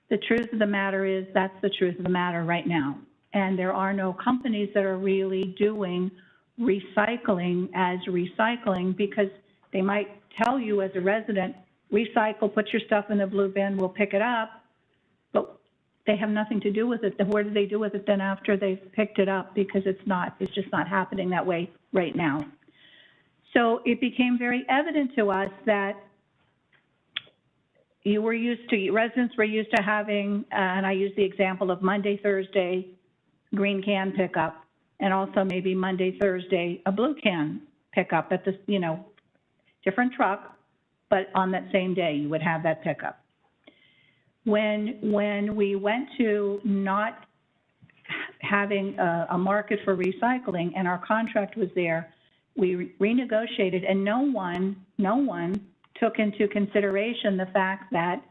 The truth of the matter is that's the truth of the matter right now. And there are no companies that are really doing recycling as recycling, because they might tell you as a resident, recycle, put your stuff in the blue bin, we'll pick it up, but they have nothing to do with it. Then where do they do with it then after they've picked it up? Because it's just not happening that way right now. So it became very evident to us that residents were used to having, and I use the example of Monday, Thursday, green can pickup, and also maybe Monday, Thursday, a blue can pickup at the, different truck, but on that same day you would have that pickup. When we went to not having a market for recycling and our contract was there, we renegotiated, and no one took into consideration the fact that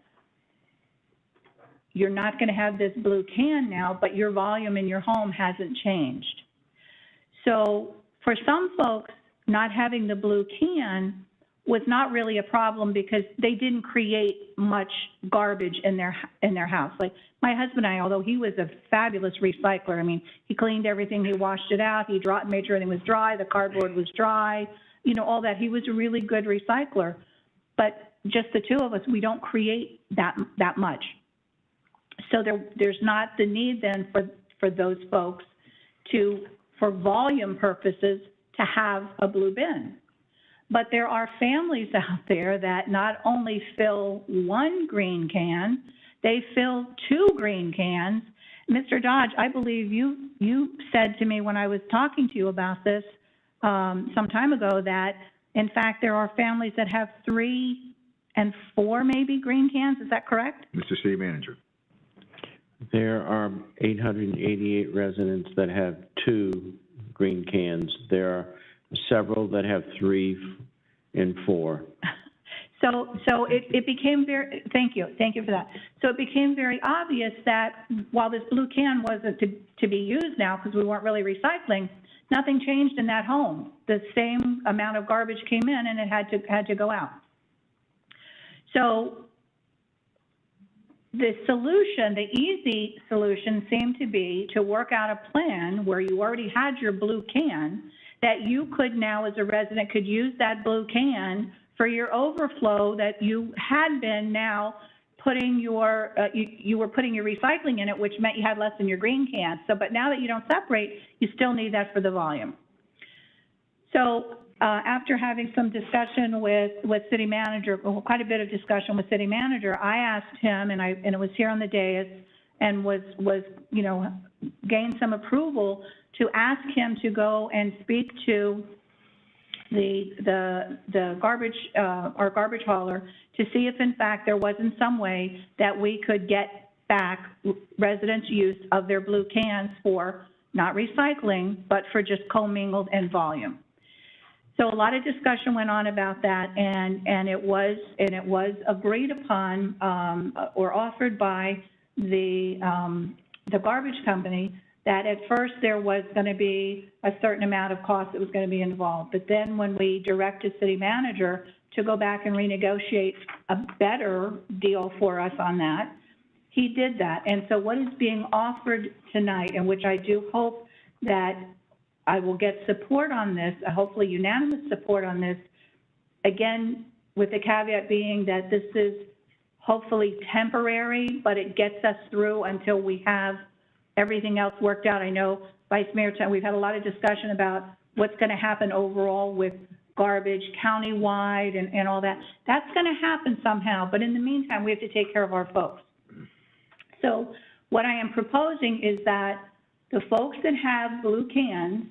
you're not going to have this blue can now, but your volume in your home hasn't changed. So for some folks, not having the blue can was not really a problem because they didn't create much garbage in their house. Like my husband and I, although he was a fabulous recycler, I mean, he cleaned everything, he washed it out, he made sure everything was dry, the cardboard was dry, you know, all that. He was a really good recycler. But just the two of us, we don't create that much. So there's not the need then for those folks to, for volume purposes, to have a blue bin. But there are families out there that not only fill one green can, they fill 2 green cans. Mr. Dodge, I believe you said to me when I was talking to you about this some time ago that, in fact, there are families that have 3 and 4 maybe green cans. Is that correct? Mr. City Manager. There are 888 residents that have 2 green cans. There are several that have 3 and 4. So it became very, thank you for that. So it became very obvious that while this blue can wasn't to be used now because we weren't really recycling, nothing changed in that home. The same amount of garbage came in and it had to go out. So the solution, the easy solution seemed to be to work out a plan where you already had your blue can, that you could now, as a resident, could use that blue can for your overflow that you had been now putting your, you were putting your recycling in it, which meant you had less in your green can. So, but now that you don't separate, you still need that for the volume. So after having some discussion with city manager, quite a bit of discussion with city manager, I asked him, and it was here on the dais, and was you know, gained some approval to ask him to go and speak to the garbage, our garbage hauler, to see if in fact there was in some way that we could get back residents' use of their blue cans for not recycling, but for just commingled and volume. So a lot of discussion went on about that, and it was agreed upon or offered by the garbage company that at first there was going to be a certain amount of cost that was going to be involved. But then when we directed city manager to go back and renegotiate a better deal for us on that, he did that. And so what is being offered tonight, and which I do hope that I will get support on this, hopefully unanimous support on this, again, with the caveat being that this is hopefully temporary, but it gets us through until we have everything else worked out. I know, Vice Mayor, we've had a lot of discussion about what's going to happen overall with garbage countywide and all that. That's going to happen somehow, but in the meantime, we have to take care of our folks. So what I am proposing is that the folks that have blue cans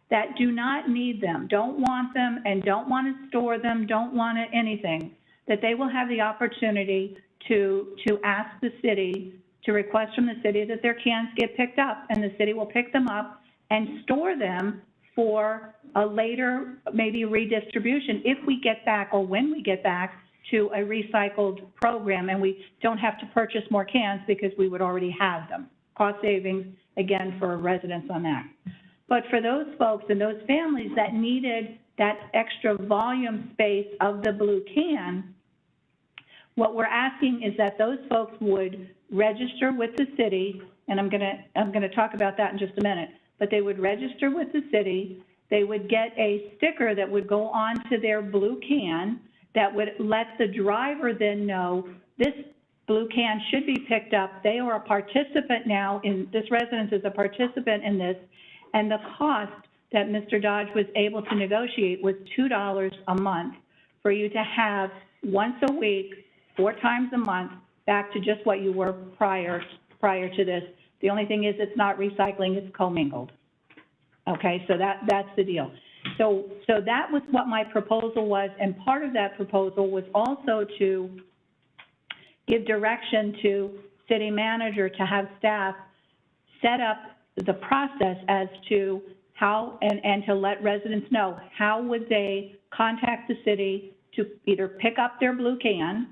that do not need them, don't want them, and don't want to store them, don't want anything, that they will have the opportunity to ask the city, to request from the city that their cans get picked up, and the city will pick them up and store them for a later maybe redistribution if we get back, or when we get back to a recycled program, and we don't have to purchase more cans because we would already have them. Cost savings, again, for residents on that. But for those folks and those families that needed that extra volume space of the blue can, what we're asking is that those folks would register with the city, and I'm gonna talk about that in just a minute, but they would register with the city, they would get a sticker that would go onto their blue can that would let the driver then know this blue can should be picked up. They are a participant now in this, residence is a participant in this, and the cost that Mr. Dodge was able to negotiate was $2 a month for you to have once a week, 4 times a month, back to just what you were prior to this. The only thing is it's not recycling, it's commingled. Okay, so that's the deal. So that was what my proposal was, and part of that proposal was also to give direction to city manager to have staff set up the process as to how, and to let residents know how would they contact the city to either pick up their blue can,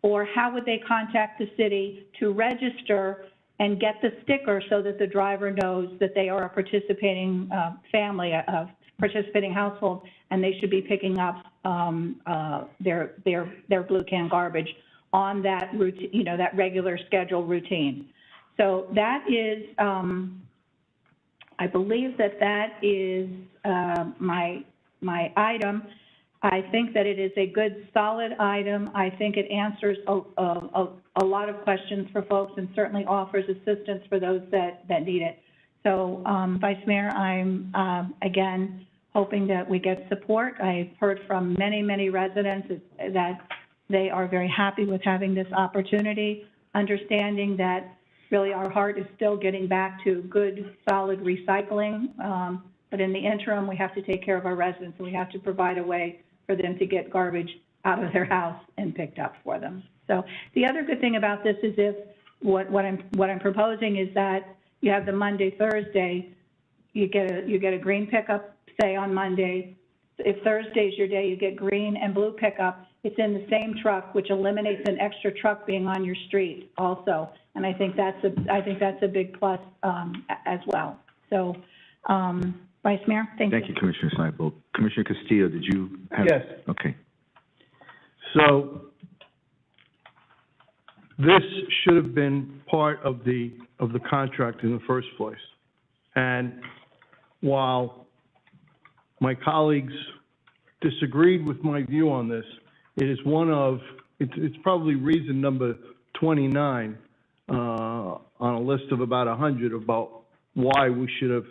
or how would they contact the city to register and get the sticker so that the driver knows that they are a participating family, a participating household, and they should be picking up their blue can garbage on that routine, you know, that regular schedule routine. So that is, I believe that is my item. I think that it is a good, solid item. I think it answers a lot of questions for folks and certainly offers assistance for those that need it. So, Vice Mayor, I'm, again, hoping that we get support. I've heard from many, many residents that they are very happy with having this opportunity, understanding that really our heart is still getting back to good, solid recycling. But in the interim, we have to take care of our residents, and we have to provide a way for them to get garbage out of their house and picked up for them. So the other good thing about this is if what I'm proposing is that you have the Monday, Thursday, you get a green pickup, say on Monday. If Thursday's your day, you get green and blue pickup. It's in the same truck, which eliminates an extra truck being on your street also. And I think that's a big plus as well. So, Vice Mayor, thank you. Thank you, Commissioner Seibel. Commissioner Castillo, did you have? Yes. Okay. So this should have been part of the contract in the first place. And while my colleagues disagreed with my view on this, it is it's probably reason number 29 on a list of about 100 about why we should have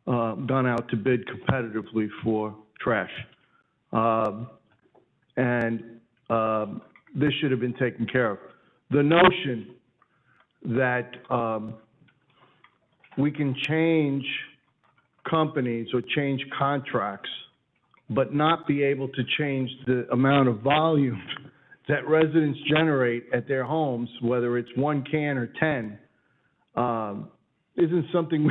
gone out to bid competitively for trash. This should have been taken care of. The notion that we can change companies or change contracts, but not be able to change the amount of volume that residents generate at their homes, whether it's 1 can or 10, isn't something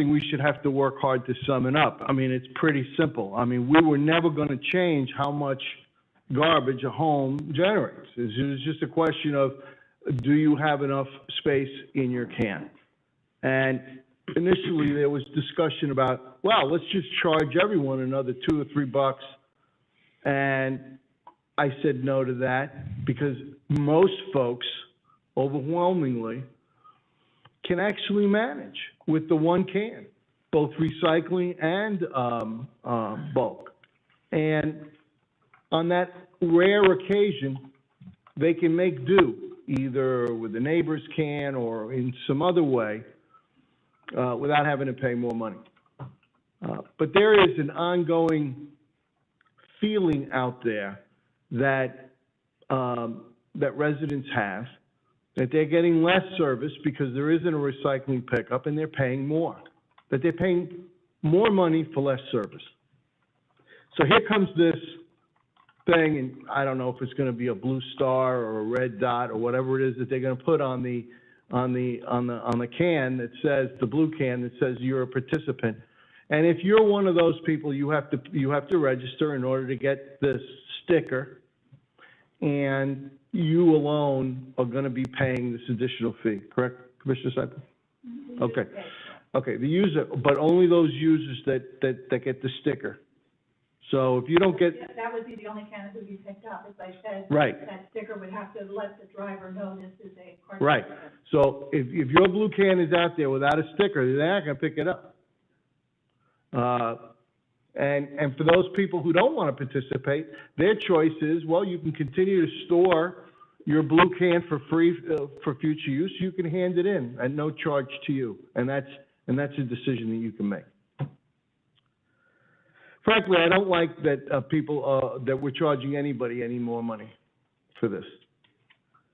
we should have to work hard to sum it up. I mean, it's pretty simple. I mean, we were never going to change how much garbage a home generates. It's just a question of, do you have enough space in your can? And initially there was discussion about, well, let's just charge everyone another $2 or $3. And I said no to that because most folks, overwhelmingly, can actually manage with the 1 can, both recycling and bulk. And on that rare occasion, they can make do, either with the neighbor's can or in some other way, without having to pay more money. But there is an ongoing feeling out there that that residents have, that they're getting less service because there isn't a recycling pickup and they're paying more, that they're paying more money for less service. So here comes this thing, and I don't know if it's going to be a blue star or a red dot or whatever it is that they're going to put on the can that says, the blue can that says you're a participant. And if you're one of those people, you have to register in order to get this sticker, and you alone are going to be paying this additional fee, correct, Commissioner Seibel? Okay. Okay, the user, but only those users that get the sticker. So if you don't get... That would be the only can that would be picked up. As I said, right, that sticker would have to let the driver know this is a participant. right. So if your blue can is out there without a sticker, they're not going to pick it up. And for those people who don't want to participate, their choice is, well, you can continue to store your blue can for free for future use. You can hand it in at no charge to you, and that's a decision that you can make. Frankly, I don't like that that we're charging anybody any more money for this.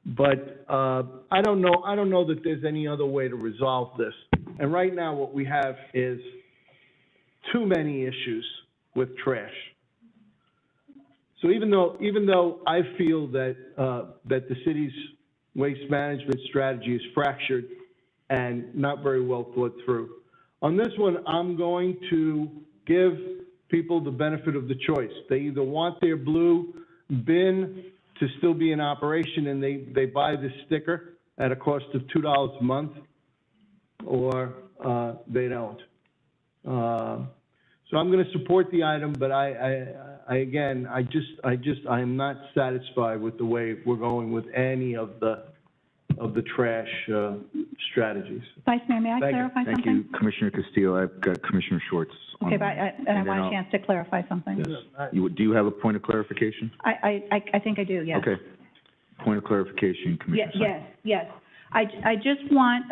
But I don't know that there's any other way to resolve this. And right now, what we have is too many issues with trash. So even though I feel that the city's waste management strategy is fractured and not very well thought through, on this one, I'm going to give people the benefit of the choice. They either want their blue bin to still be in operation and they buy this sticker at a cost of $2 a month, or they don't. So I'm gonna support the item, but I am not satisfied with the way we're going with any of the trash, strategies. Vice Mayor, may I Thank you. clarify Thank something? you, Commissioner Castillo. I've got Commissioner Schwartz on. Okay, but I And then want a I'll- chance to clarify something. Do you have a point of clarification? I think I do, yes. Okay. Point of clarification, Commissioner. Yes. I just want,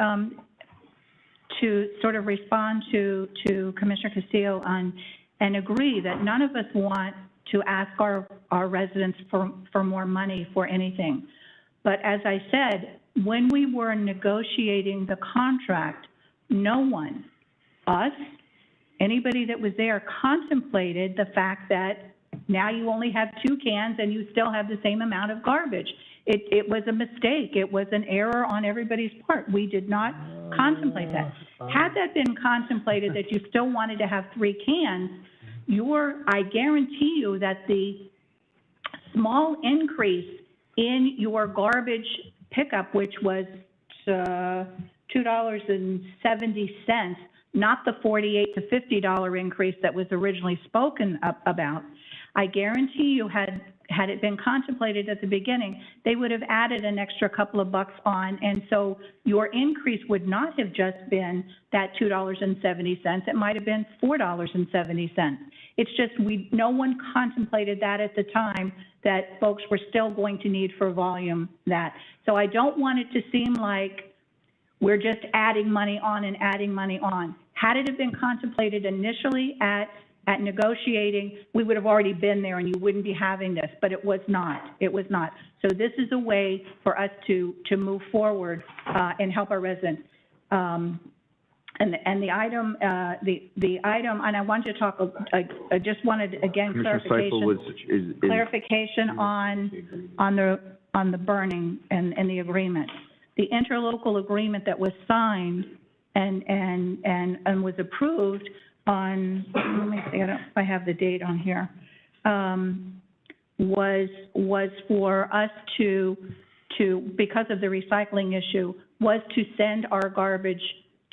to sort of respond to Commissioner Castillo and agree that none of us want to ask our residents for more money for anything. But as I said, when we were negotiating the contract, no one, us, anybody that was there, contemplated the fact that now you only have 2 cans and you still have the same amount of garbage. It was a mistake. It was an error on everybody's part. We did not contemplate that. Had that been contemplated that you still wanted to have 3 cans, I guarantee you that the small increase in your garbage pickup, which was $2.70, not the $48 to $50 increase that was originally spoken about, I guarantee you had it been contemplated at the beginning, they would have added an extra couple of bucks on, and so your increase would not have just been that $2.70. It might have been $4.70. It's just no one contemplated that at the time, that folks were still going to need for volume that. So I don't want it to seem like we're just adding money on and adding money on. Had it have been contemplated initially at negotiating, we would have already been there and you wouldn't be having this, but it was not. It was not. So this is a way for us to move forward and help our residents. And the item, and I wanted to talk, I just wanted, again, clarification on the burning and the agreement. The interlocal agreement that was signed and was approved on, let me see, I don't know if I have the date on here, was for us to, because of the recycling issue, was to send our garbage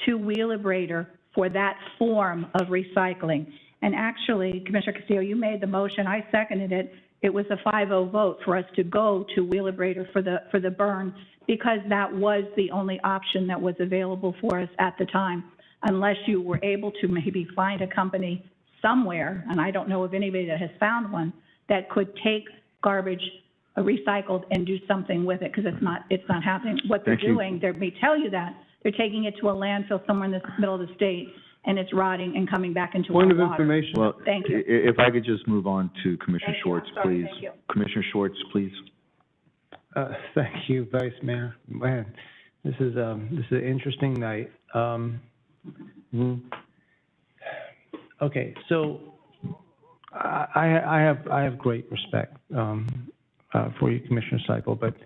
to Wheelabrator for that form of recycling. And actually, Commissioner Castillo, you made the motion, I seconded it. It was a 5-0 vote for us to go to Wheelabrator for the burn, because that was the only option that was available for us at the time, unless you were able to maybe find a company somewhere, and I don't know of anybody that has found one, that could take garbage recycled and do something with it, because it's not happening. What they're doing, they may tell you that, they're taking it to a landfill somewhere in the middle of the state, and it's rotting and coming back into our water. Point of information. Well, thank you. If I could just move on to Commissioner Schwartz, please. Thank you. Commissioner Schwartz, please. Thank you, Vice Mayor. Man, this is an interesting night. Okay, so I have great respect for you, Commissioner Seipel, but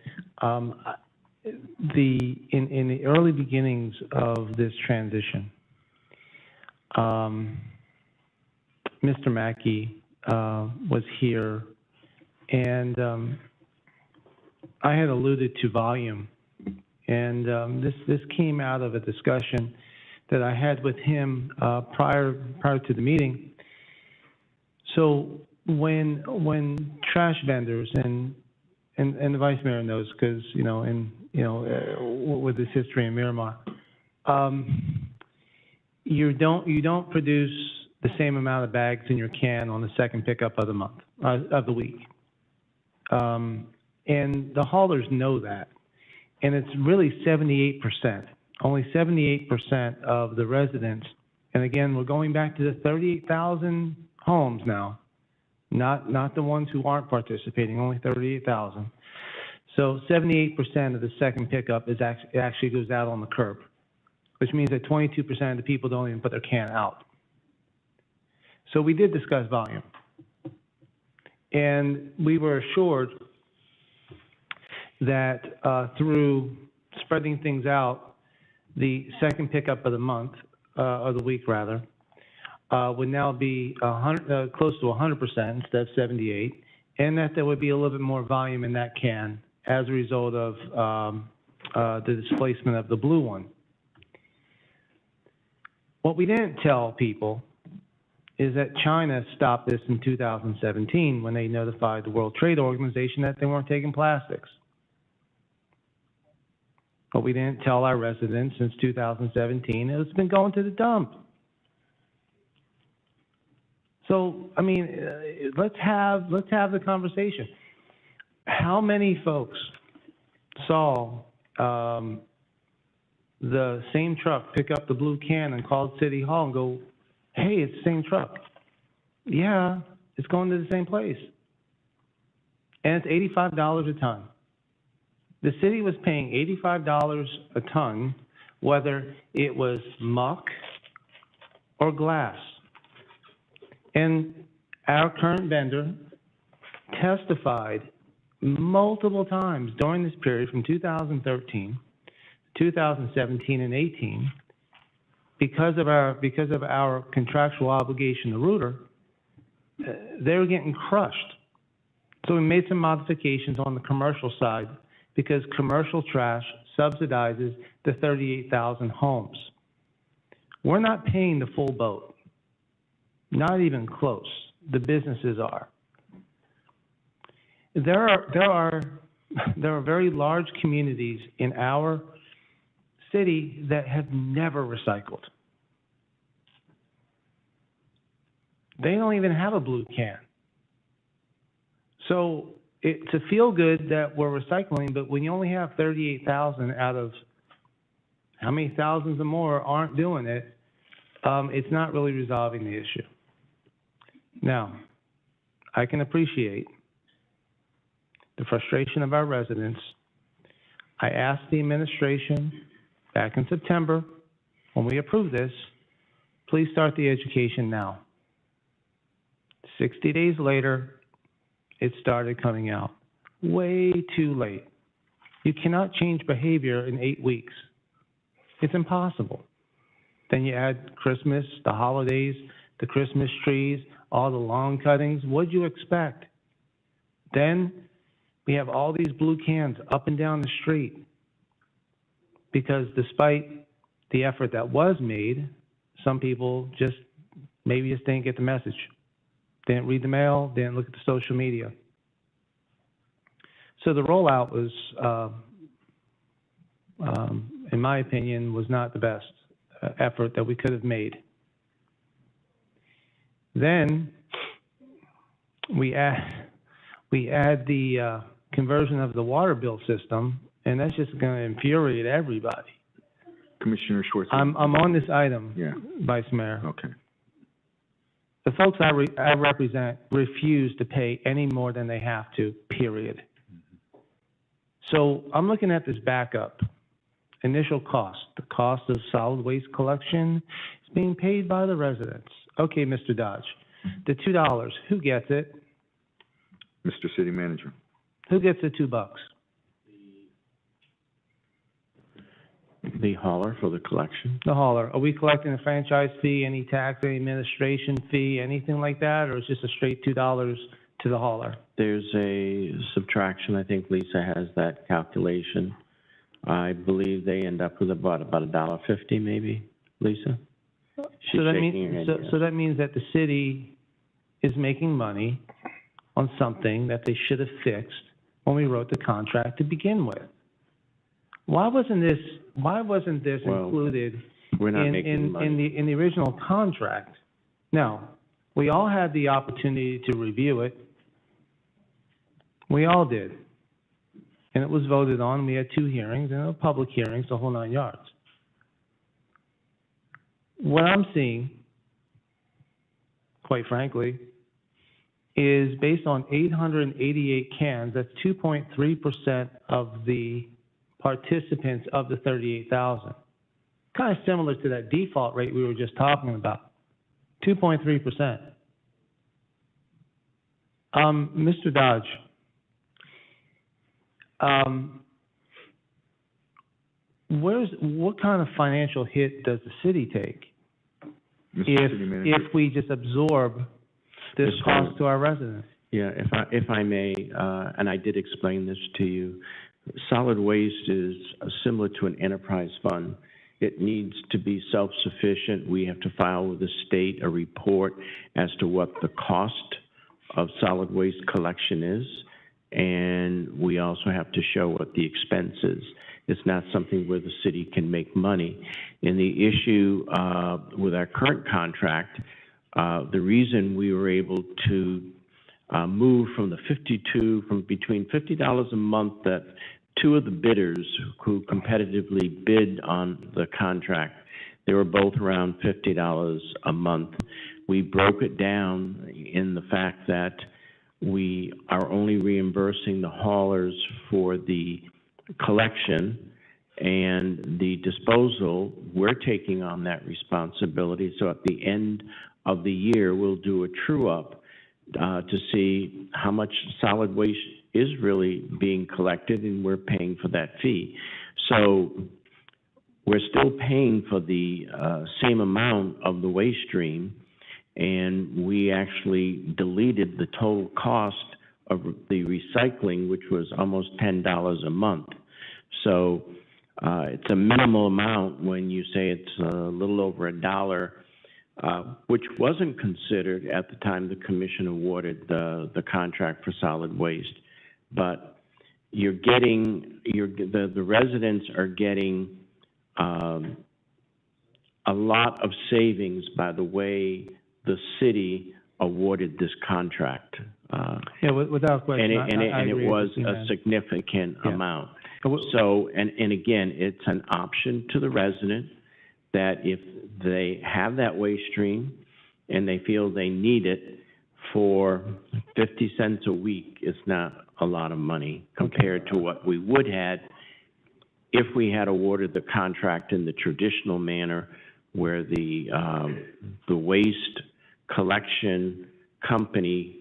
in the early beginnings of this transition, Mr. Mackey was here, and I had alluded to volume, and this came out of a discussion that I had with him prior to the meeting. So when trash vendors and the Vice Mayor knows, because with this history in Miramar, you don't produce the same amount of bags in your can on the second pickup of the month of the week, and the haulers know that, and it's really 78%. Only 78% of the residents, and again, we're going back to the 38,000 homes now, not the ones who aren't participating, only 38,000. So 78% of the second pickup actually goes out on the curb, which means that 22% of the people don't even put their can out. So we did discuss volume, and we were assured that through spreading things out, the second pickup of the month, or the week rather, would now be close to 100% instead of 78, and that there would be a little bit more volume in that can as a result of the displacement of the blue one. What we didn't tell people is that China stopped this in 2017 when they notified the World Trade Organization that they weren't taking plastics. But we didn't tell our residents since 2017. It's been going to the dump. So, I mean, let's have the conversation. How many folks saw the same truck pick up the blue can and call City Hall and go, hey, it's the same truck? Yeah, it's going to the same place. And it's $85 a ton. The city was paying $85 a ton, whether it was muck or glass. And our current vendor testified multiple times during this period from 2013, 2017, and 18, because of our contractual obligation to Reuter, they were getting crushed. So we made some modifications on the commercial side because commercial trash subsidizes the 38,000 homes. We're not paying the full boat. Not even close. The businesses are. There are very large communities in our city that have never recycled. They don't even have a blue can. So to feel good that we're recycling, but when you only have 38,000 out of how many thousands or more aren't doing it, it's not really resolving the issue. Now, I can appreciate the frustration of our residents. I asked the administration back in September, when we approved this, please start the education now. 60 days later, it started coming out. Way too late. You cannot change behavior in 8 weeks. It's impossible. Then you add Christmas, the holidays, the Christmas trees, all the lawn cuttings. What'd you expect? Then we have all these blue cans up and down the street because despite the effort that was made, some people maybe just didn't get the message. Didn't read the mail, didn't look at the social media. So the rollout was, in my opinion, was not the best effort that we could have made. Then we add the conversion of the water bill system, and that's just going to infuriate everybody. Commissioner Schwartz. I'm on this item, Yeah. Vice Mayor. Okay. The folks I represent refuse to pay any more than they have to, period. So I'm looking at this backup. Initial cost, the cost of solid waste collection is being paid by the residents. Okay, Mr. Dodge, the $2, who gets it? Mr. City Manager. Who gets the $2? The hauler for the collection. The hauler. Are we collecting a franchise fee, any tax, any administration fee, anything like that, or is it just a straight $2 to the hauler? There's a subtraction. I think Lisa has that calculation. I believe they end up with about $1.50 maybe, Lisa? She's shaking her head, yes. So that means that the city is making money on something that they should have fixed when we wrote the contract to begin with. Why wasn't this included we're not making money. in the original contract? Now, we all had the opportunity to review it. We all did. And it was voted on. We had 2 hearings, and public hearings, the whole 9 yards. What I'm seeing, quite frankly, is based on 888 cans, that's 2.3% of the participants of the 38,000. Kind of similar to that default rate we were just talking about, 2.3%. Mr. Dodge, what kind of financial hit does the city take if we just absorb this cost to our residents? Yeah, if I may, and I did explain this to you, solid waste is similar to an enterprise fund. It needs to be self-sufficient. We have to file with the state a report as to what the cost of solid waste collection is, and we also have to show what the expense is. It's not something where the city can make money. And the issue with our current contract, the reason we were able to move from between $50 a month that two of the bidders who competitively bid on the contract, they were both around $50 a month. We broke it down in the fact that we are only reimbursing the haulers for the collection, and the disposal, we're taking on that responsibility. So at the end of the year, we'll do a true-up to see how much solid waste is really being collected, and we're paying for that fee. So we're still paying for the same amount of the waste stream, and we actually deleted the total cost of the recycling, which was almost $10 a month. So it's a minimal amount when you say it's a little over $1, which wasn't considered at the time the commission awarded the contract for solid waste. But you're getting, the residents are getting a lot of savings by the way the city awarded this contract. Yeah, without question. And it was a significant amount. So, and again, it's an option to the resident that if they have that waste stream and they feel they need it, for 50 cents a week is not a lot of money compared to what we would have if we had awarded the contract in the traditional manner where the waste collection company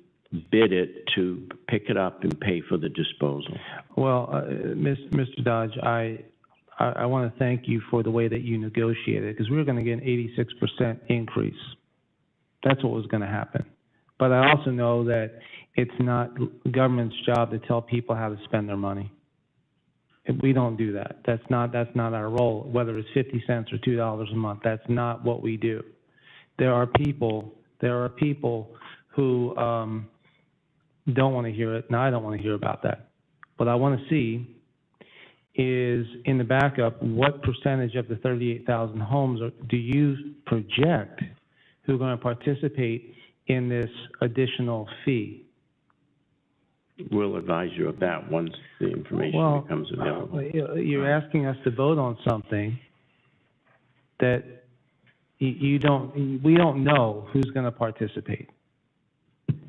bid it to pick it up and pay for the disposal. Well, Mr. Dodge, I want to thank you for the way that you negotiated, because we were going to get an 86% increase. That's what was going to happen. But I also know that it's not government's job to tell people how to spend their money. We don't do that. That's not our role, whether it's 50 cents or $2 a month. That's not what we do. There are people who don't want to hear it, and I don't want to hear about that. What I want to see is, in the backup, what percentage of the 38,000 homes do you project who are going to participate in this additional fee? We'll advise you of that once the information becomes available. You're asking us to vote on something that we don't know who's going to participate.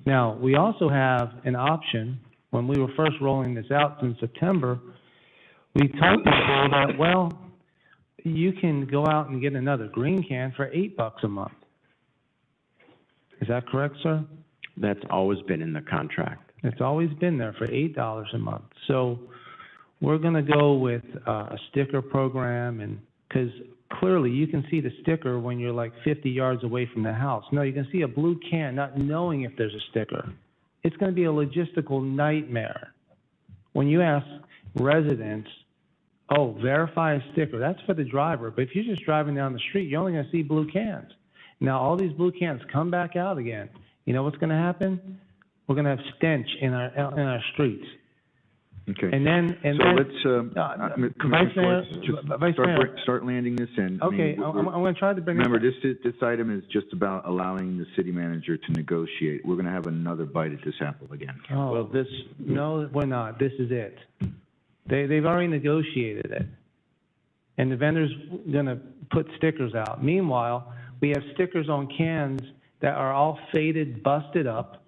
Now, we also have an option. When we were first rolling this out in September, we told people that, well, you can go out and get another green can for $8 a month. Is that correct, sir? That's always been in the contract. It's always been there for $8 a month. So we're going to go with a sticker program, and because clearly you can see the sticker when you're like 50 yards away from the house. No, you can see a blue can not knowing if there's a sticker. It's going to be a logistical nightmare. When you ask residents, oh, verify a sticker, that's for the driver. But if you're just driving down the street, you're only going to see blue cans. Now, all these blue cans come back out again. You know what's going to happen? We're going to have stench in our streets. Okay. Let's start landing this in. Okay, I'm going to try to bring. Remember, this item is just about allowing the city manager to negotiate. We're going to have another bite at this apple again. Oh, well, no, we're not. This is it. They've already negotiated it, and the vendor's going to put stickers out. Meanwhile, we have stickers on cans that are all faded, busted up,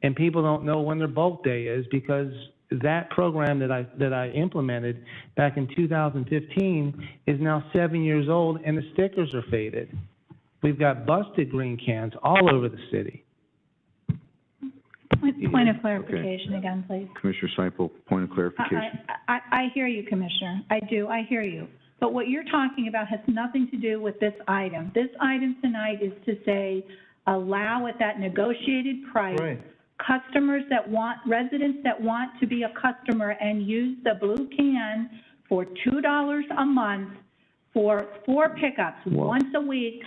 and people don't know when their bulk day is, because that program that I implemented back in 2015 is now 7 years old, and the stickers are faded. We've got busted green cans all over the city. Point of clarification again, please. Commissioner Seipel, point of clarification. I hear you, Commissioner. I do. I hear you. But what you're talking about has nothing to do with this item. This item tonight is to say, allow at that negotiated price, residents that want to be a customer and use the blue can for $2 a month for 4 pickups, once a week,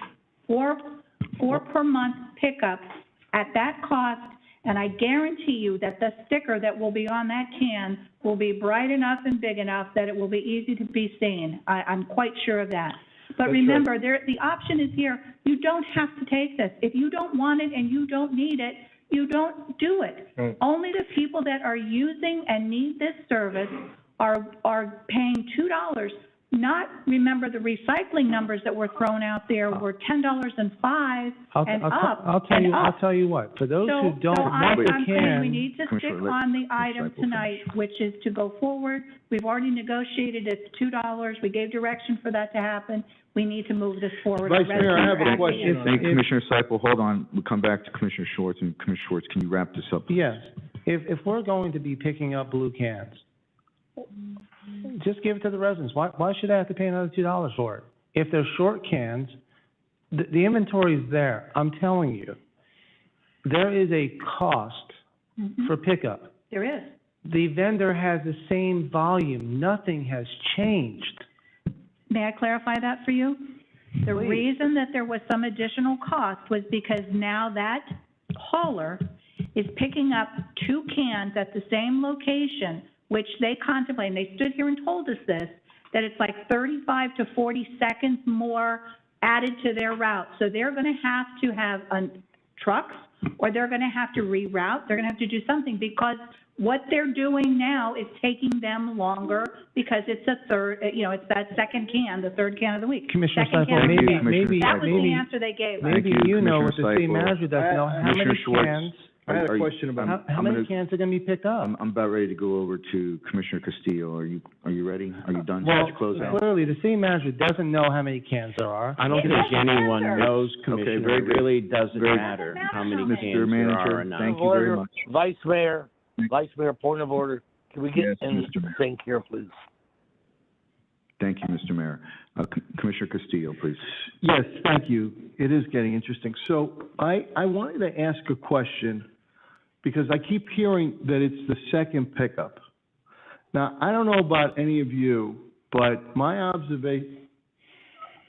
4 per month pickups at that cost, and I guarantee you that the sticker that will be on that can will be bright enough and big enough that it will be easy to be seen. I'm quite sure of that. But remember, the option is here. You don't have to take this. If you don't want it and you don't need it, you don't do it. Right. Only the people that are using and need this service are paying $2. Not, remember, the recycling numbers that were thrown out there were $10.05 and up. I'll tell you what, for those who don't want the I'm saying we can, need to stick on the item tonight, which is to go forward. We've already negotiated at $2. We gave direction for that to happen. We need to move this forward. Vice Mayor, I have a question. Thank you, Commissioner Seipel. Hold on, we'll come back to Commissioner Schwartz, and Commissioner Schwartz, can you wrap this up? yes, if we're going to be picking up blue cans, just give it to the residents. Why should I have to pay another $2 for it? If they're short cans, the inventory is there. I'm telling you, there is a cost for pickup. There is. The vendor has the same volume. Nothing has changed. May I clarify that for you? The reason that there was some additional cost was because now that hauler is picking up 2 cans at the same location, which they contemplate, and they stood here and told us this, that it's like 35 to 40 seconds more added to their route. So they're going to have trucks, or they're going to have to reroute. They're going to have to do something, because what they're doing now is taking them longer, because it's a third, it's that second can, the third can of the week. Commissioner Second can Seipel, of the maybe, week. That was the answer they gave us. maybe you know what the city manager doesn't know, how many cans. I had a question about, How many cans are going to be picked up? I'm about ready to go over to Commissioner Castillo. Are you ready? Are you done? Well, Did you close out? clearly, the city manager doesn't know how many cans there are. I don't think anyone knows, Commissioner. very It good. really doesn't Very- matter how many Mr. cans there are Manager, or not. thank you very much. Vice Mayor, point of order. Can we get Yes, in Mr. Mayor. sync here, please? Thank you, Mr. Mayor. Commissioner Castillo, please. yes, thank you. It is getting interesting. So I wanted to ask a question, because I keep hearing that it's the second pickup. Now, I don't know about any of you, but my observation,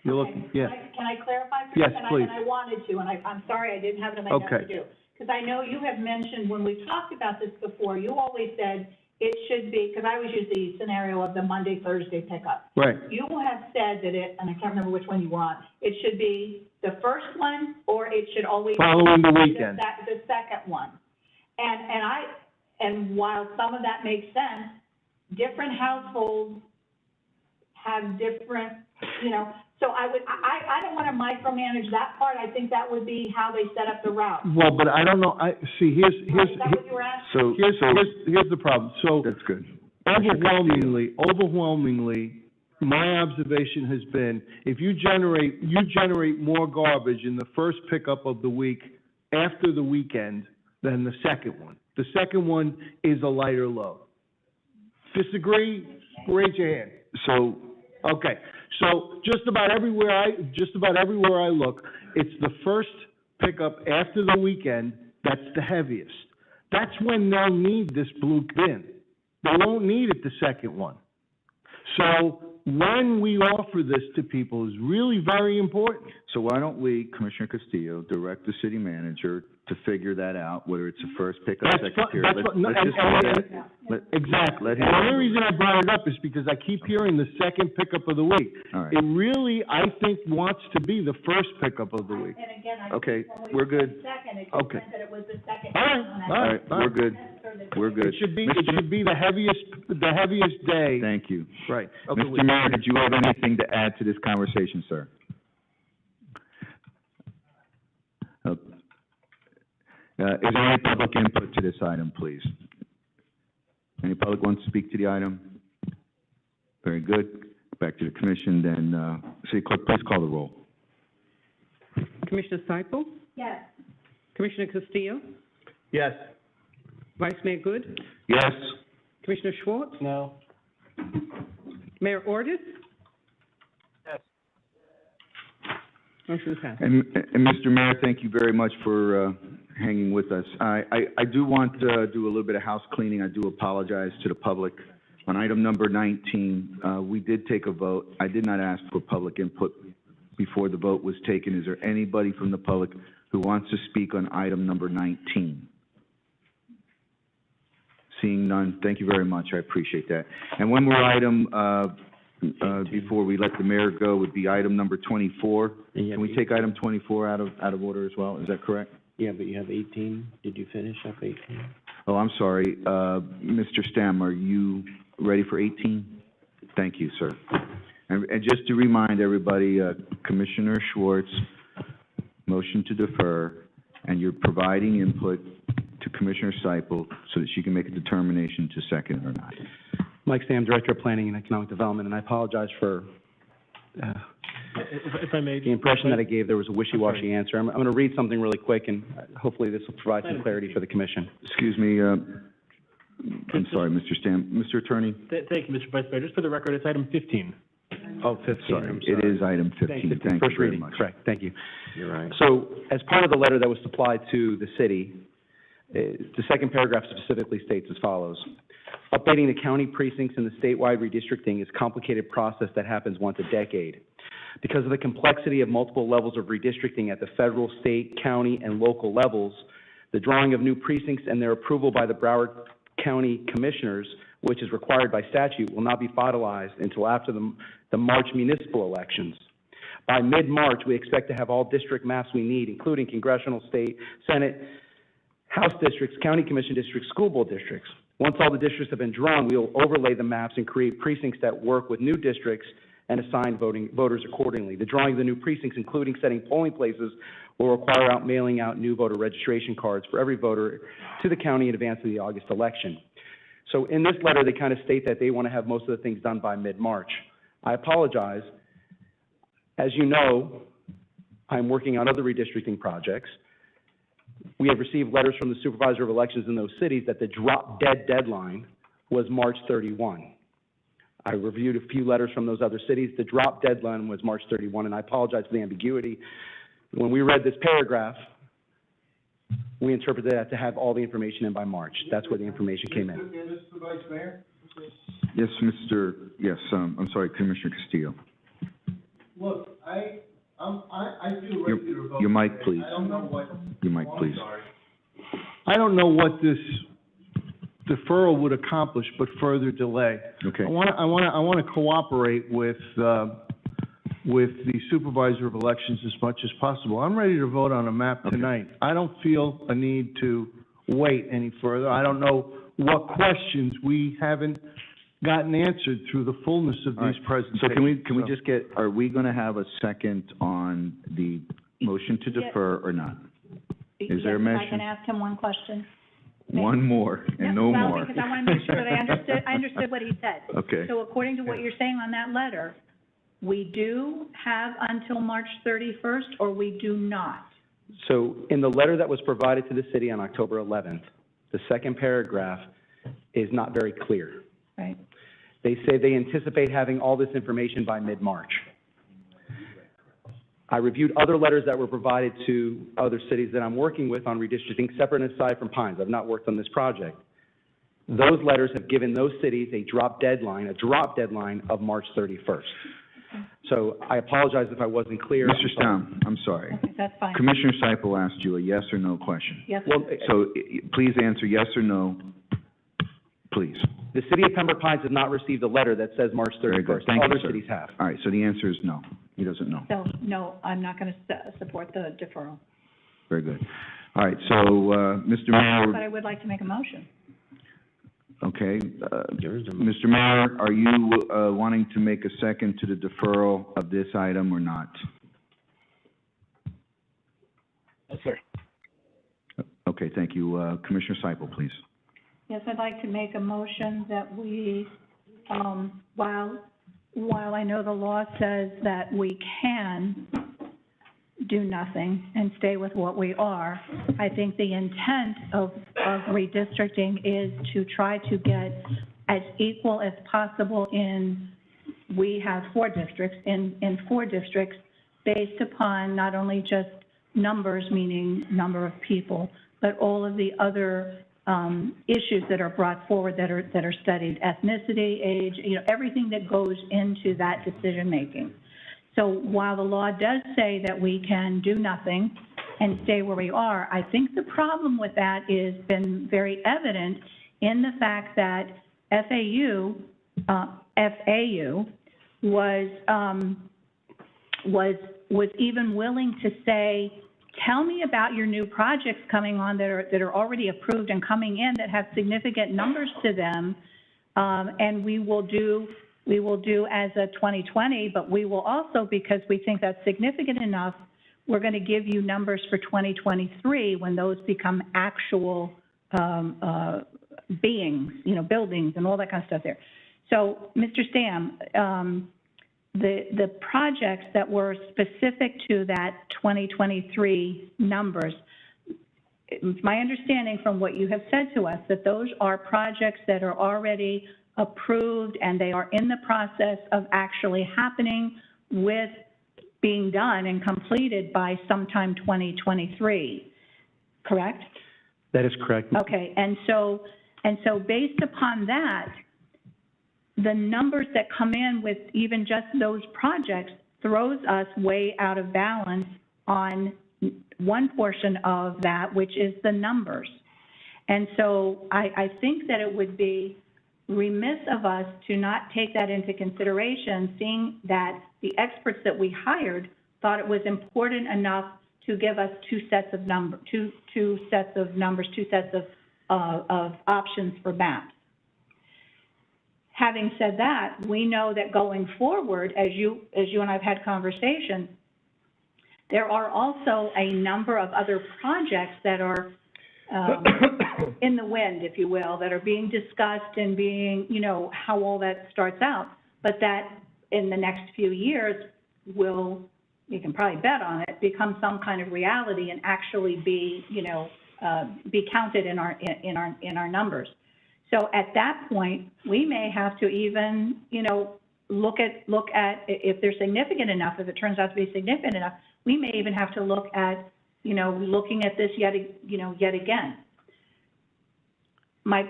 you're looking, yeah. Can I clarify for you? Yes, please. And I wanted to, and I'm sorry I didn't have it in my notes to Okay. do. Because I know you have mentioned, when we talked about this before, you always said it should be, because I always use the scenario of the Monday, Thursday pickup. Right. You have said that and I can't remember which one you want, it should be the first one, or it should always be Following the weekend. the second one. And while some of that makes sense, different households have different, so I don't want to micromanage that part. I think that would be how they set up the route. Well, but I don't know, here's, Is that what you were asking? here's the problem. So That's good. overwhelmingly, my observation has been, if you generate more garbage in the first pickup of the week after the weekend than the second one. The second one is a lighter load. Disagree? Raise your hand. So, Okay, so just about everywhere I look, it's the first pickup after the weekend that's the heaviest. That's when they'll need this blue bin. They won't need it the second one. So when we offer this to people is really very important. so why don't we, Commissioner Castillo, direct the city manager to figure that out, whether it's the first pickup, second tier. Exactly. Let And him- the only reason I brought it up is because I keep hearing the second pickup of the week. All right. It really, I think, wants to be the first pickup of the week. And again, I Okay, think when we we're good. said second, it Okay. just meant that it was the second. All right, one. all All right, we're good. We're good. It should be the heaviest day. Thank you. Right. of the week. Mr. Mayor, did you have anything to add to this conversation, sir? Is there any public input to this item, please? Any public wants to speak to the item? Very good. Back to the commission, then, City Clerk, please call the roll. Commissioner Seipel, Yes. Commissioner Castillo, Yes. Vice Mayor Good, Yes? Commissioner Schwartz, No. Mayor Ordus. Yes. Motion passed. And Mr. Mayor, thank you very much for hanging with us. I do want to do a little bit of house cleaning. I do apologize to the public On item number 19, we did take a vote. I did not ask for public input before the vote was taken. Is there anybody from the public who wants to speak on item number 19? Seeing none, thank you very much. I appreciate that. And one more item before we let the mayor go would be item number 24. Can we take item 24 out of order as well? Is that correct? Yeah, but you have 18. Did you finish up 18? Oh, I'm sorry. Mr. Stam, are you ready for 18? Thank you, sir. And just to remind everybody, Commissioner Schwartz, motion to defer, and you're providing input to Commissioner Seipel so that she can make a determination to second or not. Mike Stam, Director of Planning and Economic Development, and I apologize for If I may. the impression that I gave. There was a wishy-washy answer. I'm going to read something really quick, and hopefully this will provide some clarity for the commission. Excuse me, I'm sorry, Mr. Stam. Mr. Attorney? Thank you, Mr. Vice Mayor. Just for the record, it's item 15. Oh, 15. Sorry, I'm sorry. it is item 15. Thank First you very reading, much. correct. Thank you. You're right. So, as part of the letter that was supplied to the city, the second paragraph specifically states as follows. Updating the county precincts in the statewide redistricting is a complicated process that happens once a decade. Because of the complexity of multiple levels of redistricting at the federal, state, county, and local levels, the drawing of new precincts and their approval by the Broward County Commissioners, which is required by statute, will not be finalized until after the March municipal elections. By mid-March, we expect to have all district maps we need, including congressional, state, Senate, House districts, county commission districts, school board districts. Once all the districts have been drawn, we will overlay the maps and create precincts that work with new districts and assign voters accordingly. The drawing of the new precincts, including setting polling places, will require mailing out new voter registration cards for every voter to the county in advance of the August election. So in this letter, they kind of state that they want to have most of the things done by mid-March. I apologize. As you know, I'm working on other redistricting projects. We have received letters from the Supervisor of Elections in those cities that the drop-dead deadline was March 31. I reviewed a few letters from those other cities. The drop deadline was March 31, and I apologize for the ambiguity. When we read this paragraph, we interpreted that to have all the information in by March. That's where the information came in. Mr. Vice Mayor? Yes, I'm sorry, Commissioner Castillo. Look, I feel ready to vote. Your mic, please. I don't know what. Your mic, please. I don't know what this deferral would accomplish, but further delay. Okay. I want to cooperate with the Supervisor of Elections as much as possible. I'm ready to vote on a map tonight. I don't feel a need to wait any further. I don't know what questions we haven't gotten answered through the fullness of these presentations. So can we just get, are we going to have a second on the motion to defer or not? Is there a Yes, motion? I can ask him one question. One more and no well, more. because I want to make sure that I understood what he said. Okay. So according to what you're saying on that letter, we do have until March 31st, or we do not? So in the letter that was provided to the city on October 11th, the second paragraph is not very clear. Right. They say they anticipate having all this information by mid-March. I reviewed other letters that were provided to other cities that I'm working with on redistricting, separate and aside from Pines. I've not worked on this project. Those letters have given those cities a drop deadline of March 31st. So I apologize if I wasn't clear. Mr. Stam, I'm sorry. Okay, that's fine. Commissioner Seipel asked you a yes or no question. Yes. So please answer yes or no, please. The city of Pembroke Pines has not received a letter that says March 31st. Very good. Thank you, Other sir. cities have. All right, so the answer is no. He doesn't know. So, no, I'm not going to support the deferral. Very good. All right, so, Mr. Mayor. But I would like to make a motion. Okay, Mr. Mayor, are you wanting to make a second to the deferral of this item or not? Yes, sir. Okay, thank you. Commissioner Seipel, please. Yes, I'd like to make a motion that we, while I know the law says that we can do nothing and stay with what we are, I think the intent of redistricting is to try to get as equal as possible we have 4 districts, in 4 districts based upon not only just numbers, meaning number of people, but all of the other issues that are brought forward that are studied, ethnicity, age, everything that goes into that decision-making. So while the law does say that we can do nothing and stay where we are, I think the problem with that is been very evident in the fact that FAU was even willing to say, tell me about your new projects coming on that are already approved and coming in that have significant numbers to them, and we will do as a 2020, but we will also, because we think that's significant enough, we're going to give you numbers for 2023 when those become actual beings, buildings and all that kind of stuff there. So, Mr. Stam, the projects that were specific to that 2023 numbers, it's my understanding from what you have said to us that those are projects that are already approved and they are in the process of actually happening with being done and completed by sometime 2023, correct? That is correct. Okay, and so based upon that, the numbers that come in with even just those projects throws us way out of balance on one portion of that, which is the numbers. And so I think that it would be remiss of us to not take that into consideration, seeing that the experts that we hired thought it was important enough to give us two sets of options for maps. Having said that, we know that going forward, as you and I've had conversations, there are also a number of other projects that are in the wind, if you will, that are being discussed and being, how all that starts out, but that in the next few years will, you can probably bet on it, become some kind of reality and actually be, be counted in our numbers. So at that point, we may have to even, look at if they're significant enough, if it turns out to be significant enough, we may even have to look at, looking at this yet again. My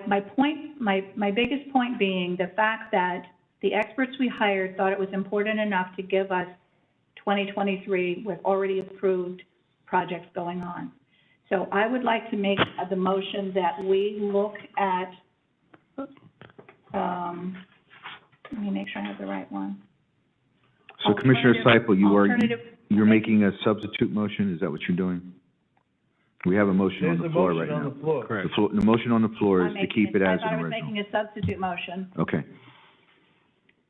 biggest point being the fact that the experts we hired thought it was important enough to give us 2023 with already approved projects going on. So I would like to make the motion that we look at, let me make sure I have the right one. So Commissioner Seipel, you're making a substitute motion, is that what you're doing? We have a motion on the floor right now. Correct. The motion on the floor is to keep it as an original. I thought I was making a substitute motion. Okay.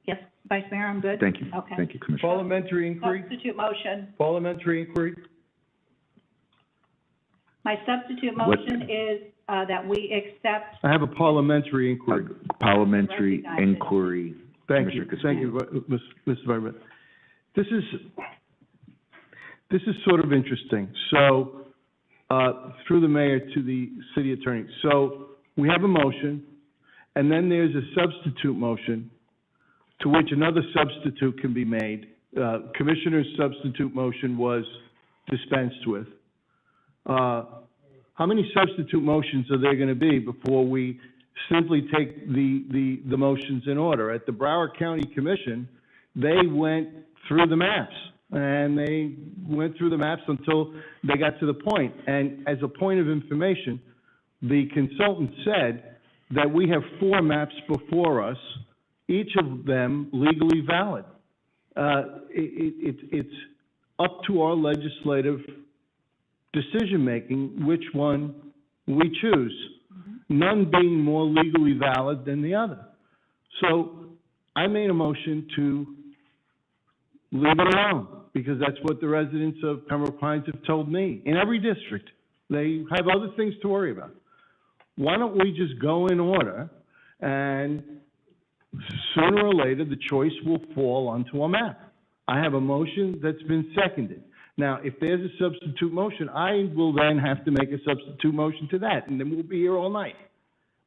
Yes, Vice Mayor, I'm good? Thank you. Okay. Thank you, Commissioner. Parliamentary inquiry? Substitute motion. Parliamentary inquiry? My substitute motion is that we accept. I have a parliamentary inquiry. Parliamentary inquiry. Thank you, Mr. Vice Mayor. This is sort of interesting. So, through the mayor to the city attorney. So, we have a motion, and then there's a substitute motion to which another substitute can be made. Commissioner's substitute motion was dispensed with. How many substitute motions are there going to be before we simply take the motions in order? At the Broward County Commission, they went through the maps, and they went through the maps until they got to the point. And as a point of information, the consultant said that we have 4 maps before us, each of them legally valid. It's up to our legislative decision-making which one we choose, none being more legally valid than the other. So I made a motion to leave it alone, because that's what the residents of Pembroke Pines have told me. In every district, they have other things to worry about. Why don't we just go in order, and sooner or later, the choice will fall onto a map. I have a motion that's been seconded. Now, if there's a substitute motion, I will then have to make a substitute motion to that, and then we'll be here all night.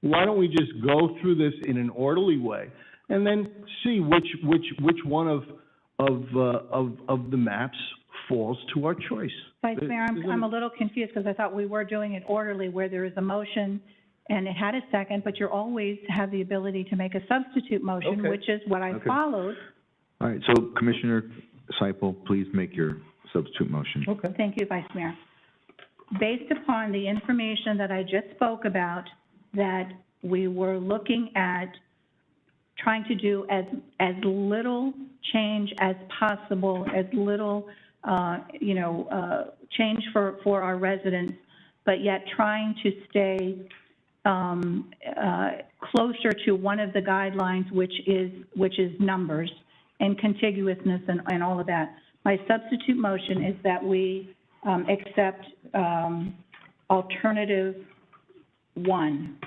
Why don't we just go through this in an orderly way, and then see which one of the maps falls to our choice? Vice Mayor, I'm a little confused because I thought we were doing it orderly, where there is a motion and it had a second, but you always have the ability to make a substitute motion, Okay. which is what I Okay. followed. All right, so Commissioner Seipel, please make your substitute motion. Okay. Thank you, Vice Mayor. Based upon the information that I just spoke about, that we were looking at trying to do as little change as possible, as little, change for our residents, but yet trying to stay closer to one of the guidelines, which is numbers and contiguousness and all of that. My substitute motion is that we accept alternative 1.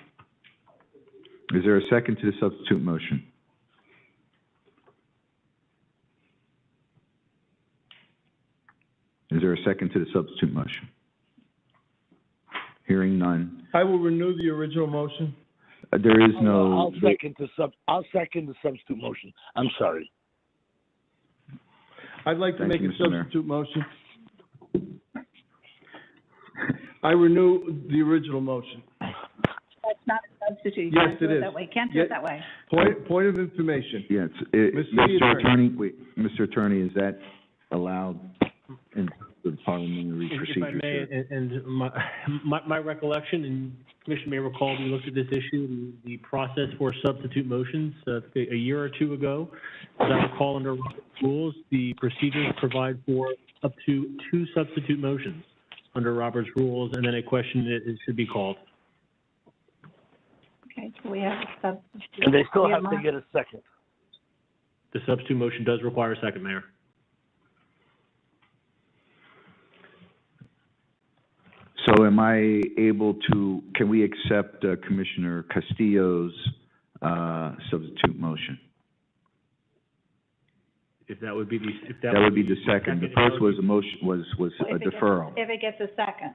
Is there a second to the substitute motion? Is there a second to the substitute motion? Hearing none. I will renew the original motion. There is no. I'll second the substitute motion. I'm sorry. I'd like to Thank make you, a Mr. Mayor. substitute motion. I renew the original motion. That's not a substitute. You Yes, can't do it is. that way. Can't do it that way. Point of information. Yes, Mr. Attorney, wait, Mr. Attorney, is that allowed in the parliamentary procedure? If I may, and my recollection, and Commissioner may recall, we looked at this issue, the process for substitute motions, a year or two ago. As I recall, under rules, the procedures provide for up to 2 substitute motions under Robert's rules, and then a question it should be called. Okay, so we have a substitute. And they still have to get a second. The substitute motion does require a second, Mayor. So am I able to, can we accept Commissioner Castillo's substitute motion? If that would be the, That would be the second. The first was a motion, was a deferral. If it gets a second.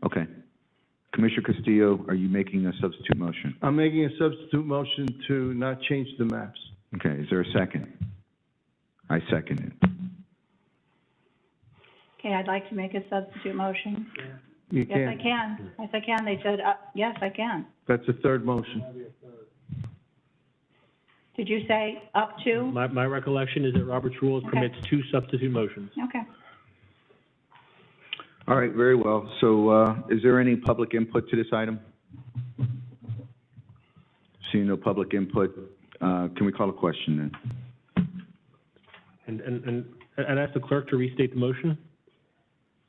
Okay. Commissioner Castillo, are you making a substitute motion? I'm making a substitute motion to not change the maps. Okay, is there a second? I second it. Okay, I'd like to make a substitute motion. You Yes, I can't. can. Yes, I can. They said, yes, I can. That's the third motion. Did you say up to? My recollection is that Robert's rules permits 2 substitute motions. Okay. All right, very well. So, is there any public input to this item? Seeing no public input, can we call a question then? And ask the clerk to restate the motion.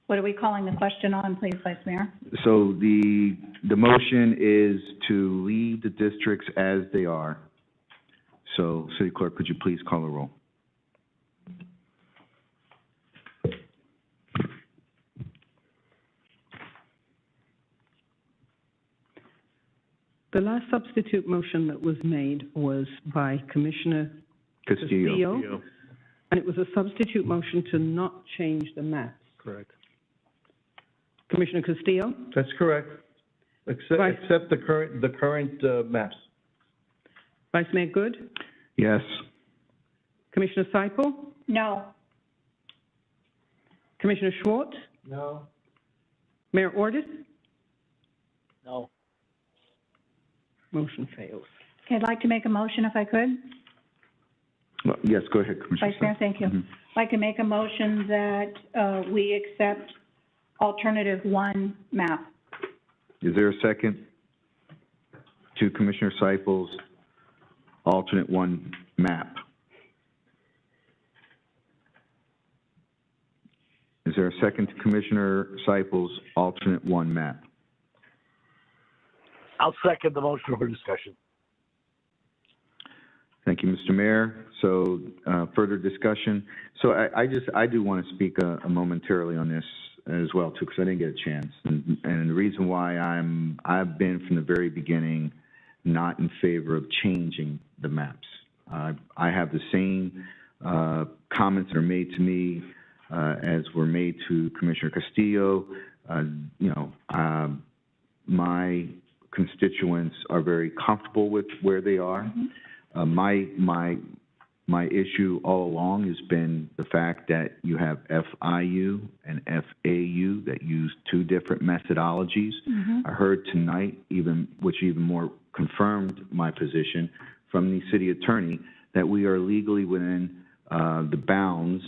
What are we calling the question on, please, Vice Mayor? So the motion is to leave the districts as they are. So, City Clerk, could you please call the roll? The last substitute motion that was made was by Commissioner Castillo. and it was a substitute motion to not change the maps. Correct. Commissioner Castillo? That's correct. Except the current maps. Vice Mayor Good? Yes. Commissioner Seipel? No. Commissioner Schwartz? No. Mayor Ordus? No. Motion fails. Okay, I'd like to make a motion if I could. Well, yes, go ahead, Commissioner. Vice Mayor, thank you. Mhm. I'd like to make a motion that we accept alternative 1 map. Is there a second to Commissioner Seipel's alternate 1 map? Is there a second to Commissioner Seipel's alternate 1 map? I'll second the motion for discussion. Thank you, Mr. Mayor. So, further discussion. So I do want to speak momentarily on this as well, too, because I didn't get a chance. And the reason why I've been from the very beginning not in favor of changing the maps. I have the same comments that are made to me as were made to Commissioner Castillo. My constituents are very comfortable with where they are. My My issue all along has been the fact that you have FIU and FAU that use two different methodologies. I heard tonight, which even more confirmed my position from the city attorney, that we are legally within the bounds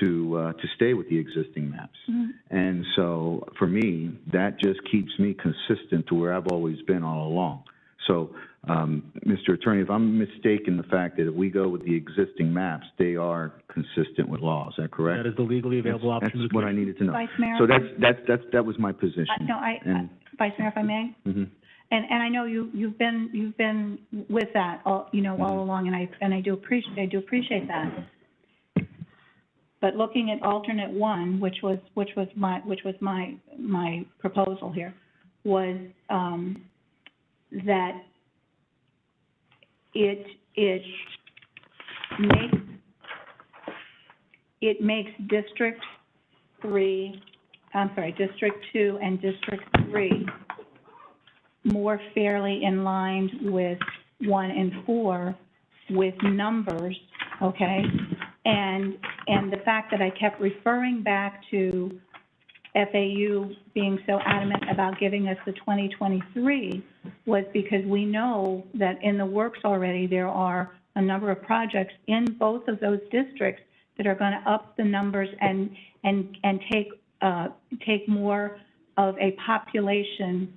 to stay with the existing maps. And so for me, that just keeps me consistent to where I've always been all along. So, Mr. Attorney, if I'm mistaken, the fact that if we go with the existing maps, they are consistent with law, is that correct? That is the legally available option. That's what I needed to know. Vice Mayor? So that was my position. Vice Mayor, if I may? And I know you've been with that all, all along, and I do appreciate that. But looking at alternate one, which was my proposal here, was that it makes District 2 and District 3 more fairly in line with 1 and 4 with numbers, okay? And the fact that I kept referring back to FAU being so adamant about giving us the 2023 was because we know that in the works already there are a number of projects in both of those districts that are going to up the numbers and take more of a population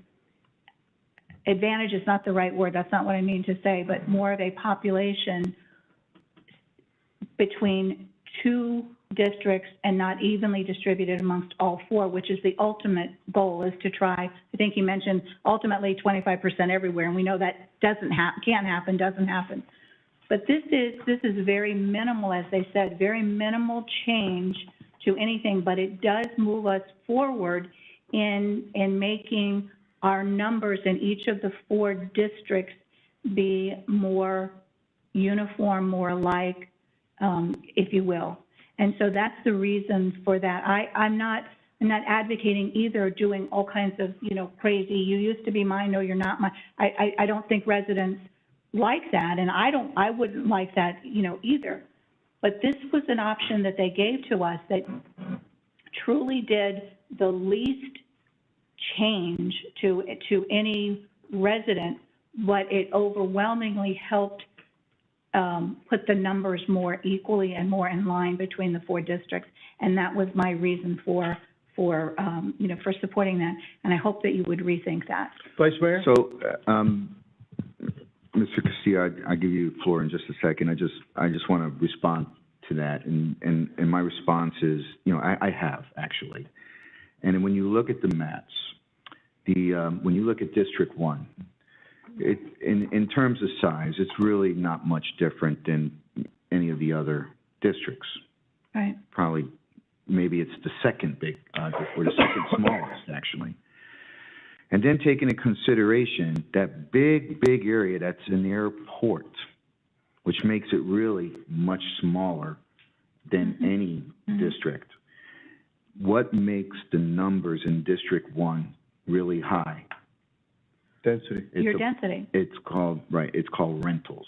advantage is not the right word, that's not what I mean to say, but more of a population between two districts and not evenly distributed amongst all four, which is the ultimate goal, is to try, I think you mentioned ultimately 25% everywhere, and we know that doesn't happen. But this is very minimal, as they said, very minimal change to anything, but it does move us forward in making our numbers in each of the four districts be more uniform, more alike, if you will. And so that's the reason for that. I'm not advocating either doing all kinds of, crazy, you used to be mine, no, you're not mine. I don't think residents like that, and I wouldn't like that, either. But this was an option that they gave to us that truly did the least change to any resident, but it overwhelmingly helped put the numbers more equally and more in line between the four districts, and that was my reason for supporting that. And I hope that you would rethink that. Vice Mayor. So, Mr. Castillo, I give you the floor in just a second. I just want to respond to that, and my response is, I have actually, and when you look at the maps, when you look at District 1. In terms of size, it's really not much different than any of the other districts. Right. Probably, maybe it's the second or the second smallest, actually. And then take into consideration that big area that's an airport, which makes it really much smaller than any district. What makes the numbers in District 1 really high? Density. Density. It's called rentals,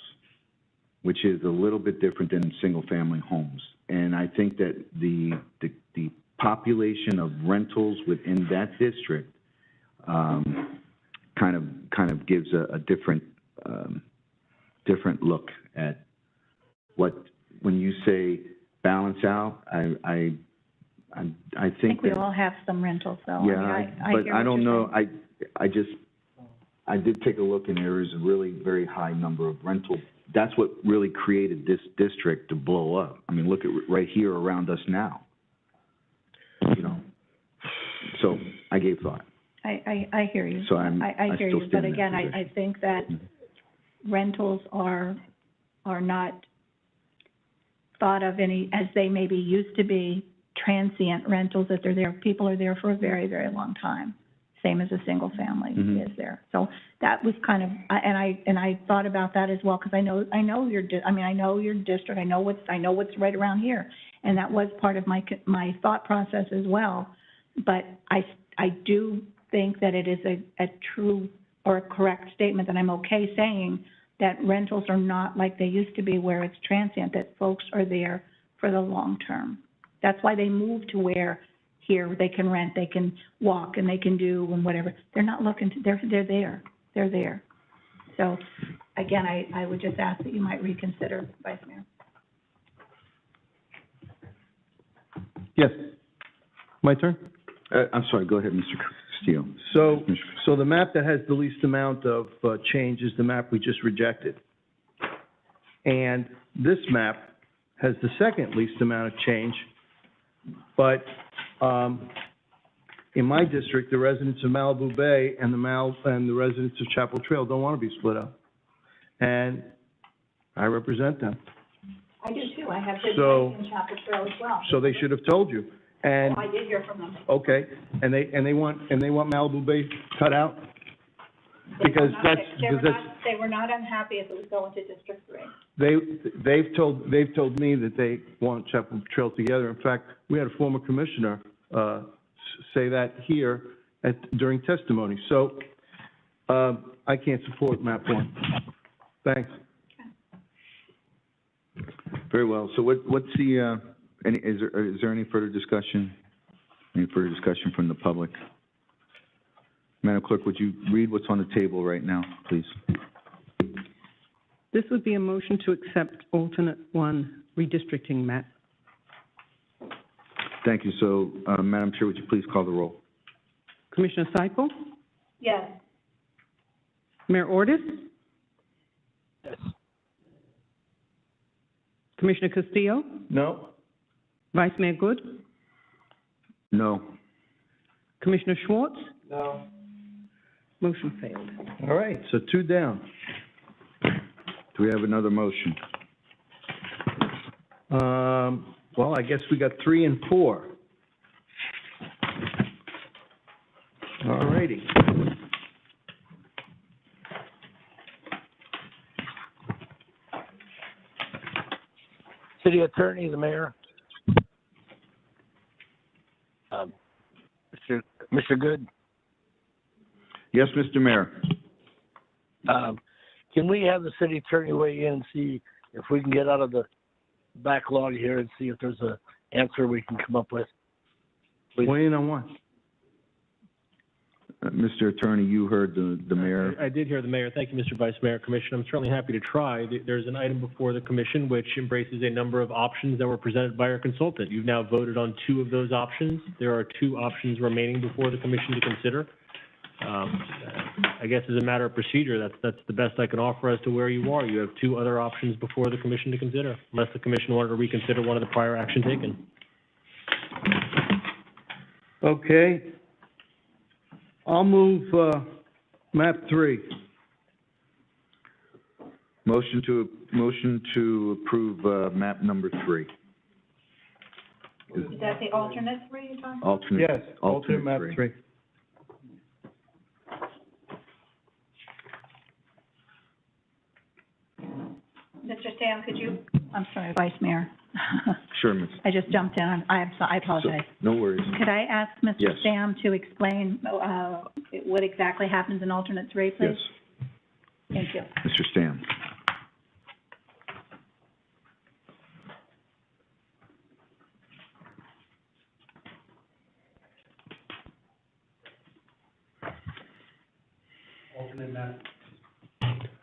which is a little bit different than single-family homes. And I think that the population of rentals within that district kind of gives a different look at when you say balance out. I think we all have some rentals, though. Yeah, but I don't know. I did take a look, and there is a really very high number of rental. That's what really created this district to blow up. I mean, look at right here around us now. So I gave thought. I hear you. So I hear you. But again, I think that rentals are not thought of as they maybe used to be, transient rentals, that they're there. People are there for a very, very long time. Same as a single family is there. So that was kind of, and I thought about that as well, because I know your district. I know what's right around here, and that was part of my thought process as well. But I do think that it is a true or a correct statement that I'm okay saying that rentals are not like they used to be where it's transient, that folks are there for the long term. That's why they moved to where here they can rent, they can walk, and they can do and whatever. They're not looking to, they're there. So, again, I would just ask that you might reconsider, Vice Mayor. Yes. My turn? I'm sorry, go ahead, Mr. Castillo. So the map that has the least amount of change is the map we just rejected. And this map has the second least amount of change, but in my district, the residents of Malibu Bay and the residents of Chapel Trail don't want to be split up. And I represent them. I do too. I have good So- friends in Chapel Trail as well. So they should have told you. And, I did hear from them. okay, and they want Malibu Bay cut out? Because They were not unhappy if it was going to District 3. they've told me that they want Chapel Trail together. In fact, we had a former commissioner, say that here during testimony. So, I can't support map 1. Thanks. Very well. So what's the, is there any further discussion? Any further discussion from the public? Madam Clerk, would you read what's on the table right now, please? This would be a motion to accept alternate 1 redistricting map. Thank you. So, Madam Chair, would you please call the roll? Commissioner Seipel? Yes. Mayor Ordus? Yes. Commissioner Castillo? No? Vice Mayor Good? No. Commissioner Schwartz? No. Motion failed. All right, so 2 down. Do we have another motion? Well, I guess we got 3 and 4. All righty. City Attorney, the Mayor. Mr. Good, Yes, Mr. Mayor. can we have the City Attorney weigh in and see if we can get out of the backlog here and see if there's a answer we can come up with? Please. Weigh in on what? Mr. Attorney, you heard the mayor. I did hear the mayor. Thank you, Mr. Vice Mayor. Commissioner, I'm certainly happy to try. There's an item before the commission which embraces a number of options that were presented by our consultant. You've now voted on 2 of those options. There are 2 options remaining before the commission to consider. I guess as a matter of procedure, that's the best I can offer as to where you are. You have 2 other options before the commission to consider, unless the commission wanted to reconsider one of the prior action taken. Okay. I'll move, map 3. Motion to approve, map number 3. Is that the alternate 3 you're talking about? Alternate. Yes, alternate map 3. Mr. Sam, could you, I'm sorry, Vice Mayor. Sure, Ms. I just jumped in. I apologize. No worries. Could I ask Mr. Yes. Sam to explain what exactly happens in alternate 3, please? Yes. Thank you. Mr. Stam.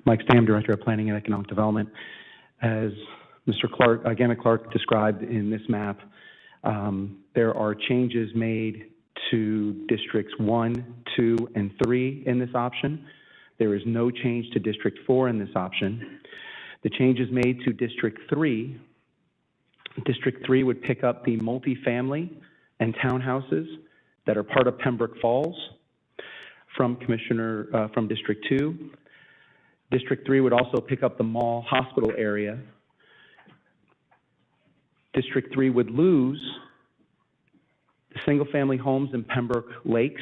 Mike Stam, Director of Planning and Economic Development. As Mr. Clark, Gamet Clark described in this map, there are changes made to districts 1, 2, and 3 in this option. There is no change to District 4 in this option. The changes made to District 3 would pick up the multifamily and townhouses that are part of Pembroke Falls from District 2. District 3 would also pick up the mall hospital area. District 3 would lose the single-family homes in Pembroke Lakes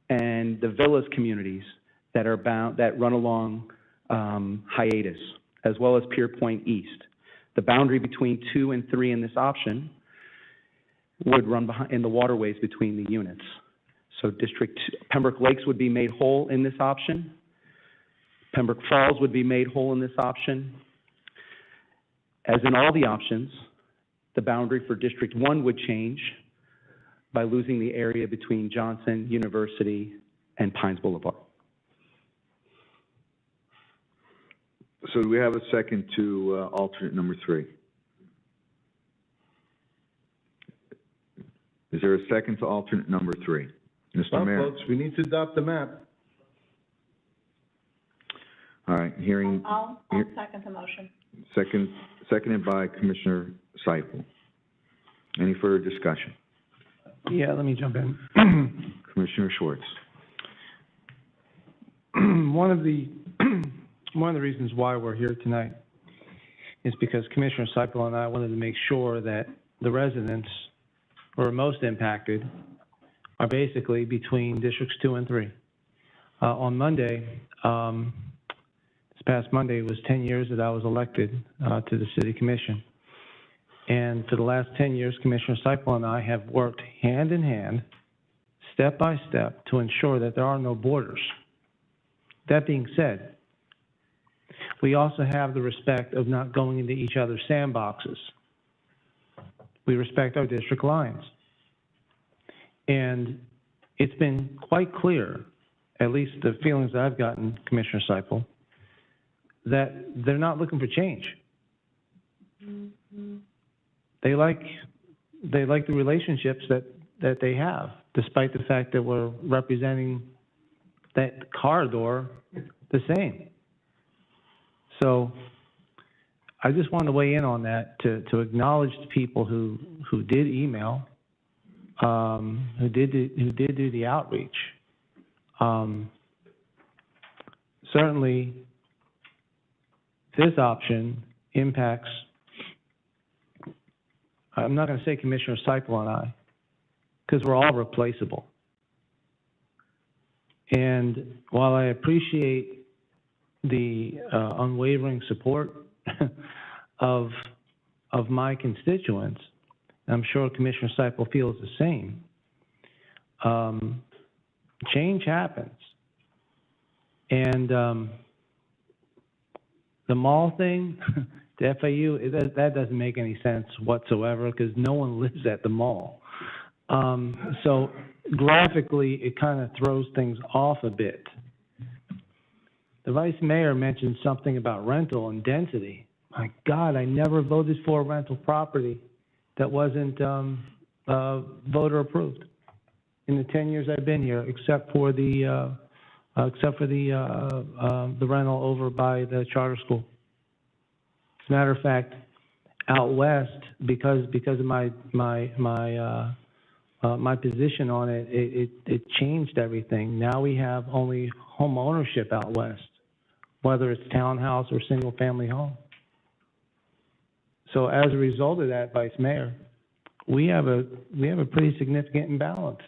and the villas communities that run along Hiatus, as well as Pier Point East. The boundary between 2 and 3 in this option would run in the waterways between the units. So Pembroke Lakes would be made whole in this option. Pembroke Falls would be made whole in this option. As in all the options, the boundary for District 1 would change by losing the area between Johnson University and Pines Boulevard. So do we have a second to alternate number 3? Is there a second to alternate number 3? Mr. Well, Mayor? folks, we need to adopt the map. All right, hearing, I'll second the motion. seconded by Commissioner Seifel. Any further discussion? Yeah, let me jump in. Commissioner Schwartz. One of the reasons why we're here tonight is because Commissioner Seifel and I wanted to make sure that the residents who are most impacted are basically between districts 2 and 3. On Monday, this past Monday was 10 years that I was elected to the City Commission. And for the last 10 years, Commissioner Seifel and I have worked hand in hand, step by step, to ensure that there are no borders. That being said, we also have the respect of not going into each other's sandboxes. We respect our district lines. And it's been quite clear, at least the feelings that I've gotten, Commissioner Seifel, that they're not looking for change. They like the relationships that they have, despite the fact that we're representing that corridor the same. So I just wanted to weigh in on that to acknowledge the people who did email, who did do the outreach. Certainly, this option impacts, I'm not going to say Commissioner Seifel and I, because we're all replaceable. And while I appreciate the unwavering support of my constituents, I'm sure Commissioner Seifel feels the same, change happens. And the mall thing, the FAU, that doesn't make any sense whatsoever because no one lives at the mall. So graphically, it kind of throws things off a bit. The vice mayor mentioned something about rental and density. My God, I never voted for a rental property that wasn't voter approved in the 10 years I've been here, except for the rental over by the charter school. As a matter of fact, out west, because of my position on it, it changed everything. Now we have only home ownership out west, whether it's townhouse or single family home. So as a result of that, Vice Mayor, we have a pretty significant imbalance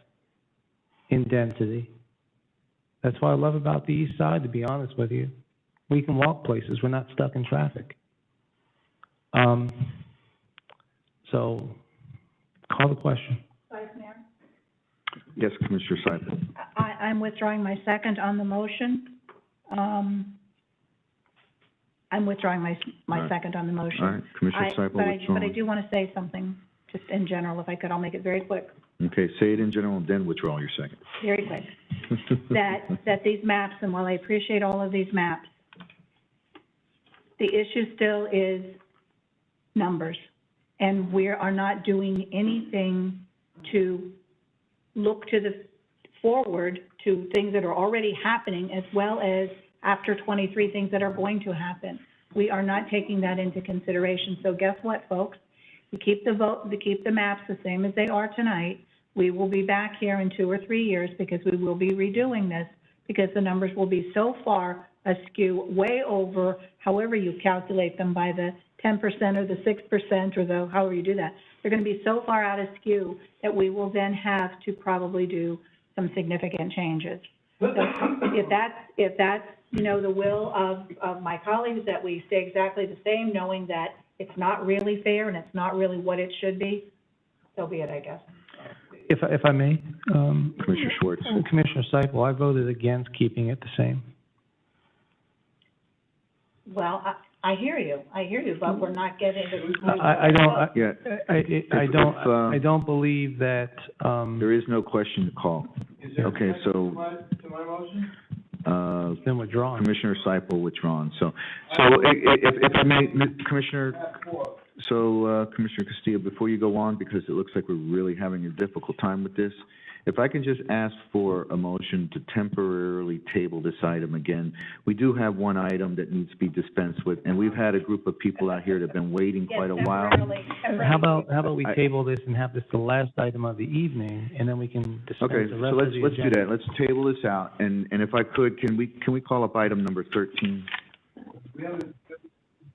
in density. That's what I love about the east side, to be honest with you. We can walk places, we're not stuck in traffic. So, call the question. Vice Mayor? Yes, Commissioner Seifel. I'm withdrawing my second on the motion. I'm withdrawing my second on the motion. All right, Commissioner Seifel withdrawn. But I do want to say something, just in general, if I could. I'll make it very quick. Okay, say it in general and then withdraw your second. Very quick. that these maps, and while I appreciate all of these maps, the issue still is numbers. And we are not doing anything to look to the forward to things that are already happening, as well as after 23 things that are going to happen. We are not taking that into consideration. So guess what, folks? We keep the maps the same as they are tonight. We will be back here in 2 or 3 years because we will be redoing this because the numbers will be so far askew, way over however you calculate them by the 10% or the 6% or the however you do that. They're going to be so far out askew that we will then have to probably do some significant changes. So if that's the will of my colleagues, that we stay exactly the same, knowing that it's not really fair and it's not really what it should be, so be it, I guess. If I may, Commissioner Schwartz. Commissioner Seifel, I voted against keeping it the same. Well, I hear you, but we're not getting. I don't believe that, There is no question to call. Okay, so. To my motion? It's been withdrawn. Commissioner Seipel withdrawn, so if I may, Commissioner Castillo, before you go on, because it looks like we're really having a difficult time with this, if I can just ask for a motion to temporarily table this item again. We do have one item that needs to be dispensed with, and we've had a group of people out here that have been waiting quite a while. How about we table this and have this the last item of the evening, and then we can discuss Okay, the so rest of the agenda? let's do that. Let's table this out, and if I could, can we call up item number 13? We haven't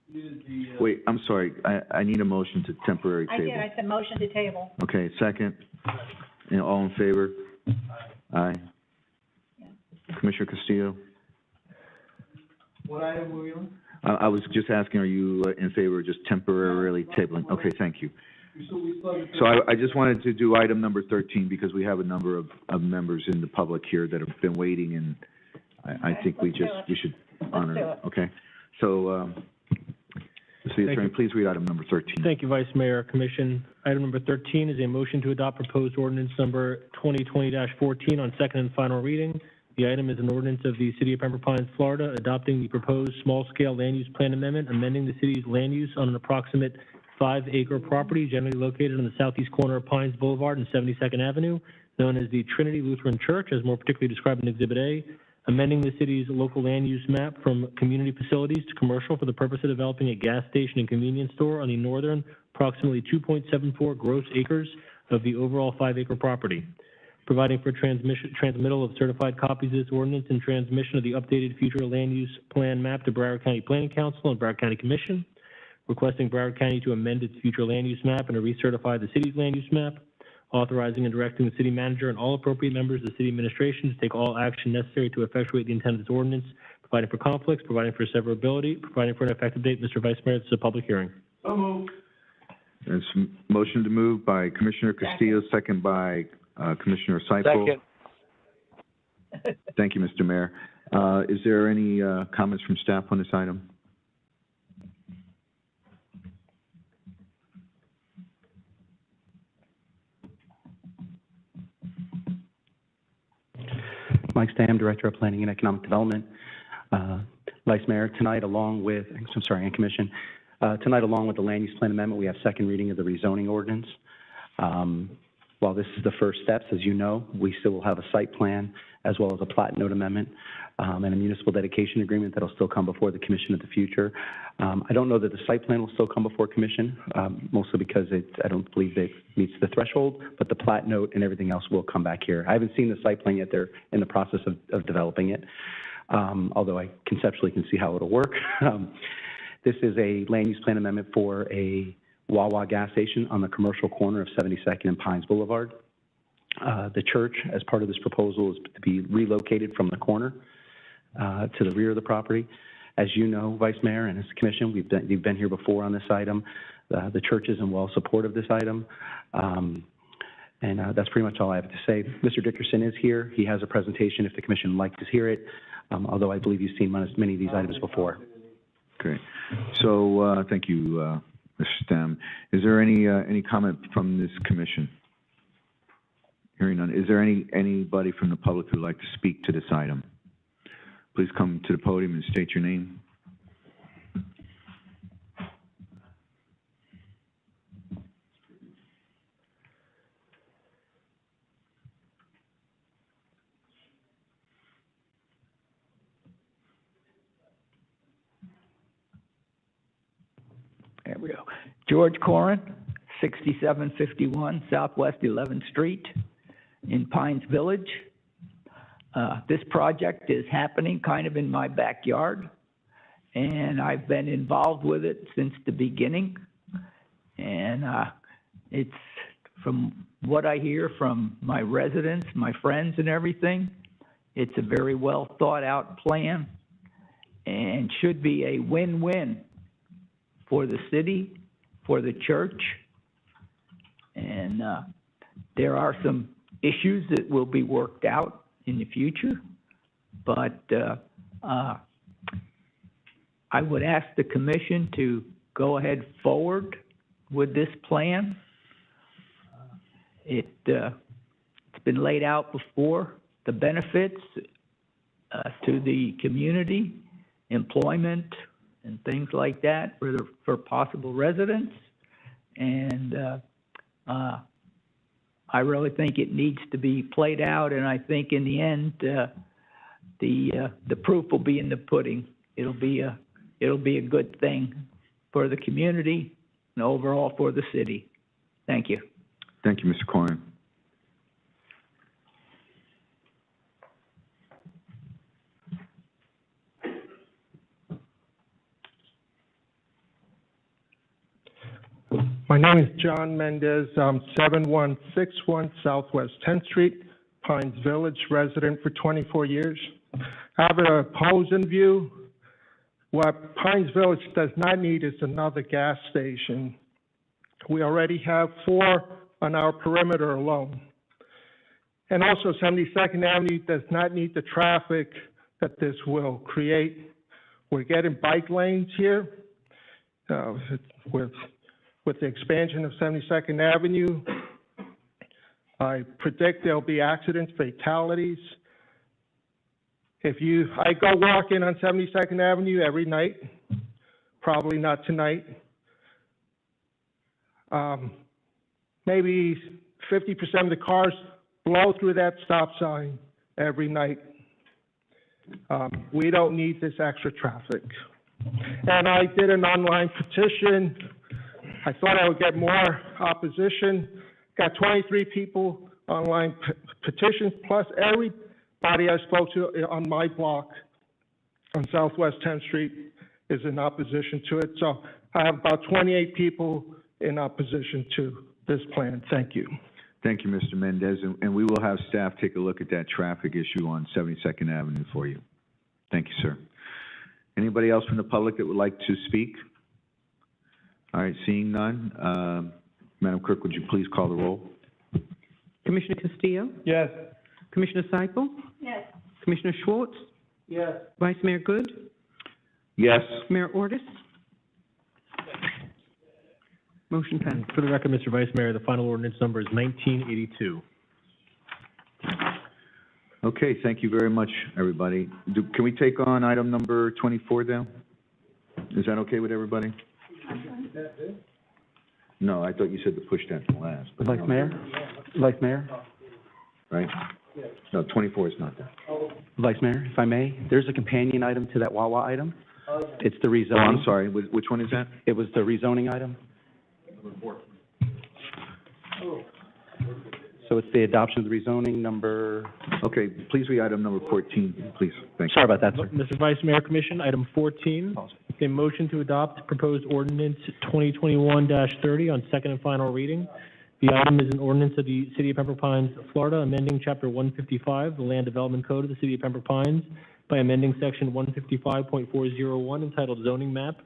completed the, Wait, I'm sorry, I need a motion to temporary table. I said motion to table. Okay, second. And all in favor? Aye. Commissioner Castillo? what item were we on? I was just asking, are you in favor of just temporarily tabling? Okay, thank you. So I just wanted to do item number 13 because we have a number of members in the public here that have been waiting, and I think we should honor it. Okay. So, City Attorney, please read item number 13. Thank you, Vice Mayor, Commission. Item number 13 is a motion to adopt proposed ordinance number 2020-14 on second and final reading. The item is an ordinance of the City of Pembroke Pines, Florida, adopting the proposed small-scale land use plan amendment, amending the city's land use on an approximate 5-acre property generally located on the southeast corner of Pines Boulevard and 72nd Avenue, known as the Trinity Lutheran Church, as more particularly described in Exhibit A, amending the city's local land use map from community facilities to commercial for the purpose of developing a gas station and convenience store on the northern approximately 2.74 gross acres of the overall 5-acre property, providing for transmittal of certified copies of this ordinance and transmission of the updated future land use plan map to Broward County Planning Council and Broward County Commission, requesting Broward County to amend its future land use map and to recertify the city's land use map, authorizing and directing the city manager and all appropriate members of the city administration to take all action necessary to effectuate the intent of this ordinance, providing for conflicts, providing for severability, providing for an effective date. Mr. Vice Mayor, this is a public hearing. So moved. There's a motion to move by Commissioner Castillo, second by Commissioner Seipel. Second. Thank you, Mr. Mayor. Is there any comments from staff on this item? Mike Stam, Director of Planning and Economic Development. Vice Mayor, tonight along with, and Commission, tonight along with the Land Use Plan Amendment, we have second reading of the rezoning ordinance. While this is the first steps, as you know, we still will have a site plan as well as a plat note amendment and a municipal dedication agreement that will still come before the Commission in the future. I don't know that the site plan will still come before Commission, mostly because I don't believe it meets the threshold, but the plat note and everything else will come back here. I haven't seen the site plan yet. They're in the process of developing it, although I conceptually can see how it'll work. This is a land use plan amendment for a Wawa gas station on the commercial corner of 72nd and Pines Boulevard. The church, as part of this proposal, is to be relocated from the corner to the rear of the property. As you know, Vice Mayor and as a commission, you've been here before on this item. The church is in well support of this item. And that's pretty much all I have to say. Mr. Dickerson is here. He has a presentation if the commission would like to hear it, although I believe you've seen many of these items before. Great. So thank you, Mr. Stem. Is there any comment from this commission? Hearing none. Is there anybody from the public who would like to speak to this item? Please come to the podium and state your name. There we go. George Corrin, 6751 Southwest 11th Street in Pines Village. This project is happening kind of in my backyard, and I've been involved with it since the beginning. And it's, from what I hear from my residents, my friends and everything, it's a very well thought out plan and should be a win-win for the city, for the church, and there are some issues that will be worked out in the future, but I would ask the commission to go ahead forward with this plan. It's been laid out before, the benefits to the community, employment, and things like that for possible residents. And I really think it needs to be played out, and I think in the end, the proof will be in the pudding. It'll be a good thing for the community and overall for the city. Thank you. Thank you, Mr. Corrin. My name is John Mendez. I'm 7161 Southwest 10th Street, Pines Village, resident for 24 years. I have an opposing view. What Pines Village does not need is another gas station. We already have 4 on our perimeter alone. And also 72nd Avenue does not need the traffic that this will create. We're getting bike lanes here with the expansion of 72nd Avenue. I predict there'll be accidents, fatalities. I go walking on 72nd Avenue every night, probably not tonight. Maybe 50% of the cars blow through that stop sign every night. We don't need this extra traffic. And I did an online petition. I thought I would get more opposition. Got 23 people online petitions, plus everybody I spoke to on my block on Southwest 10th Street is in opposition to it. So I have about 28 people in opposition to this plan. Thank you. Thank you, Mr. Mendez, and we will have staff take a look at that traffic issue on 72nd Avenue for you. Thank you, sir. Anybody else from the public that would like to speak? All right, seeing none, Madam Clerk, would you please call the roll? Commissioner Castillo? Yes. Commissioner Seipel? Yes. Commissioner Schwartz? Yes. Vice Mayor Good? Yes. Mayor Ordus? Motion passed. For the record, Mr. Vice Mayor, the final ordinance number is 1982. Okay, thank you very much, everybody. Can we take on item number 24 then? Is that okay with everybody? No, I thought you said to push that to last. But Vice Mayor? Vice Mayor? Right? No, 24 is not that. Vice Mayor, if I may, there's a companion item to that Wawa item. It's the rezoning. Oh, I'm sorry, which one is that? It was the rezoning item. So it's the adoption of the rezoning number. Okay, please read item number 14, please. Thank you. Sorry about that, sir. Mr. Vice Mayor, Commission, item 14, a motion to adopt proposed ordinance 2021-30 on second and final reading. The item is an ordinance of the City of Pembroke Pines, Florida, amending Chapter 155, the Land Development Code of the City of Pembroke Pines by amending Section 155.401 entitled Zoning Map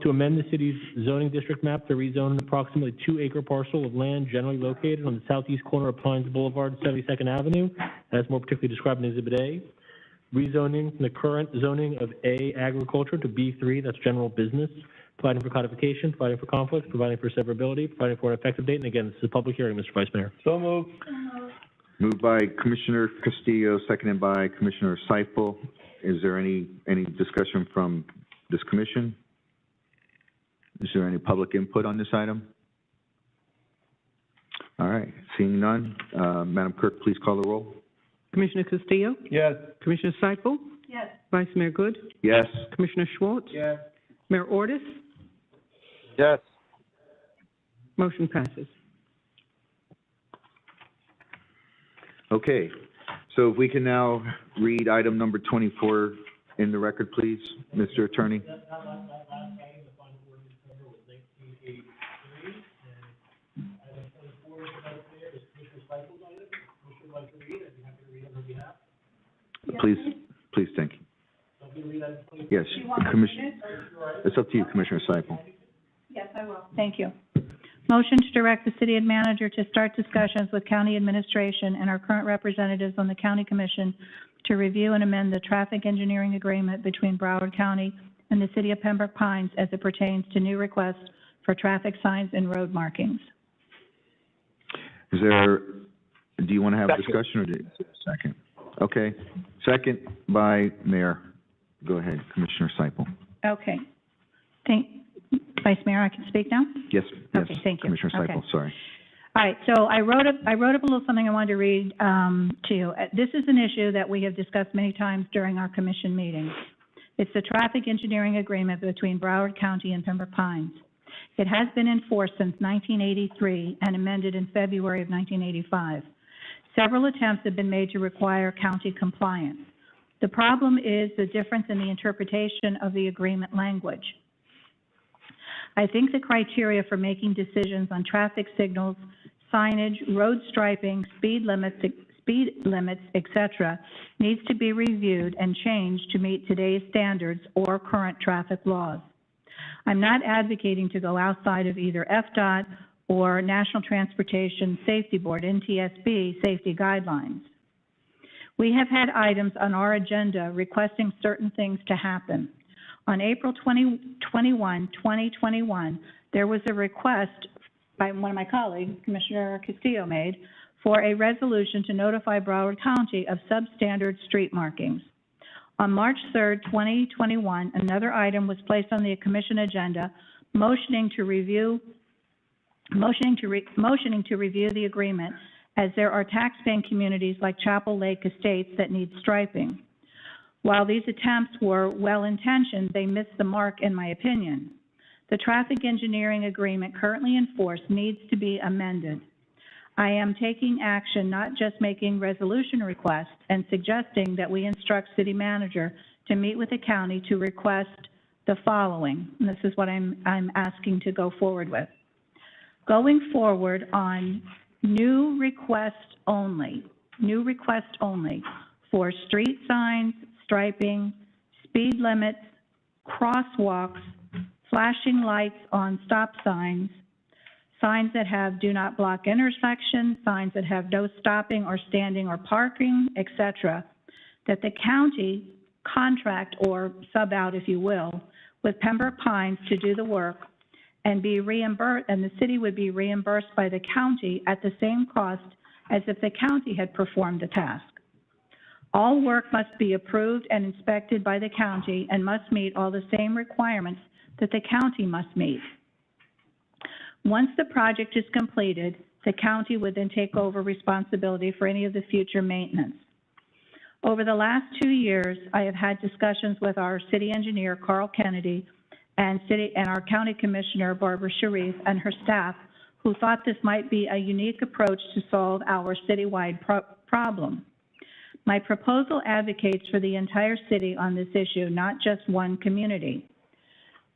to amend the city's zoning district map to rezone an approximately 2-acre parcel of land generally located on the southeast corner of Pines Boulevard, 72nd Avenue, as more particularly described in Exhibit A. Rezoning from the current zoning of A, agriculture, to B3, that's general business, providing for codification, providing for conflicts, providing for severability, providing for an effective date. And again, this is a public hearing, Mr. Vice Mayor. So moved. Moved by Commissioner Castillo, seconded by Commissioner Seipel. Is there any discussion from this commission? Is there any public input on this item? All right, seeing none, Madam Clerk, please call the roll. Commissioner Castillo? Yes. Commissioner Seipel? Yes. Vice Mayor Good? Yes. Commissioner Schwartz? Yes. Mayor Ordus? Yes. Motion passes. Okay, so if we can now read item number 24 in the record, please, Mr. Attorney. Please, thank you. Yes, Commissioner, it's up to you, Commissioner Seipel. Yes, I will. Thank you. Motion to direct the city manager to start discussions with county administration and our current representatives on the county commission to review and amend the traffic engineering agreement between Broward County in the city of Pembroke Pines as it pertains to new requests for traffic signs and road markings. Is there, do you want to have Second. discussion or do you? Second. Okay. Second by Mayor. Go ahead, Commissioner Seipel. Okay. Vice Mayor, I can speak now? Yes, yes. Okay, thank you. Commissioner Seipel, Okay. sorry. All right, so I wrote up a little something I wanted to read to you. This is an issue that we have discussed many times during our commission meetings. It's the traffic engineering agreement between Broward County and Pembroke Pines. It has been enforced since 1983 and amended in February of 1985. Several attempts have been made to require county compliance. The problem is the difference in the interpretation of the agreement language. I think the criteria for making decisions on traffic signals, signage, road striping, speed limits, etc., needs to be reviewed and changed to meet today's standards or current traffic laws. I'm not advocating to go outside of either FDOT or National Transportation Safety Board, NTSB, safety guidelines. We have had items on our agenda requesting certain things to happen. On April 21, 2021, there was a request by one of my colleagues, Commissioner Castillo, made for a resolution to notify Broward County of substandard street markings. On March 3, 2021, another item was placed on the commission agenda, motioning to review the agreement, as there are taxpaying communities like Chapel Lake Estates that need striping. While these attempts were well-intentioned, they missed the mark, in my opinion. The traffic engineering agreement currently in force needs to be amended. I am taking action, not just making resolution requests and suggesting that we instruct city manager to meet with the county to request the following. And this is what I'm asking to go forward with. Going forward on new request only for street signs, striping, speed limits, crosswalks, flashing lights on stop signs, signs that have do not block intersections, signs that have no stopping or standing or parking, etc., that the county contract or sub out, if you will, with Pembroke Pines to do the work and be reimbursed, and the city would be reimbursed by the county at the same cost as if the county had performed the task. All work must be approved and inspected by the county and must meet all the same requirements that the county must meet. Once the project is completed, the county would then take over responsibility for any of the future maintenance. Over the last 2 years, I have had discussions with our city engineer, Carl Kennedy, and our county commissioner, Barbara Sharif, and her staff, who thought this might be a unique approach to solve our citywide problem. My proposal advocates for the entire city on this issue, not just one community.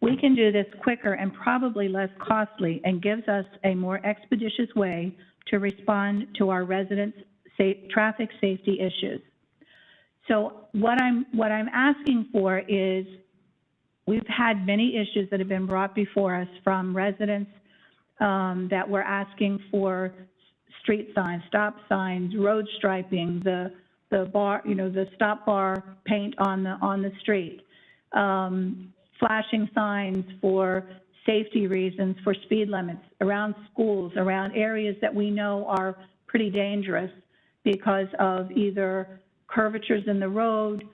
We can do this quicker and probably less costly and gives us a more expeditious way to respond to our residents' traffic safety issues. So what I'm asking for is, we've had many issues that have been brought before us from residents that were asking for street signs, stop signs, road striping, the bar, the stop bar paint on the street, flashing signs for safety reasons, for speed limits around schools, around areas that we know are pretty dangerous because of either curvatures in the road,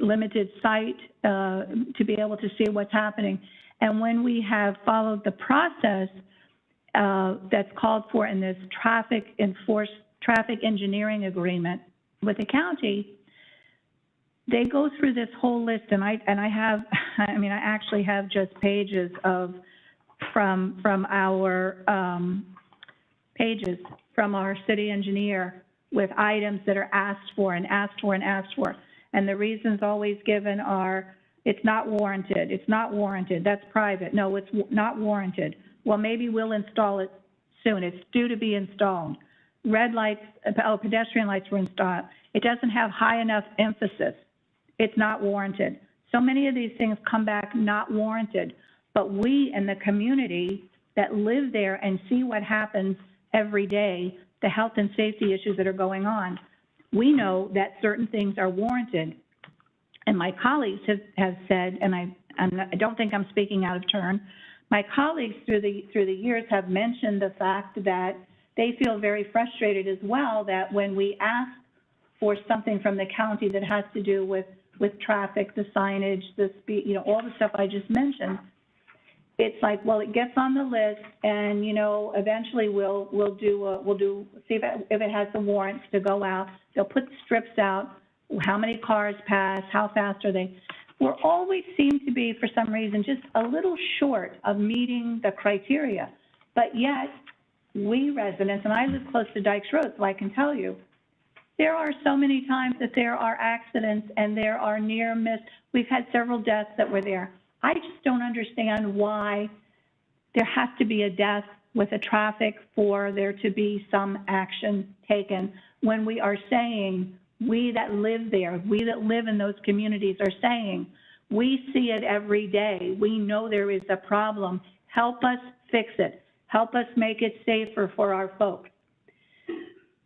limited sight to be able to see what's happening. And when we have followed the process that's called for in this traffic engineering agreement with the county, they go through this whole list, and I actually have just pages from our city engineer with items that are asked for and asked for and asked for. And the reasons always given are, it's not warranted, that's private, no, it's not warranted. Well, maybe we'll install it soon, it's due to be installed. Red lights, pedestrian lights were installed. It doesn't have high enough emphasis, it's not warranted. So many of these things come back not warranted, but we in the community that live there and see what happens every day, the health and safety issues that are going on, we know that certain things are warranted. and my colleagues have said, and I don't think I'm speaking out of turn, my colleagues through the years have mentioned the fact that they feel very frustrated as well that when we ask for something from the county that has to do with traffic, the signage, the speed, you know, all the stuff I just mentioned, it's like, well, it gets on the list, and you know, eventually we'll see if it has the warrants to go out. They'll put strips out. How many cars pass? How fast are they? We're always seem to be, for some reason, just a little short of meeting the criteria. But yet, we residents, and I live close to Dykes Road, so I can tell you, there are so many times that there are accidents and there are near miss. We've had several deaths that were there. I just don't understand why there has to be a death with a traffic for there to be some action taken when we are saying, we that live there, we that live in those communities are saying, we see it every day. We know there is a problem. Help us fix it. Help us make it safer for our folks.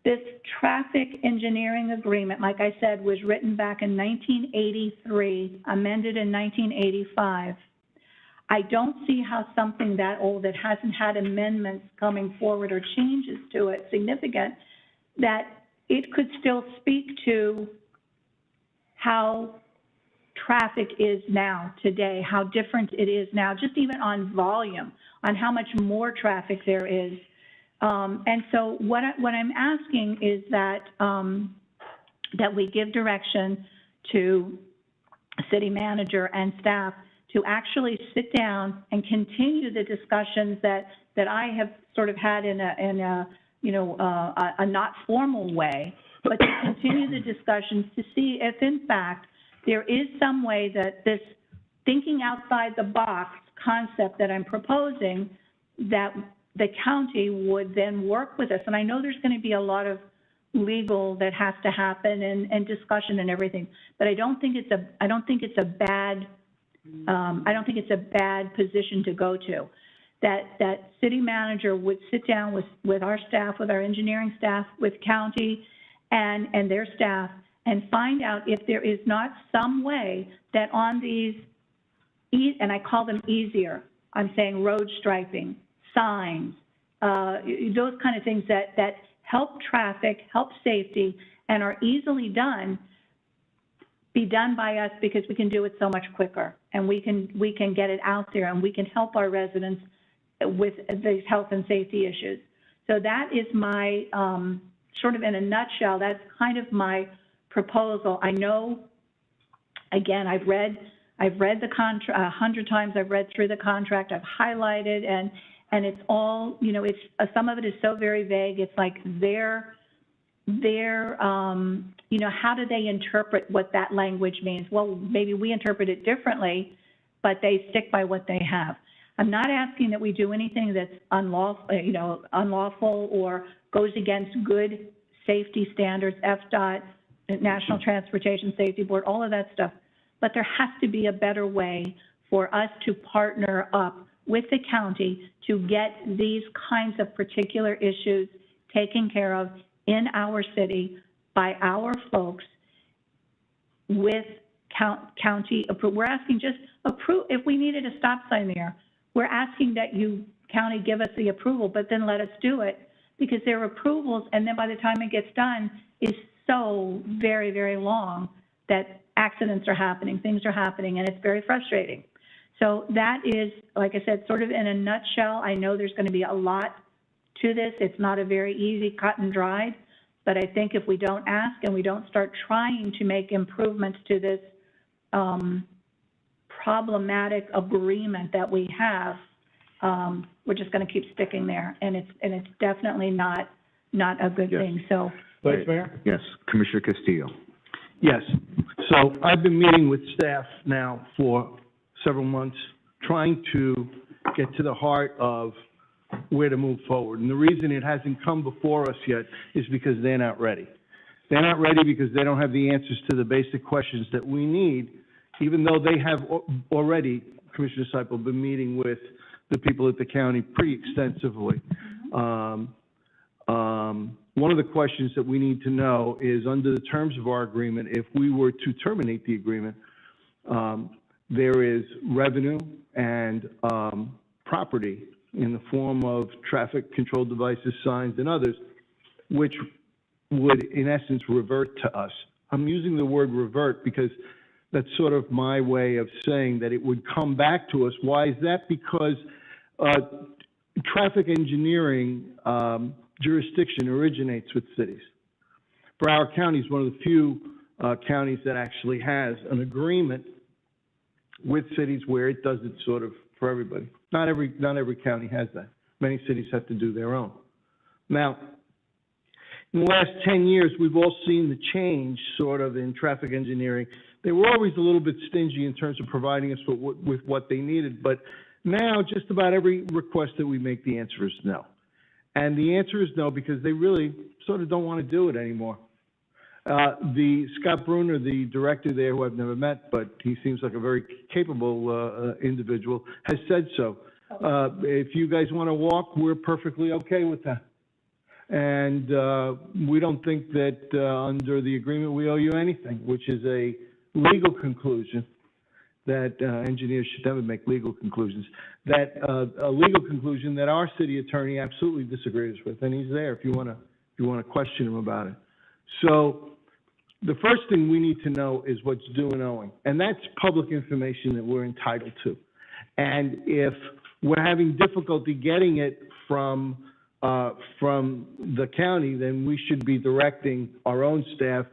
This traffic engineering agreement, like I said, was written back in 1983, amended in 1985. I don't see how something that old that hasn't had amendments coming forward or changes to it significant, that it could still speak to how traffic is now today, how different it is now, just even on volume, on how much more traffic there is. And so what I'm asking is that, that we give direction to city manager and staff to actually sit down and continue the discussions that I have sort of had in a you know, a not formal way, but to continue the discussions to see if in fact there is some way that this thinking outside the box concept that I'm proposing, that the county would then work with us. And I know there's going to be a lot of legal that has to happen and discussion and everything, but I don't think it's a bad position to go to. That city manager would sit down with our staff, with our engineering staff, with county and their staff, and find out if there is not some way that on these, and I call them easier, I'm saying road striping, signs, those kind of things that help traffic, help safety, and are easily done, be done by us, because we can do it so much quicker, and we can get it out there, and we can help our residents with these health and safety issues. So that is my, sort of in a nutshell, that's kind of my proposal. I know, again, I've read the contract 100 times. I've read through the contract. I've highlighted, and it's all, you know, it's some of it is so very vague. It's like they're you know, how do they interpret what that language means? Well, maybe we interpret it differently, but they stick by what they have. I'm not asking that we do anything that's unlawful or goes against good safety standards, FDOT, National Transportation Safety Board, all of that stuff. But there has to be a better way for us to partner up with the county to get these kinds of particular issues taken care of in our city by our folks with county approval. We're asking just approve, if we needed a stop sign there, we're asking that you, county, give us the approval, but then let us do it, because their approvals, and then by the time it gets done, is so very, very long that accidents are happening, things are happening, and it's very frustrating. So that is, like I said, sort of in a nutshell. I know there's going to be a lot to this. It's not a very easy cut and dried, but I think if we don't ask and we don't start trying to make improvements to this problematic agreement that we have, we're just going to keep sticking there, and it's definitely not a good thing. So, Vice Mayor? Yes, Commissioner Castillo. Yes. So I've been meeting with staff now for several months, trying to get to the heart of where to move forward. And the reason it hasn't come before us yet is because they're not ready. They're not ready because they don't have the answers to the basic questions that we need, even though they have already, Commissioner Seipel, been meeting with the people at the county pretty extensively. one of the questions that we need to know is, under the terms of our agreement, if we were to terminate the agreement, there is revenue and property in the form of traffic control devices, signs, and others, which would, in essence, revert to us. I'm using the word revert because that's sort of my way of saying that it would come back to us. Why is that? Because traffic engineering jurisdiction originates with cities. Broward County is one of the few counties that actually has an agreement with cities where it does it sort of for everybody. Not every county has that. Many cities have to do their own. Now, in the last 10 years, we've all seen the change sort of in traffic engineering. They were always a little bit stingy in terms of providing us with what they needed, but now just about every request that we make, the answer is no. And the answer is no because they really sort of don't want to do it anymore. Scott Bruner, the director there, who I've never met, but he seems like a very capable individual, has said so. If you guys want to walk, we're perfectly okay with that. And we don't think that under the agreement we owe you anything, which is a legal conclusion that engineers should never make legal conclusions. That a legal conclusion that our city attorney absolutely disagrees with, and he's there if you want to question him about it. So the first thing we need to know is what's due and owing, and that's public information that we're entitled to. And if we're having difficulty getting it from the county, then we should be directing our own staff,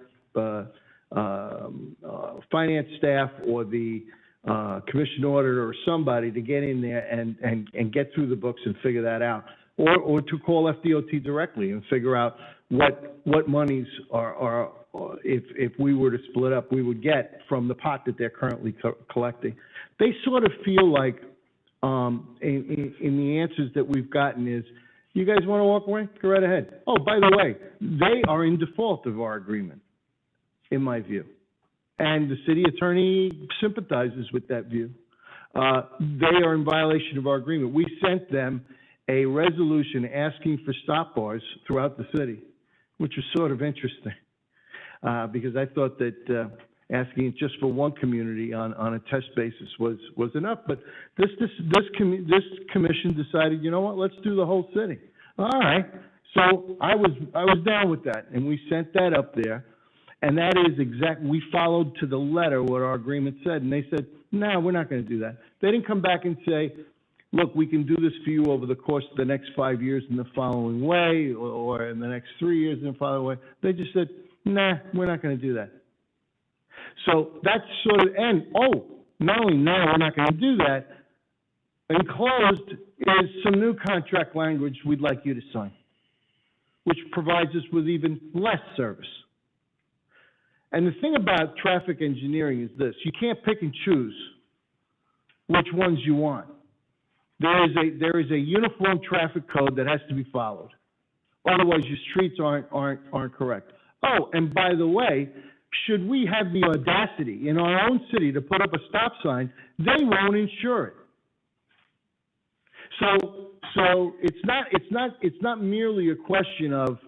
finance staff, or the commission auditor or somebody to get in there and get through the books and figure that out, or to call FDOT directly and figure out what monies are if we were to split up, we would get from the pot that they're currently collecting. They sort of feel like in the answers that we've gotten is, you guys want to walk away? Go right ahead. Oh, by the way, they are in default of our agreement, in my view. And the city attorney sympathizes with that view. They are in violation of our agreement. We sent them a resolution asking for stop bars throughout the city, which was sort of interesting, because I thought that asking it just for one community on a test basis was enough. But this commission decided, you know what, let's do the whole city. All right. So I was down with that, and we sent that up there. And that is we followed to the letter what our agreement said. And they said, no, we're not going to do that. They didn't come back and say, look, we can do this for you over the course of the next 5 years in the following way, or in the next 3 years in the following way. They just said, nah, we're not going to do that. So that's sort of, and not only now we're not going to do that, enclosed is some new contract language we'd like you to sign, which provides us with even less service. And the thing about traffic engineering is this: you can't pick and choose which ones you want. There is a uniform traffic code that has to be followed. Otherwise, your streets aren't correct. Oh, and by the way, should we have the audacity in our own city to put up a stop sign, they won't insure it. So it's not merely a question of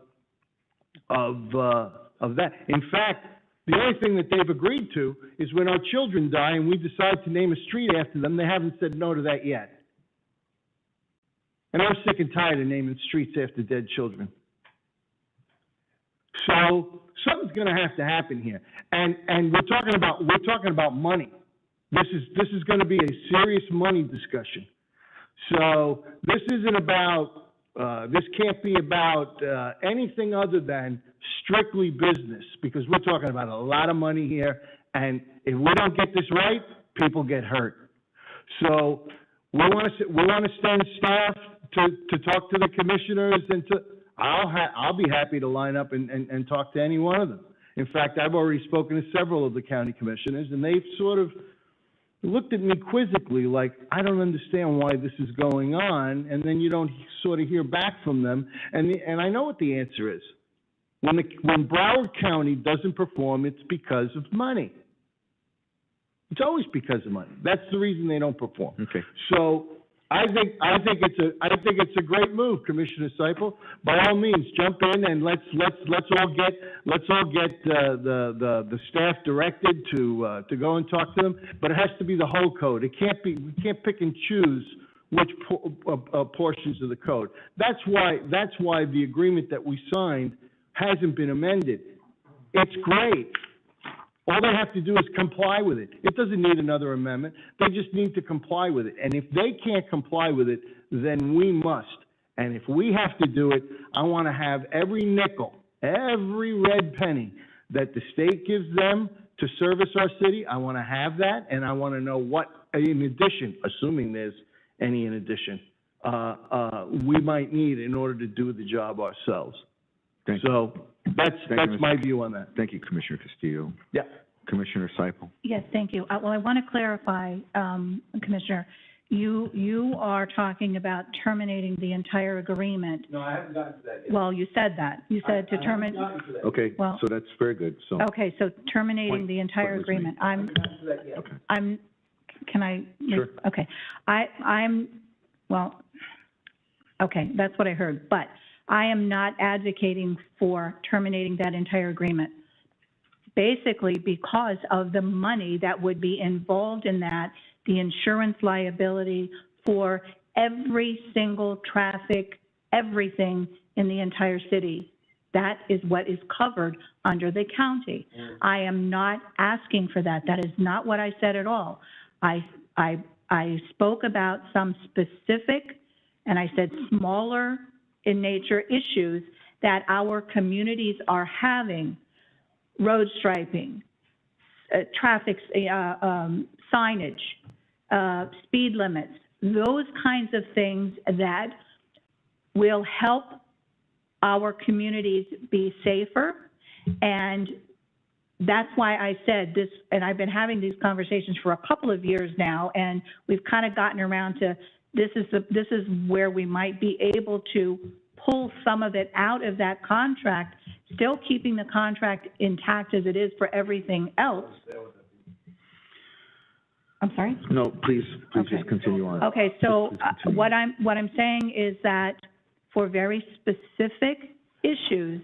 that. In fact, the only thing that they've agreed to is when our children die and we decide to name a street after them, they haven't said no to that yet. And I'm sick and tired of naming streets after dead children. So something's going to have to happen here, and we're talking about money. This is going to be a serious money discussion. So this isn't about this can't be about anything other than strictly business, because we're talking about a lot of money here, and if we don't get this right, people get hurt. So we want to send staff to talk to the commissioners and to. I'll be happy to line up and talk to any one of them. In fact, I've already spoken to several of the county commissioners, and they've sort of looked at me quizzically, like, I don't understand why this is going on, and then you don't sort of hear back from them. And I know what the answer is. When Broward County doesn't perform, it's because of money. It's always because of money. That's the reason they don't perform. Okay. So I think it's a great move, Commissioner Seipel. By all means, jump in and let's all get the staff directed to go and talk to them. But it has to be the whole code. We can't pick and choose which portions of the code. That's why the agreement that we signed hasn't been amended. It's great. All they have to do is comply with it. It doesn't need another amendment. They just need to comply with it. And if they can't comply with it, then we must. And if we have to do it, I want to have every nickel, every red penny that the state gives them to service our city, I want to have that, and I want to know what, in addition, assuming there's any in addition, we might need in order to do the job ourselves. So that's my view on that. Thank you, Commissioner Castillo. Yeah. Commissioner Seipel. Yes, thank you. Well, I want to clarify, Commissioner, you are talking about terminating the entire agreement. No, I haven't gotten to that yet. Well, you said that. You said to terminate. Okay, Well, so that's very good, so. Okay, so terminating the entire agreement. Can I? Sure. Okay. Okay, that's what I heard. But I am not advocating for terminating that entire agreement, basically because of the money that would be involved in that, the insurance liability for every single traffic, everything in the entire city. That is what is covered under the county. I am not asking for that. That is not what I said at all. I spoke about some specific, and I said smaller in nature issues that our communities are having: road striping, traffic signage, speed limits, those kinds of things that will help our communities be safer. And that's why I said this, and I've been having these conversations for a couple of years now, and we've kind of gotten around to this is where we might be able to pull some of it out of that contract, still keeping the contract intact as it is for everything else. I'm sorry? No, please Okay. just continue on. Okay, so Please continue. what I'm saying is that for very specific issues,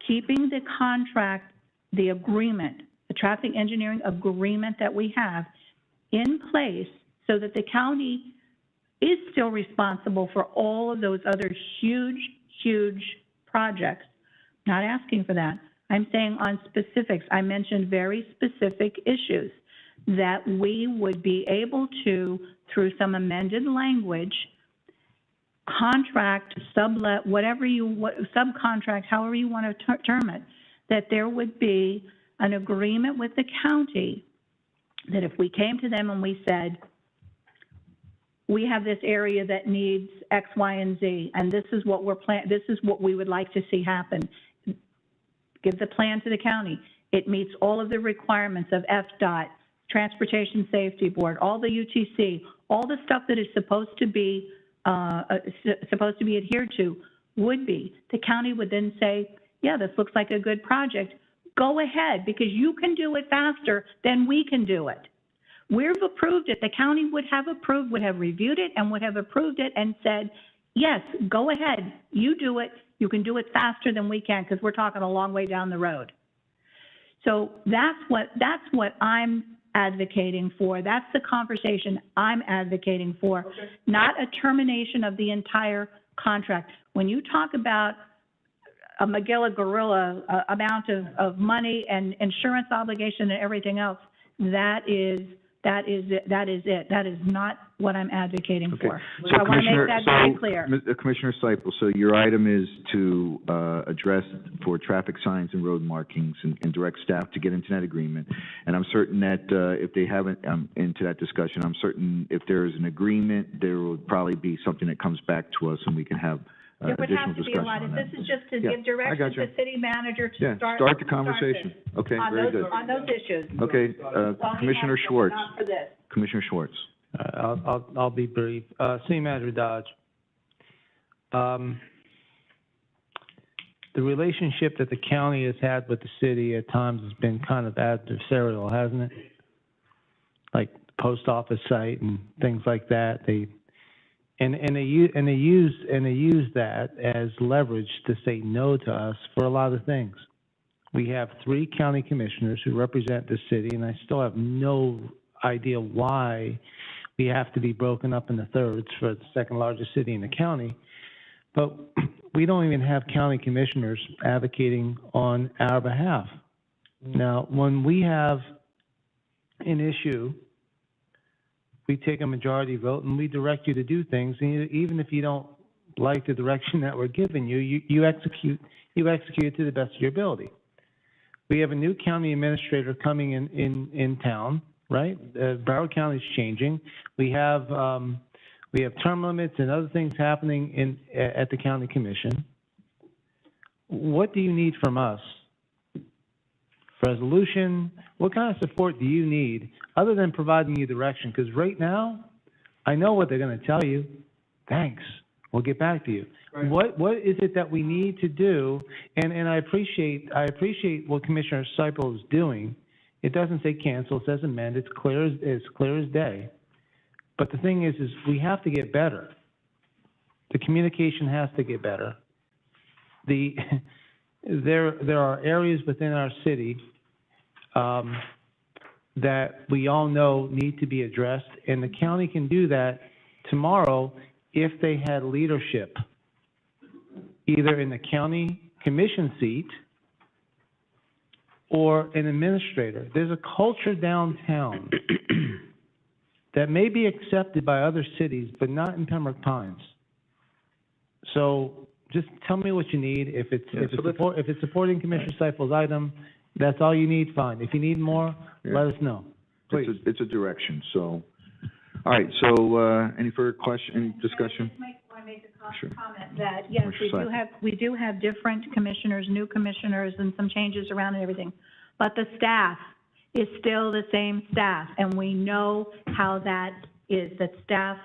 keeping the contract, the agreement, the traffic engineering agreement that we have in place so that the county is still responsible for all of those other huge projects. Not asking for that. I'm saying on specifics. I mentioned very specific issues that we would be able to, through some amended language, contract, sublet, subcontract, however you want to term it, that there would be an agreement with the county that if we came to them and we said, we have this area that needs X, Y, and Z, and this is what this is what we would like to see happen. Give the plan to the county. It meets all of the requirements of FDOT, Transportation Safety Board, all the UTC, all the stuff that is supposed to be adhered to would be. The county would then say, yeah, this looks like a good project. Go ahead, because you can do it faster than we can do it. We've approved it. The county would have reviewed it and would have approved it and said, yes, go ahead, you do it. You can do it faster than we can because we're talking a long way down the road. So that's what I'm advocating for. That's the conversation I'm advocating for, not a termination of the entire contract. When you talk about a Magilla Gorilla amount of money and insurance obligation and everything else, that is it. That is not what I'm advocating for. So I want to make that very clear. Commissioner Seipel, so your item is to address for traffic signs and road markings and direct staff to get into that agreement. And I'm certain that if they haven't into that discussion, I'm certain if there is an agreement, there will probably be something that comes back to us and we can have There would have to be a lot. This is just to give direction to the city manager to start the conversation. Okay, very good. On those issues. Okay, Commissioner Schwartz. Not for this. Commissioner Schwartz. I'll be brief. City Manager Dodge. The relationship that the county has had with the city at times has been kind of adversarial, hasn't it? Like the post office site and things like that. And they use that as leverage to say no to us for a lot of things. We have 3 county commissioners who represent the city, and I still have no idea why we have to be broken up into thirds for the second largest city in the county. But we don't even have county commissioners advocating on our behalf. Now, when we have an issue, we take a majority vote and we direct you to do things, and even if you don't like the direction that we're giving you, you execute it to the best of your ability. We have a new county administrator coming in town, right? Broward County is changing. We have term limits and other things happening at the county commission. What do you need from us? Resolution? What kind of support do you need other than providing you direction? Because right now, I know what they're going to tell you. Thanks. We'll get back to you. Right. What is it that we need to do? And I appreciate what Commissioner Seipel is doing. It doesn't say cancel, it says amend. It's clear as day. But the thing is we have to get better. The communication has to get better. There are areas within our city that we all know need to be addressed, and the county can do that tomorrow if they had leadership, either in the county commission seat or an administrator. There's a culture downtown that may be accepted by other cities, but not in Pembroke Pines. So just tell me what you need. If it's supporting Commissioner Seipel's item, that's all you need, fine. If you need more, let us know. Please. It's a direction, so. All right, so, any further question, any discussion? I make a Sure. comment that, yes, we do have different commissioners, new commissioners, and some changes around and everything. But the staff is still the same staff, and we know how that is. That staff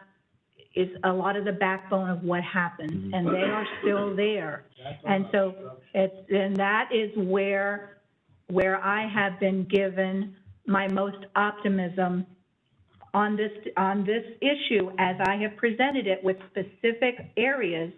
is a lot of the backbone of what happens, and they are still there. And so and that is where I have been given my most optimism on this issue, as I have presented it with specific areas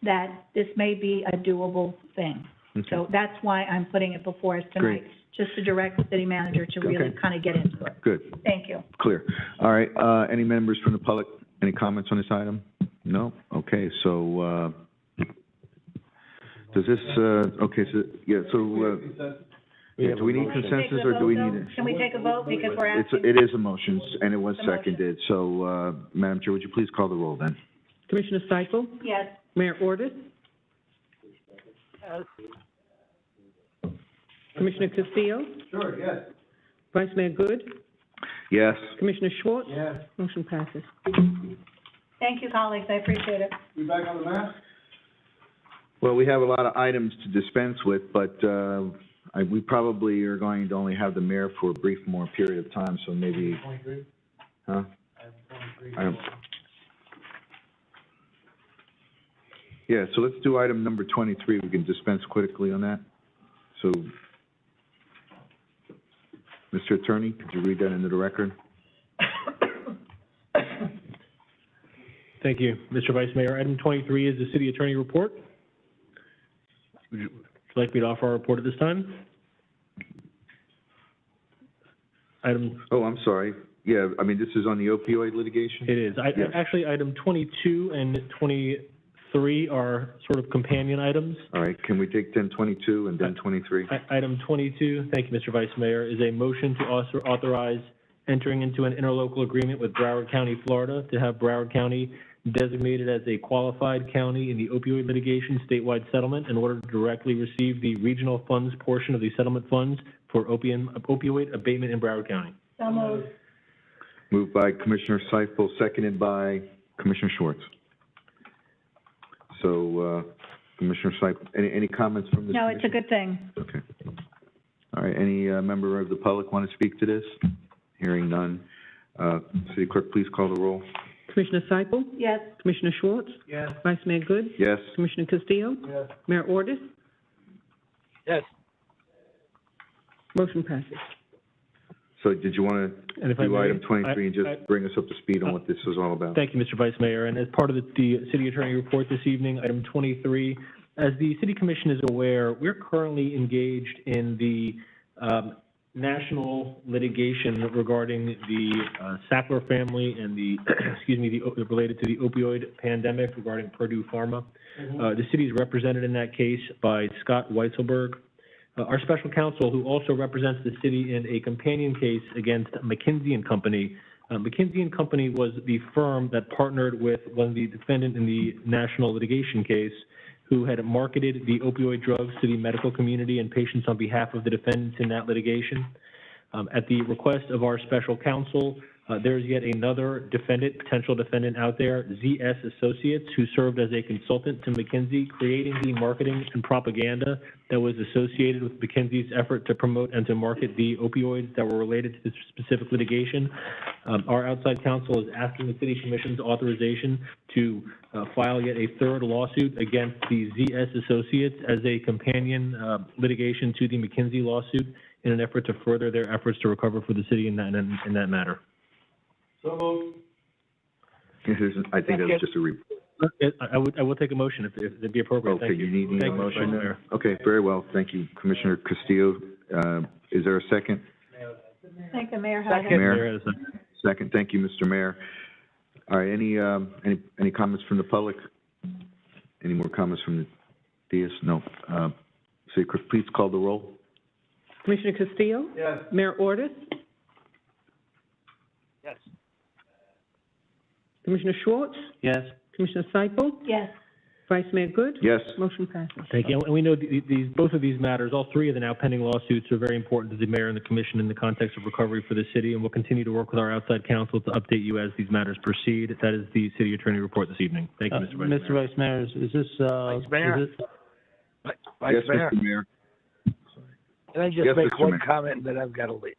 that this may be a doable thing. Okay. So that's why I'm putting it before us tonight, just to direct the city manager to really kind of get into it. Good. Thank you. Clear. All right, any members from the public, any comments on this item? No? Okay, so, does this, okay, so, yeah, so, do we need consensus or do we need it? Can we take a vote because we're asking? It is a motion, and it was seconded. So, Madam Chair, would you please call the roll then? Commissioner Seipel? Yes. Mayor Ordus? Yes. Commissioner Castillo? Sure, yes. Vice Mayor Good? Yes. Commissioner Schwartz? Yes. Motion passes. Thank you, colleagues, I appreciate it. We back on the map? Well, we have a lot of items to dispense with, but, we probably are going to only have the mayor for a brief more period of time, so maybe. 23? Huh? Yeah, so let's do item number 23. We can dispense quickly on that. So, Mr. Attorney, could you read that into the record? Thank you, Mr. Vice Mayor. Item 23 is the city attorney report. Would you like me to offer our report at this time? Oh, I'm sorry. Yeah, I mean, this is on the opioid litigation? It is. Yes. Actually, item 22 and 23 are sort of companion items. All right, can we take then 22 and then 23? Item 22, thank you, Mr. Vice Mayor, is a motion to authorize entering into an interlocal agreement with Broward County, Florida, to have Broward County designated as a qualified county in the opioid litigation statewide settlement in order to directly receive the regional funds portion of the settlement funds for opioid abatement in Broward County. So moved. Moved by Commissioner Seipel, seconded by Commissioner Schwartz. So, Commissioner Seipel, any comments from this? No, it's a good thing. Okay. All right, any member of the public want to speak to this? Hearing none. City Clerk, please call the roll. Commissioner Seipel? Yes. Commissioner Schwartz? Yes. Vice Mayor Good? Yes. Commissioner Castillo? Yes. Mayor Ordus? Yes. Motion passes. So did you want to And if I do may, item 23 and just bring us up to speed on what this is all about? Thank you, Mr. Vice Mayor. And as part of the city attorney report this evening, item 23, as the city commission is aware, we're currently engaged in the national litigation regarding the Sackler family and the, related to the opioid pandemic regarding Purdue Pharma. The city is represented in that case by Scott Weisselberg. Our special counsel, who also represents the city in a companion case against McKinsey and Company. McKinsey and Company was the firm that partnered with one of the defendant in the national litigation case, who had marketed the opioid drugs to the medical community and patients on behalf of the defendants in that litigation. At the request of our special counsel, there's yet another potential defendant out there, ZS Associates, who served as a consultant to McKinsey, creating the marketing and propaganda that was associated with McKinsey's effort to promote and to market the opioids that were related to this specific litigation. Our outside counsel is asking the City Commission's authorization to file yet a third lawsuit against the ZS Associates as a companion litigation to the McKinsey lawsuit in an effort to further their efforts to recover for the city in that matter. So moved. I think that's just a report. I will take a motion if it'd be appropriate. Okay, Thank you. you need Thank a you, motion Mr. there? Mayor. Okay, very well. Thank you, Commissioner Castillo. Is there a second? Thank you, Mayor. Mayor? Second. Thank you, Mr. Mayor. All right, any comments from the public? Any more comments from the DS? No. City Clerk, please call the roll. Commissioner Castillo? Yes. Mayor Ordus? Yes. Commissioner Schwartz? Yes. Commissioner Seipel? Yes. Vice Mayor Good? Yes. Motion passes. Thank you. And we know both of these matters, all three of the now pending lawsuits, are very important to the mayor and the commission in the context of recovery for the city, and we'll continue to work with our outside counsel to update you as these matters proceed. That is the city attorney report this evening. Thank you, Mr. Vice Mayor. Mr. Vice Mayor, is this, Vice Mayor? Vice Yes, Mayor? Mr. Mayor. Can I just Yes, make Mr. one Mayor. comment that I've got to leave?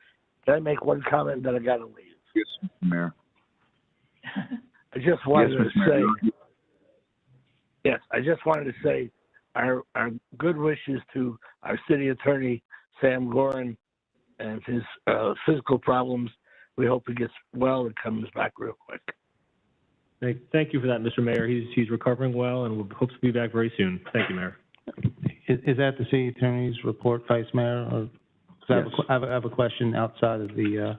Can I make one comment that I got to leave? Yes, Mr. Mayor. I just wanted Yes, to Mr. Mayor. say, yes, I just wanted to say our good wishes to our city attorney, Sam Gorin, and his physical problems. We hope he gets well and comes back real quick. Thank you for that, Mr. Mayor. He's recovering well and hopes to be back very soon. Thank you, Mayor. is that the city attorney's report, Vice Mayor? Or, 'cause Yes. I have a question outside of the,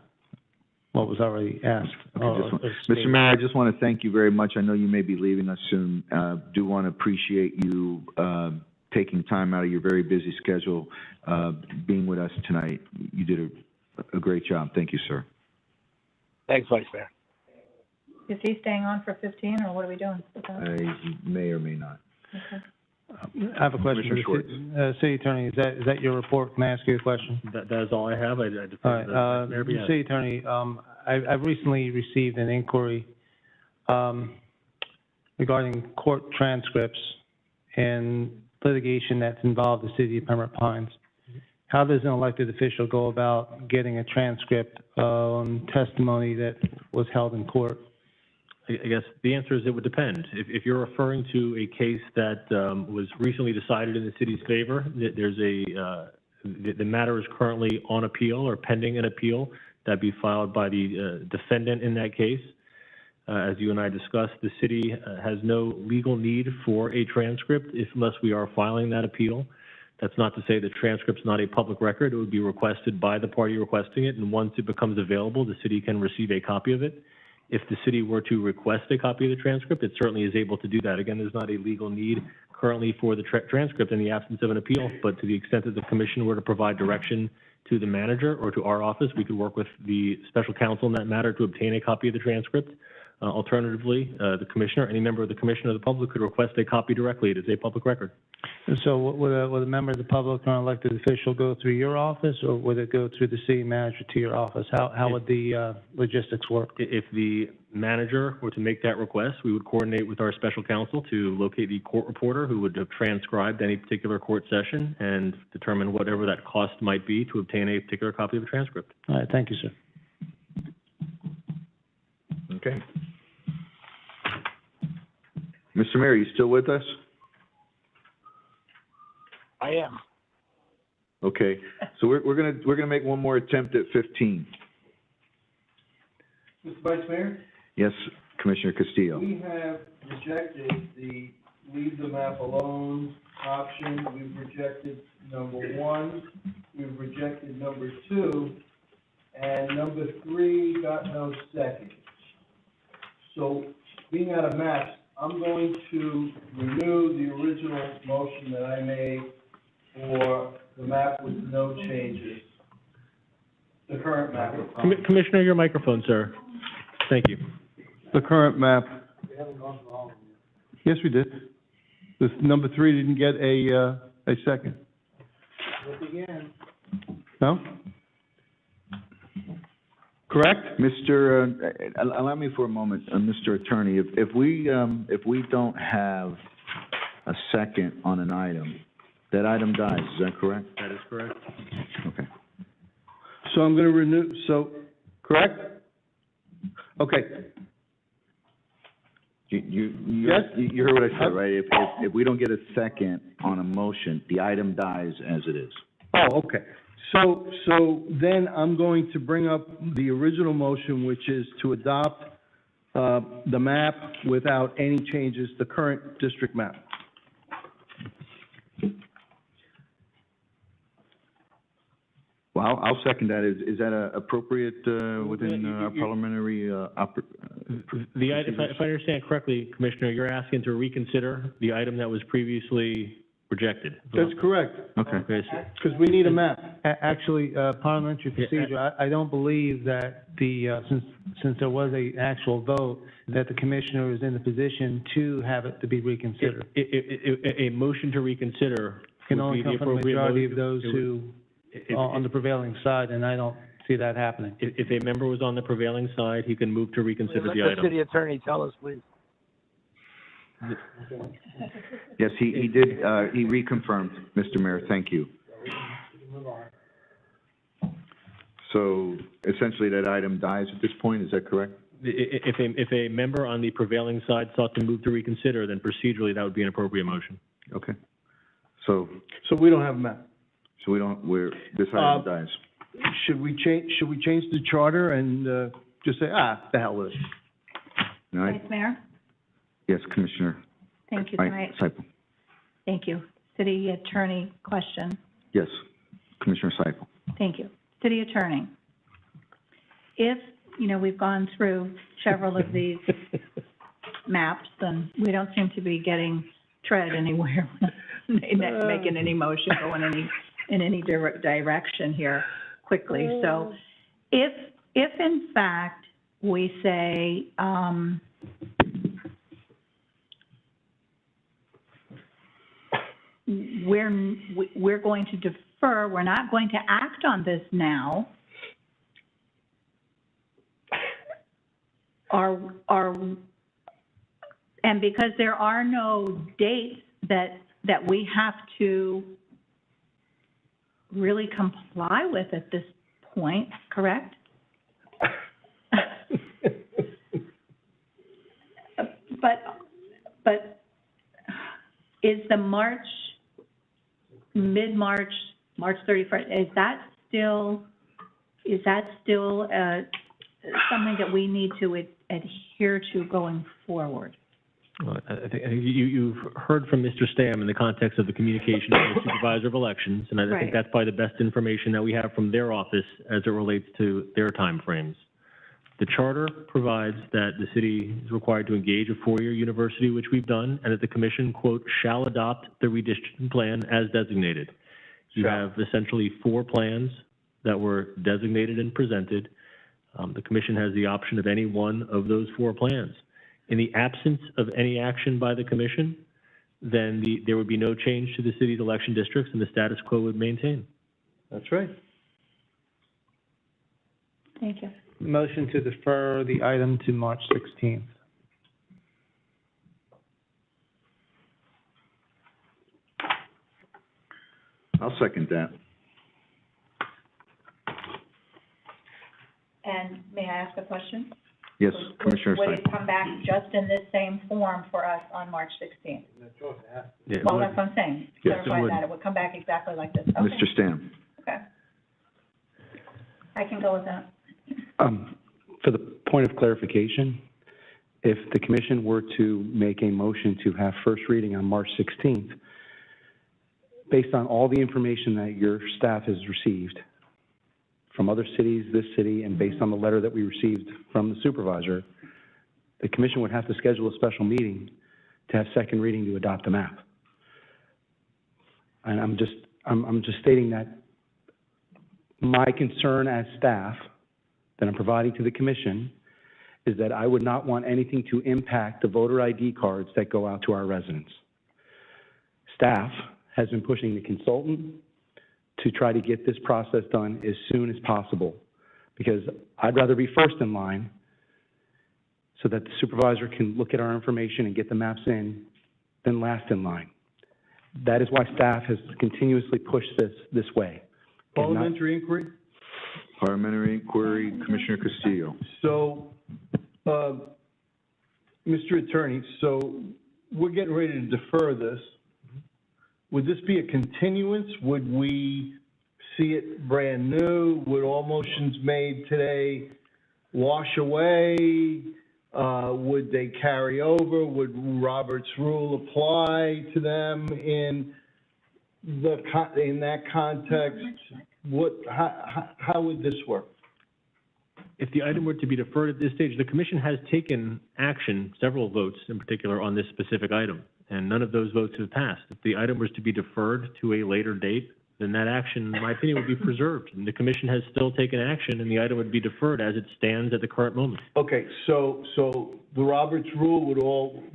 what was already asked. Mr. Mayor, I just want to thank you very much. I know you may be leaving us soon. Do want to appreciate you taking time out of your very busy schedule, being with us tonight. You did a great job. Thank you, sir. Thanks, Vice Mayor. Is he staying on for 15, or what are we doing? You may or may not. Okay. I have a question for Commissioner the city attorney. Is that your report? Can I ask you a question? That is all I have. I All right, city attorney, I've recently received an inquiry, regarding court transcripts and litigation that's involved the city of Pembroke Pines. How does an elected official go about getting a transcript on testimony that was held in court? I guess the answer is it would depend. If you're referring to a case that was recently decided in the city's favor, there's the matter is currently on appeal or pending an appeal that'd be filed by the defendant in that case. As you and I discussed, the city has no legal need for a transcript unless we are filing that appeal. That's not to say the transcript's not a public record. It would be requested by the party requesting it, and once it becomes available, the city can receive a copy of it. If the city were to request a copy of the transcript, it certainly is able to do that. Again, there's not a legal need currently for the transcript in the absence of an appeal, but to the extent that the commission were to provide direction to the manager or to our office, we could work with the special counsel in that matter to obtain a copy of the transcript. Alternatively, the commissioner, any member of the commission or the public could request a copy directly. It is a public record. And so would a member of the public or an elected official go through your office, or would it go through the city manager to your office? How would the logistics work? If the manager were to make that request, we would coordinate with our special counsel to locate the court reporter who would have transcribed any particular court session and determine whatever that cost might be to obtain a particular copy of the transcript. All right, thank you, sir. Okay. Mr. Mayor, are you still with us? I am. Okay, so we're gonna make one more attempt at 15. Mr. Vice Mayor? Yes, Commissioner Castillo. We have rejected the leave the map alone option. We've rejected number 1. We've rejected number 2. And number 3 got no second. So being out of maps, I'm going to renew the original motion that I made for the map with no changes. The current map. Commissioner, your microphone, sir. Thank you. The current map. Yes, we did. This number 3 didn't get a second. Look again. No? Correct? Allow me for a moment, Mr. Attorney, if we don't have a second on an item, that item dies, is that correct? That is correct. Okay. So I'm gonna renew, correct? Okay. You heard what I said, right? If we don't get a second on a motion, the item dies as it is. Oh, okay. So then I'm going to bring up the original motion, which is to adopt the map without any changes, the current district map. Well, I'll second that. Is that appropriate within our parliamentary If I understand correctly, Commissioner, you're asking to reconsider the item that was previously rejected. That's correct, Okay. because we need a map. Actually, parliamentary procedure, I don't believe that since there was a actual vote, that the commissioner is in the position to have it to be reconsidered. A motion to reconsider Can would only be the come from the appropriate majority motion. of those who are on the prevailing side, and I don't see that happening. If a member was on the prevailing side, he can move to reconsider Let the the item. city attorney tell us, please. Yes, he did, he reconfirmed, Mr. Mayor, thank you. So essentially that item dies at this point, is that correct? If a member on the prevailing side sought to move to reconsider, then procedurally that would be an appropriate motion. Okay. So we don't have a map. this item dies. Should we change the charter and just say, the hell with it? All right? Vice Mayor? Yes, Commissioner. Thank you. Can I- Seipel. Thank you. City Attorney, question. Yes, Commissioner Seipel. Thank you. City Attorney, if, we've gone through several of these maps, and we don't seem to be getting tread anywhere, making any motion, going in any direction here quickly. So if in fact we say, we're going to defer, we're not going to act on this now, and because there are no dates that we have to really comply with at this point, correct? But is the mid-March, March 31st, is that still something that we need to adhere to going forward? Well, I think you've heard from Mr. Stam in the context of the communication with the Supervisor of Elections, and I think that's probably the best information that we have from their office as it relates to their timeframes. The charter provides that the city is required to engage a four-year university, which we've done, and that the commission, quote, shall adopt the redistricting plan as designated. You have essentially 4 plans that were designated and presented. The commission has the option of any one of those 4 plans. In the absence of any action by the commission, then there would be no change to the city's election districts, and the status quo would maintain. That's right. Thank you. Motion to defer the item to March 16th. I'll second that. And may I ask a question? Yes, Commissioner Would Seipel. it come back just in this same form for us on March 16th? Yeah, Well, that's what I'm saying. Yes, it Clarify would. that. It would come back exactly like this. Okay. Mr. Stam. Okay. I can go with that. For the point of clarification, if the commission were to make a motion to have first reading on March 16th, based on all the information that your staff has received from other cities, this city, and based on the letter that we received from the supervisor, the commission would have to schedule a special meeting to have second reading to adopt the map. And I'm just stating that my concern as staff that I'm providing to the commission is that I would not want anything to impact the voter ID cards that go out to our residents. Staff has been pushing the consultant to try to get this process done as soon as possible, because I'd rather be first in line so that the supervisor can look at our information and get the maps in than last in line. That is why staff has continuously pushed this way. Parliamentary inquiry? Parliamentary inquiry, Commissioner Castillo. So, Mr. Attorney, so we're getting ready to defer this. Would this be a continuance? Would we see it brand new? Would all motions made today wash away? Would they carry over? Would Robert's rule apply to them in that context? How would this work? If the item were to be deferred at this stage, the commission has taken action, several votes in particular, on this specific item, and none of those votes have passed. If the item was to be deferred to a later date, then that action, in my opinion, would be preserved. And the commission has still taken action, and the item would be deferred as it stands at the current moment. Okay, so the Roberts rule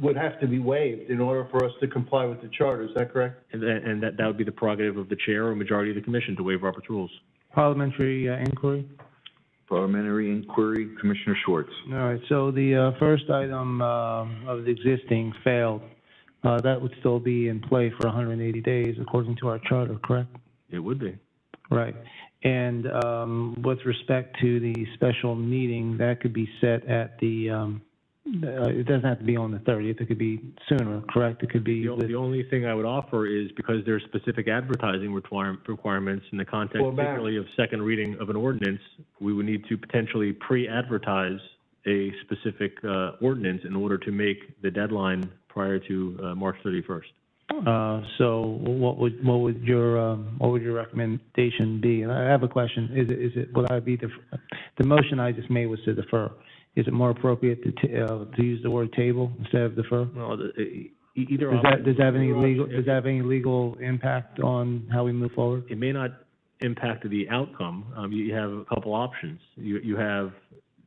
would have to be waived in order for us to comply with the charter, is that correct? And that would be the prerogative of the chair or majority of the commission to waive Robert's rules. Parliamentary inquiry? Parliamentary inquiry, Commissioner Schwartz. All right, so the first item of the existing failed. That would still be in play for 180 days according to our charter, correct? It would be. Right. And with respect to the special meeting, that could be set at the, it doesn't have to be on the 30th. It could be sooner, correct? It could be. The only thing I would offer is because there's specific advertising requirements in the context, particularly of second reading of an ordinance, we would need to potentially pre-advertise a specific ordinance in order to make the deadline prior to March 31st. So what would your recommendation be? And I have a question. Is it would I be the motion I just made was to defer? Is it more appropriate to use the word table instead of defer? Well, either does that have any legal impact on how we move forward? It may not impact the outcome. You have a couple options. You have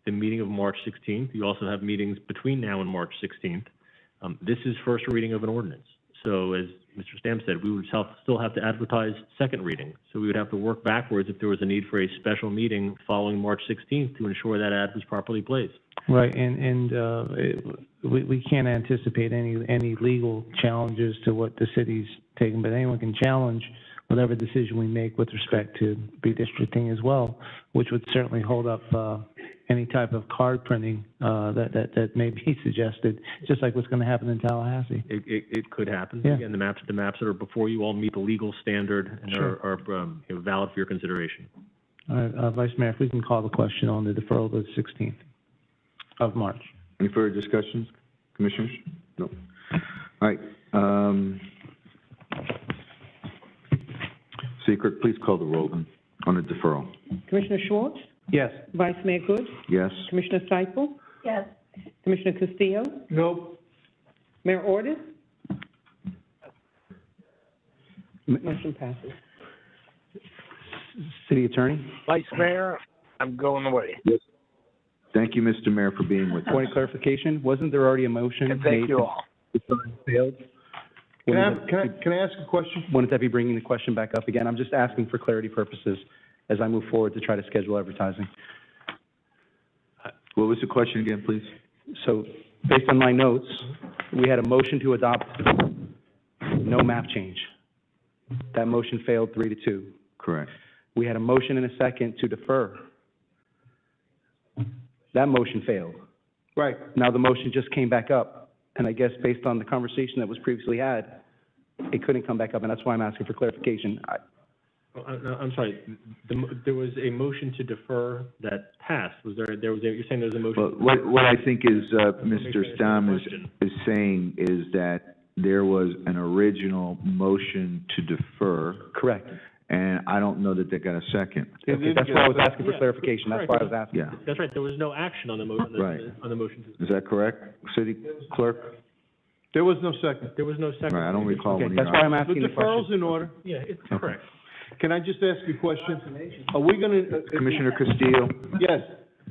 the meeting of March 16th. You also have meetings between now and March 16th. This is first reading of an ordinance. So as Mr. Stamp said, we would still have to advertise second reading. So we would have to work backwards if there was a need for a special meeting following March 16th to ensure that ad was properly placed. Right, and we can't anticipate any legal challenges to what the city's taking, but anyone can challenge whatever decision we make with respect to redistricting as well, which would certainly hold up any type of card printing that may be suggested, just like what's going to happen in Tallahassee. It could happen. Yeah. Again, the maps that are before you all meet the legal standard and Sure. are valid for your consideration. All right, Vice Mayor, if we can call the question on the deferral to the 16th of March. Any further discussions, Commissioners? No. All right. Secret, please call the roll then on the deferral. Commissioner Schwartz? Yes. Vice Mayor Good? Yes. Commissioner Seifel? Yes. Commissioner Castillo? Nope. Mayor Ordus? Motion passes. City Attorney? Vice Mayor, I'm going away. Yes. Thank you, Mr. Mayor, for being with us. Point of clarification, wasn't there already a motion And made? thank you all. Failed? Can I ask a question? Wouldn't that be bringing the question back up again? I'm just asking for clarity purposes as I move forward to try to schedule advertising. What was the question again, please? So, based on my notes, we had a motion to adopt no map change. That motion failed 3-2. Correct. We had a motion and a second to defer. That motion failed. Right. Now the motion just came back up, and I guess based on the conversation that was previously had, it couldn't come back up, and that's why I'm asking for clarification. I'm sorry, there was a motion to defer that passed. You're saying there was a motion? Well, what I think is, Mr. Stamm is saying is that there was an original motion to defer. Correct. And I don't know that they got a second. Okay, that's why I was asking for clarification. That's why I was asking. Yeah. That's right, there was no action on the motion. Right. On the motion. Is that correct, City Clerk? There was no second. There was no second. Right, I don't recall Okay, when that's why I'm asking The the question. deferral's in order. Yeah, it's correct. Can I just ask you a question? Are we gonna? Commissioner Castillo? Yes,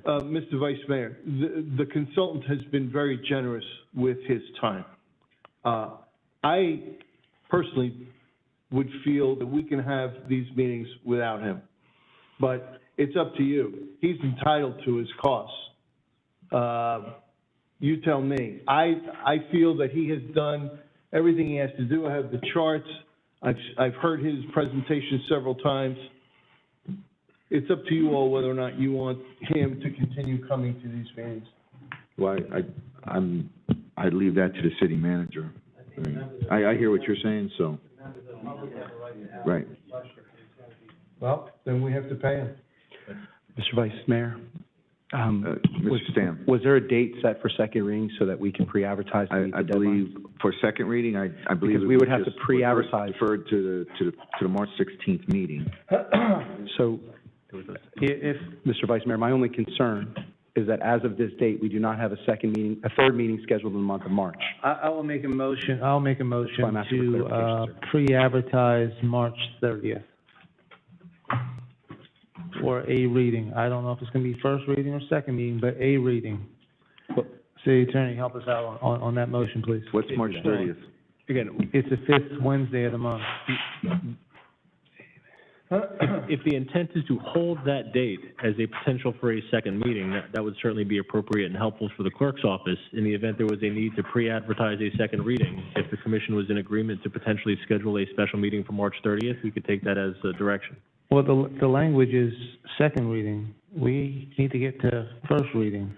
Mr. Vice Mayor, the consultant has been very generous with his time. I personally would feel that we can have these meetings without him, but it's up to you. He's entitled to his costs. You tell me. I feel that he has done everything he has to do. I have the charts. I've heard his presentation several times. It's up to you all whether or not you want him to continue coming to these meetings. Well, I'd leave that to the city manager. I mean, I hear what you're saying, so. Right. Well, then we have to pay him. Mr. Vice Mayor, Mr. Stamm. was there a date set for second reading so that we can pre-advertise to meet the I believe, deadline? for second reading, I believe. Because we would have to pre-advertise. Deferred to the March 16th meeting. So, if, Mr. Vice Mayor, my only concern is that as of this date, we do not have a third meeting scheduled in the month of March. I will make a motion, I'll make a motion why I'm asking for to, clarification, pre-advertise March 30th for a reading. I don't know if it's gonna be first reading or second meeting, but a reading. City Attorney, help us out on that motion, please. What's March 30th? Again, It's the fifth Wednesday of the month. if the intent is to hold that date as a potential for a second meeting, that would certainly be appropriate and helpful for the clerk's office. In the event there was a need to pre-advertise a second reading, if the commission was in agreement to potentially schedule a special meeting for March 30th, we could take that as a direction. Well, the language is second reading. We need to get to first reading.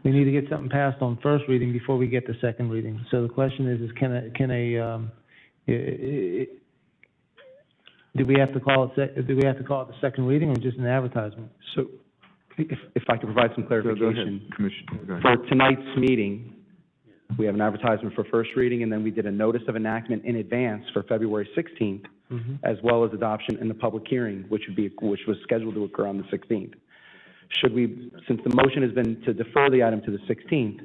We need to get something passed on first reading before we get to second reading. So the question is do we have to call it the second reading or just an advertisement? So, if I could provide some clarification. Go ahead, Commissioner. Go ahead. For tonight's meeting, we have an advertisement for first reading, and then we did a notice of enactment in advance for February 16th, as well as adoption in the public hearing, which was scheduled to occur on the 16th. Should we, since the motion has been to defer the item to the 16th,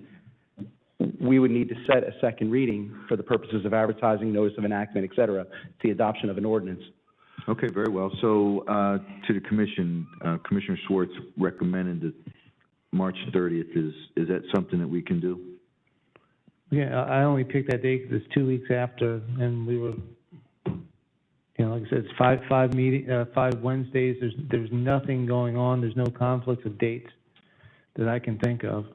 we would need to set a second reading for the purposes of advertising, notice of enactment, et cetera, to the adoption of an ordinance. Okay, very well. So, to the commission, Commissioner Schwartz recommended that March 30th. Is that something that we can do? Yeah, I only picked that date because it's 2 weeks after, and we were, like I said, it's five Wednesdays. There's nothing going on. There's no conflicts of dates that I can think of.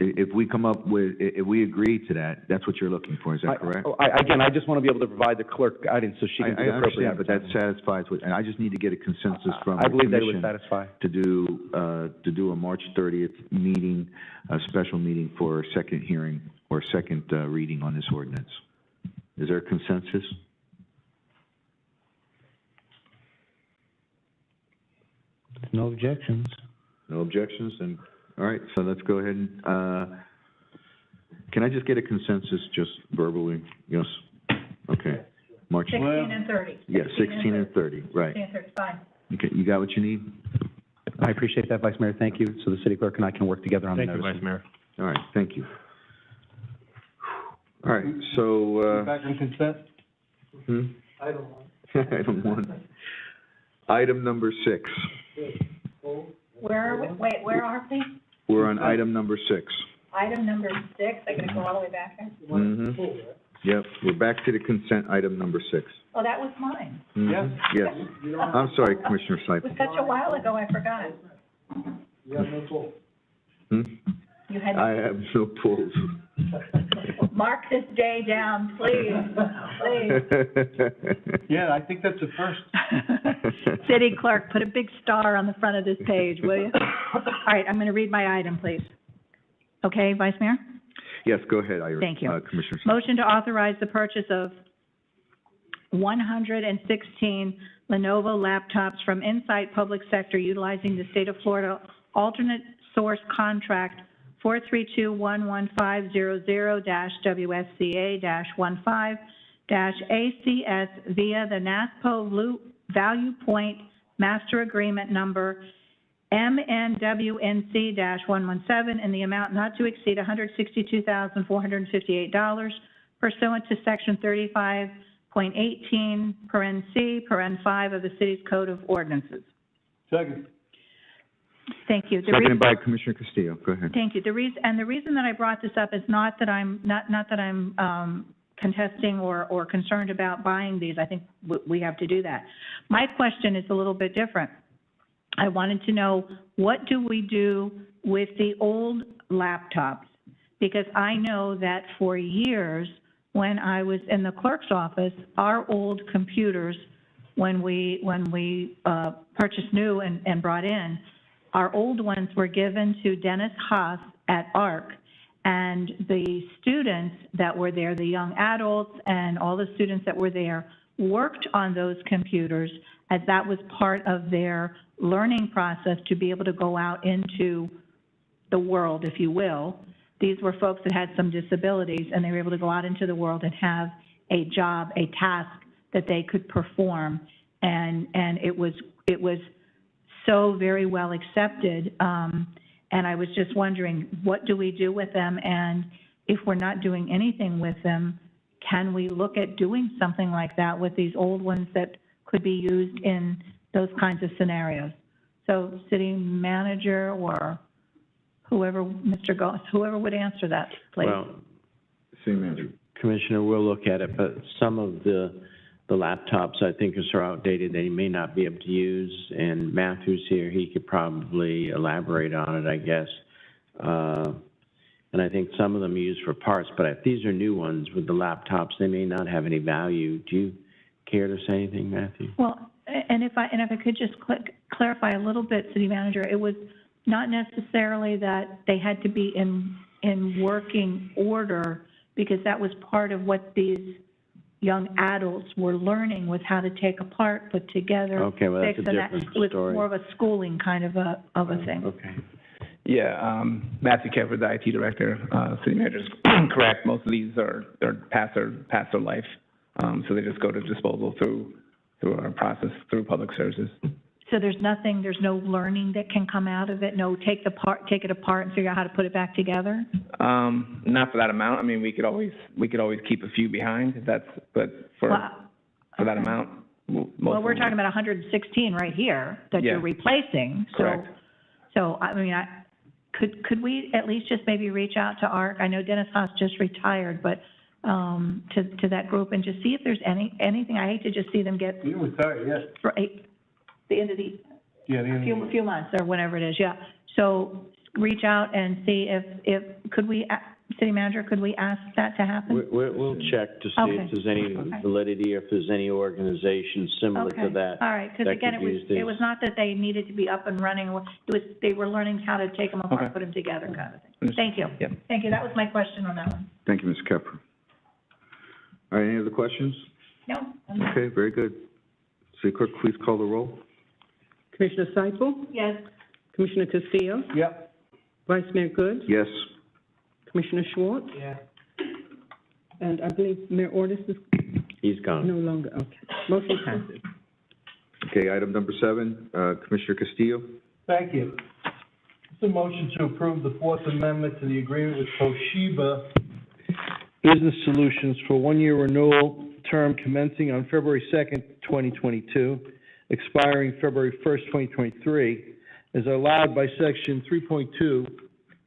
If we agree to that, that's what you're looking for, is that correct? Again, I just want to be able to provide the clerk guidance so she can do the appropriate I understand, but that advertising. satisfies what, and I just need to get a consensus from I the believe that it commission would satisfy. to do a March 30th meeting, a special meeting for a second hearing or second reading on this ordinance. Is there a consensus? No objections. No objections, and, all right, so let's go ahead and, can I just get a consensus, just verbally? Yes? Okay. March. 16 and 30. Yeah, 16 and 30, right. 16 and 30, fine. Okay, you got what you need? I appreciate that, Vice Mayor. Thank you. So the city clerk and I can work together on the Thank you, notice. Vice Mayor. All right, thank you. All right, so, Back on consent? Item 1. Item number 6. Where are we? Wait, where are we? We're on item number 6. Item number 6, I'm gonna go all the way back there. Mm-hmm. Yep, we're back to the consent item number 6. Oh, that was mine. Mhm. Yes. I'm sorry, Commissioner It Seifel. was such a while ago, I forgot. You have no pull. You had, I have no pulls. mark this day down, please, please. Yeah, I think that's a first. City clerk, put a big star on the front of this page, will you? All right, I'm gonna read my item, please. Okay, Vice Mayor? Yes, go ahead, Iris. Thank you. Commissioner Seifel. Motion to authorize the purchase of 116 Lenovo laptops from Insight Public Sector utilizing the State of Florida alternate source contract 4321150-WSCA-15-ACS via the NASPO Value Point Master Agreement number MNWNC-117 in the amount not to exceed $162,458 pursuant to Section 35.18, paren C, paren 5 of the city's Code of Ordinances. Second. Thank you. Seconded by Commissioner Castillo. Go ahead. Thank you. The reason that I brought this up is not that I'm contesting or concerned about buying these. I think we have to do that. My question is a little bit different. I wanted to know, what do we do with the old laptops? Because I know that for years, when I was in the clerk's office, our old computers, when we purchased new and brought in, our old ones were given to Dennis Haas at ARC, and the students that were there, the young adults and all the students that were there, worked on those computers as that was part of their learning process to be able to go out into the world, if you will. These were folks that had some disabilities, and they were able to go out into the world and have a job, a task that they could perform, and it was so very well accepted. And I was just wondering, what do we do with them? And if we're not doing anything with them, can we look at doing something like that with these old ones that could be used in those kinds of scenarios? So city manager or whoever, Mr. Goss, whoever would answer that, please. Well, City manager. Commissioner, we'll look at it, but some of the laptops I think are so outdated that he may not be able to use, and Matthew's here, he could probably elaborate on it, I guess. And I think some of them are used for parts, but if these are new ones with the laptops, they may not have any value. Do you care to say anything, Matthew? Well, and if I could just clarify a little bit, City Manager, it was not necessarily that they had to be in working order, because that was part of what these young adults were learning, was how to take apart, put together, okay, well, that's fix, a and different it was story. more of a schooling kind of a thing. Okay. Yeah, Matthew Kepler, the IT director. City manager's correct. Most of these are past their life, so they just go to disposal through our process, through public services. So there's no learning that can come out of it. No, take it apart and figure out how to put it back together. Not for that amount. I mean, we could always keep a few behind if that's, but for that amount. Well, we're talking about 116 right here that you're replacing. Correct. So I mean, could we at least just maybe reach out to ARC? I know Dennis Haas just retired, but to that group and just see if there's anything. I hate to just see them get. You retired, yes. Right. The end of the, Yeah, few months or whenever it is, yeah. So reach out and see if could we, City Manager, could we ask that to happen? We'll check to see if there's any validity or if there's any organization similar to that. All right, because again, it was not that they needed to be up and running. It was they were learning how to take them apart, put them together, kind of thing. Thank you. Yep. Thank you. That was my question on that one. Thank you, Ms. Kepler. All right, any other questions? No. Okay, very good. City Clerk, please call the roll. Commissioner Seifel? Yes. Commissioner Castillo? Yep. Vice Mayor Good? Yes. Commissioner Schwartz? Yeah. And I believe Mayor Ordus is He's gone. no longer, okay. Motion passes. Okay, item number 7, Commissioner Castillo. Thank you. It's a motion to approve the Fourth Amendment to the agreement with Toshiba Business Solutions for one-year renewal term commencing on February 2nd, 2022, expiring February 1st, 2023, as allowed by Section 3.2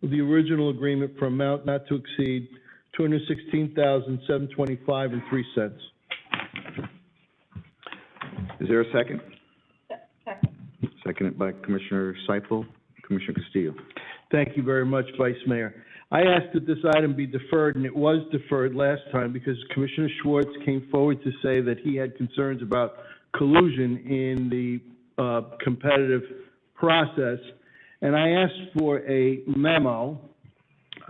of the original agreement for amount not to exceed $216,725.03. Is there a second? Second. Seconded by Commissioner Seifel. Commissioner Castillo. Thank you very much, Vice Mayor. I asked that this item be deferred, and it was deferred last time because Commissioner Schwartz came forward to say that he had concerns about collusion in the competitive process. And I asked for a memo.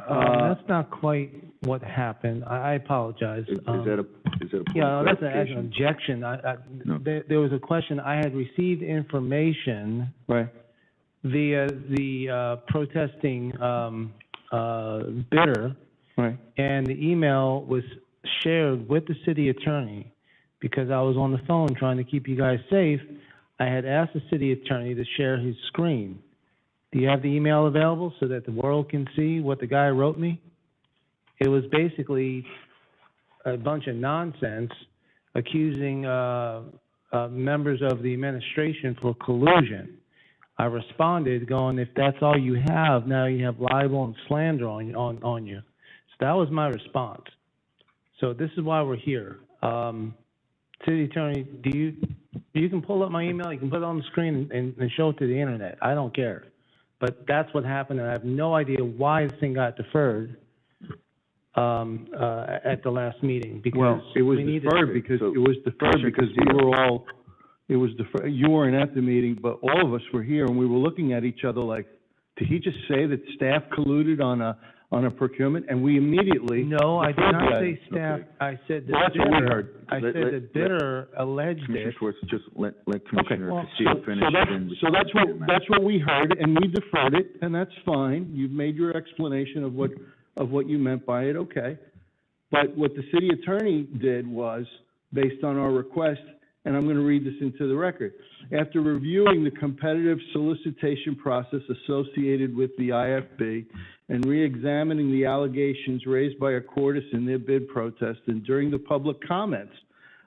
That's not quite what happened. I apologize. Is is it a point Yeah, of that's an clarification? objection. No. There was a question, I had received information Right. via the protesting bidder, Right. and the email was shared with the city attorney because I was on the phone trying to keep you guys safe. I had asked the city attorney to share his screen. Do you have the email available so that the world can see what the guy wrote me? It was basically a bunch of nonsense accusing members of the administration for collusion. I responded going, if that's all you have, now you have libel and slander on you. So that was my response. So this is why we're here. City Attorney, you can pull up my email, you can put it on the screen and show it to the internet. I don't care. But that's what happened, and I have no idea why this thing got deferred at the last meeting, because Well, it was we needed deferred because, it was deferred because we were all, it was deferred, you weren't at the meeting, but all of us were here, and we were looking at each other like, did he just say that staff colluded on a procurement? And we immediately. No, I did deferred not that. say staff. Okay. I said the Well, that's what we bidder. heard. I said the bidder alleged Commissioner it. Schwartz, just let Commissioner well, Castillo finish. then we So can that's continue, Madam. that's what we heard, and we deferred it, and that's fine. You've made your explanation of what you meant by it, okay. But what the city attorney did was, based on our request, and I'm gonna read this into the record. After reviewing the competitive solicitation process associated with the IFB and re-examining the allegations raised by Accordis in their bid protest, and during the public comments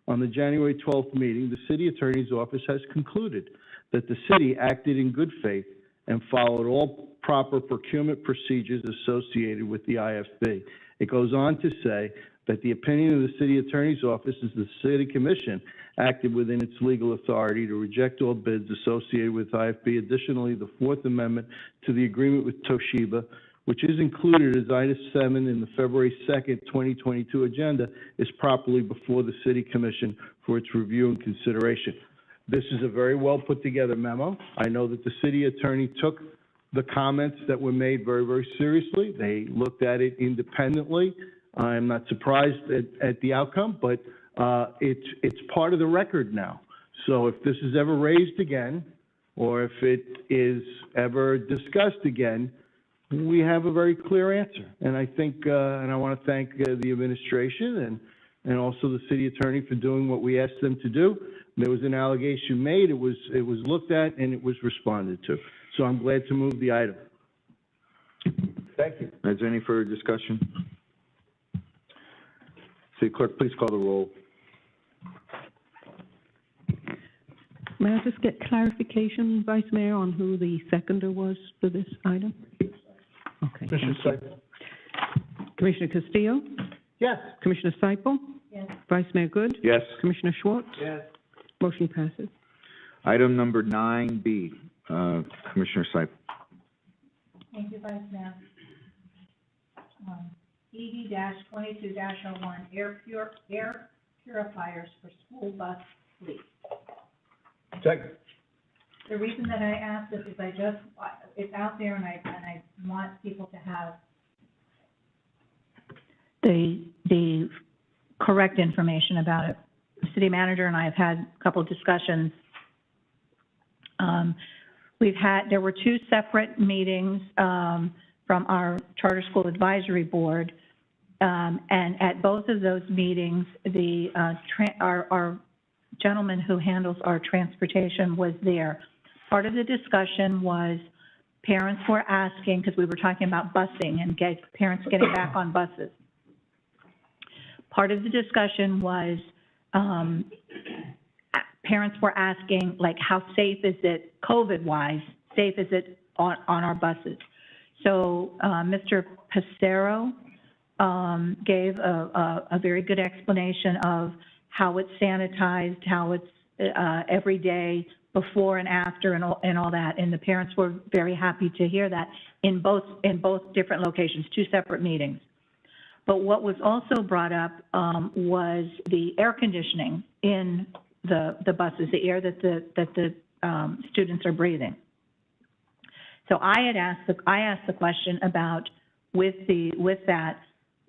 on the January 12th meeting, the city attorney's office has concluded that the city acted in good faith and followed all proper procurement procedures associated with the IFB. It goes on to say that the opinion of the city attorney's office is the city commission acted within its legal authority to reject all bids associated with IFB. Additionally, the Fourth Amendment to the agreement with Toshiba, which is included as item 7 in the February 2nd, 2022 agenda, is properly before the city commission for its review and consideration. This is a very well put together memo. I know that the city attorney took the comments that were made very, very seriously. They looked at it independently. I'm not surprised at the outcome, but it's part of the record now. So if this is ever raised again, or if it is ever discussed again, we have a very clear answer. And I think, and I want to thank the administration and also the city attorney for doing what we asked them to do. There was an allegation made, it was looked at, and it was responded to. So I'm glad to move the item. Thank you. Is there any further discussion? City Clerk, please call the roll. May I just get clarification, Vice Mayor, on who the seconder was for this item? Okay, thank you. Commissioner Castillo? Yes. Commissioner Seipel? Yes. Vice Mayor Good? Yes. Commissioner Schwartz? Yes. Motion passes. Item number 9B, Commissioner Seip. Thank you, Vice Mayor. ED-22-01, air purifiers for school bus fleet. Second. The reason that I asked this is it's out there, and I want people to have the correct information about it. The city manager and I have had a couple of discussions. There were 2 separate meetings from our charter school advisory board, and at both of those meetings, our gentleman who handles our transportation was there. Part of the discussion was parents were asking, because we were talking about busing and parents getting back on buses. Part of the discussion was parents were asking, like, how safe is it, COVID-wise, safe is it on our buses? So Mr. Passero gave a very good explanation of how it's sanitized, how it's every day, before and after, and all that. And the parents were very happy to hear that in both different locations, 2 separate meetings. But what was also brought up was the air conditioning in the buses, the air that the students are breathing. So I asked the question about with that,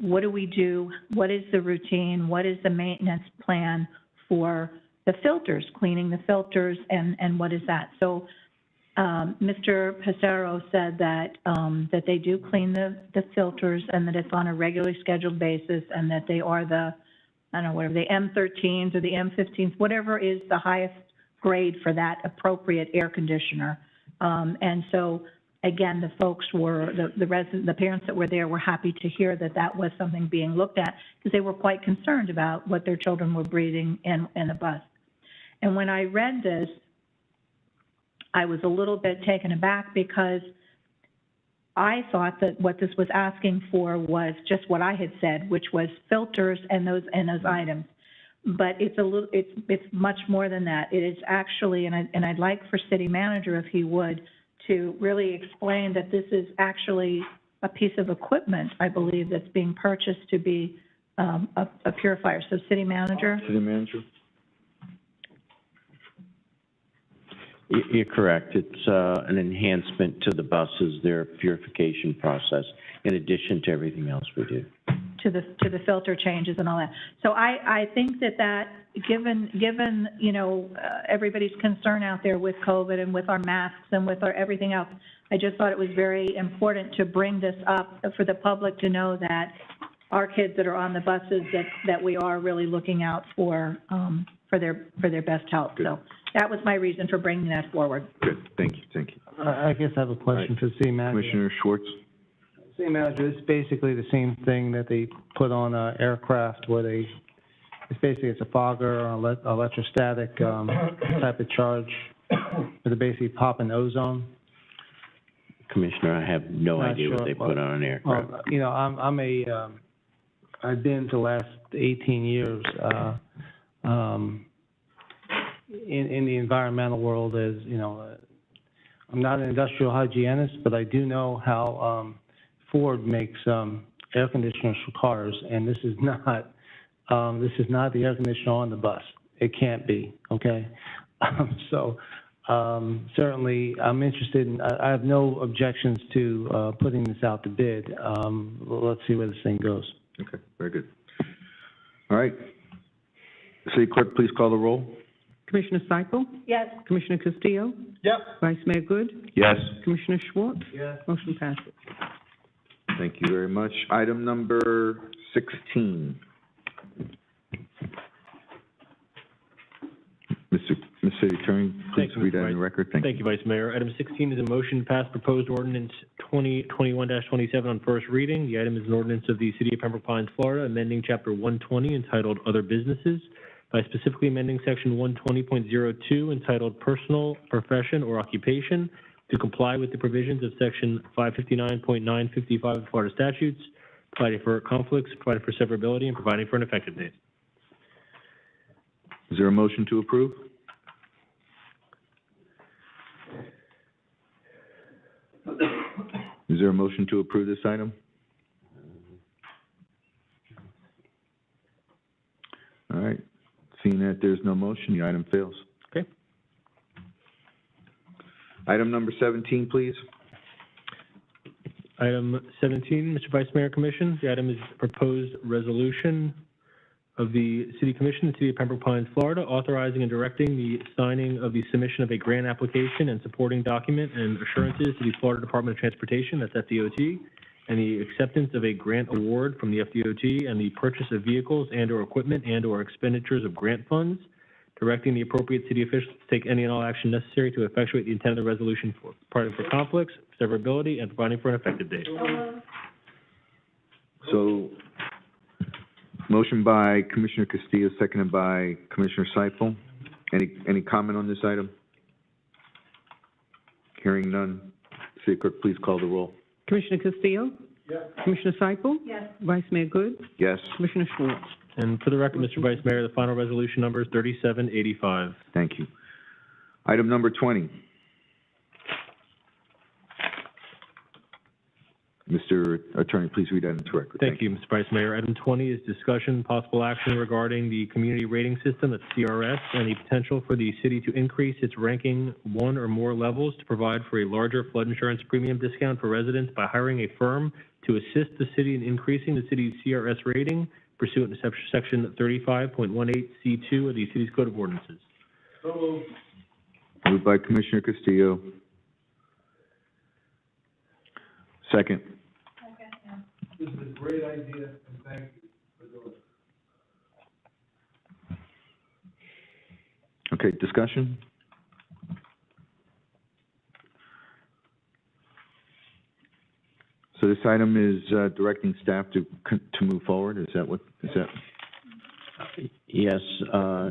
what do we do? What is the routine? What is the maintenance plan for the filters, cleaning the filters, and what is that? So Mr. Passero said that, that they do clean the filters and that it's on a regularly scheduled basis and that they are the, I don't know, whatever, the M13s or the M15s, whatever is the highest grade for that appropriate air conditioner. And so, again, the folks were, the parents that were there were happy to hear that that was something being looked at because they were quite concerned about what their children were breathing in the bus. And when I read this, I was a little bit taken aback because I thought that what this was asking for was just what I had said, which was filters and those items. But it's much more than that. It is actually, and I'd like for city manager, if he would, to really explain that this is actually a piece of equipment, I believe, that's being purchased to be a purifier. So city manager? City manager. You're correct. It's an enhancement to the buses, their purification process, in addition to everything else we do. To the filter changes and all that. So I think that given you know, everybody's concern out there with COVID and with our masks and with our everything else, I just thought it was very important to bring this up for the public to know that our kids that are on the buses, that we are really looking out for their best health. Good. So that was my reason for bringing that forward. Good. Thank you. Thank you. I guess I have a question for the city manager. Commissioner Schwartz. City manager, it's basically the same thing that they put on aircraft where it's a fogger or electrostatic type of charge where they basically pop in ozone. Commissioner, I have no idea what they put on an aircraft. You know, I've been for the last 18 years in the environmental world as, you know, I'm not an industrial hygienist, but I do know how Ford makes air conditioners for cars, and this is not the air conditioner on the bus. It can't be, okay? Certainly, I'm interested in, I have no objections to putting this out to bid. Let's see where this thing goes. Okay, very good. All right. City Clerk, please call the roll. Commissioner Seipel? Yes. Commissioner Castillo? Yep. Vice Mayor Good? Yes. Commissioner Schwartz? Yes. Motion passes. Thank you very much. Item number 16. Ms. City Attorney, please read that in the record. Thank you, Vice Mayor. Item 16 is a motion to pass proposed ordinance 2021-27 on first reading. The item is an ordinance of the City of Pembroke Pines, Florida, amending Chapter 120 entitled Other Businesses by specifically amending Section 120.02 entitled Personal, Profession, or Occupation to comply with the provisions of Section 559.955 of the Florida statutes, providing for conflicts, providing for severability, and providing for an effective date. Is there a motion to approve? Is there a motion to approve this item? All right. Seeing that there's no motion, the item fails. Okay. Item number 17, please. Item 17, Mr. Vice Mayor Commission. The item is proposed resolution of the City Commission, the City of Pembroke Pines, Florida, authorizing and directing the signing of the submission of a grant application and supporting document and assurances to the Florida Department of Transportation, that's FDOT, and the acceptance of a grant award from the FDOT and the purchase of vehicles and/or equipment and/or expenditures of grant funds, directing the appropriate city officials to take any and all action necessary to effectuate the intent of the resolution for providing for conflicts, severability, and providing for an effective date. So, motion by Commissioner Castillo, seconded by Commissioner Seipel. Any comment on this item? Hearing none. City Clerk, please call the roll. Commissioner Castillo? Yes. Commissioner Seipel? Yes. Vice Mayor Good? Yes. Commissioner Schwartz? And for the record, Mr. Vice Mayor, the final resolution number is 3785. Thank you. Item number 20. Mr. Attorney, please read that into record. Thank you, Mr. Vice Mayor. Item 20 is discussion, possible action regarding the community rating system, that's CRS, and the potential for the city to increase its ranking one or more levels to provide for a larger flood insurance premium discount for residents by hiring a firm to assist the city in increasing the city's CRS rating pursuant to section 35.18C2 of the city's Code of Ordinances. Moved by Commissioner Castillo. Second. This is a great idea, and thank you for doing it. Okay, discussion? So this item is directing staff to move forward, is that? Yes,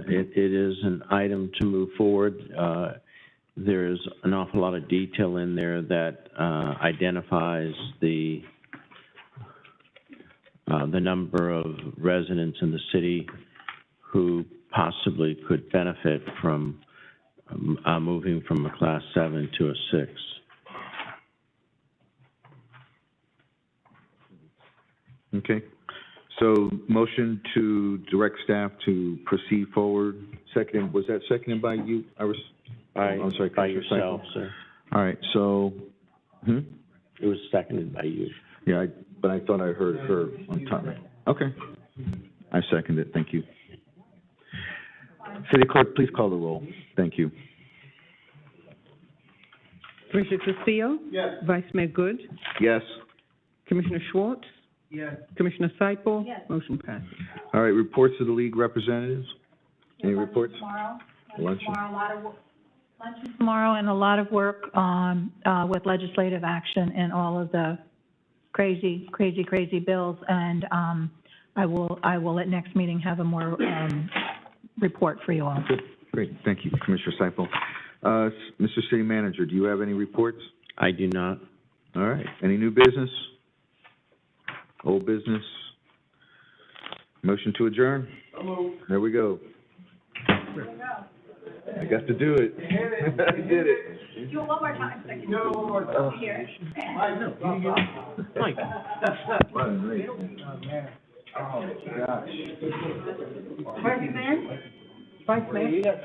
it is an item to move forward. There's an awful lot of detail in there that identifies the number of residents in the city who possibly could benefit from moving from a Class 7 to a 6. Okay, so motion to direct staff to proceed forward. Second, was that seconded by you? I'm sorry, By yourself, sir. All right, so, It was seconded by you. Yeah, but I thought I heard her on time. Okay. I second it, thank you. City Clerk, please call the roll. Thank you. Commissioner Castillo? Yes. Vice Mayor Good? Yes. Commissioner Schwartz? Yes. Commissioner Seipel? Yes. Motion passes. All right, reports of the league representatives? Any reports? Tomorrow. Lunch? Tomorrow, a lot of lunch tomorrow, and a lot of work with legislative action and all of the crazy bills. And I will at next meeting have a more report for you all. Good. Great, thank you, Commissioner Seipel. Mr. City Manager, do you have any reports? I do not. All right, any new business? Old business? Motion to adjourn? There we go. I got to do it. I did it. Do it one more time, so I can No, one more time. hear. Mike. Oh, gosh. Vice Mayor? Vice Mayor?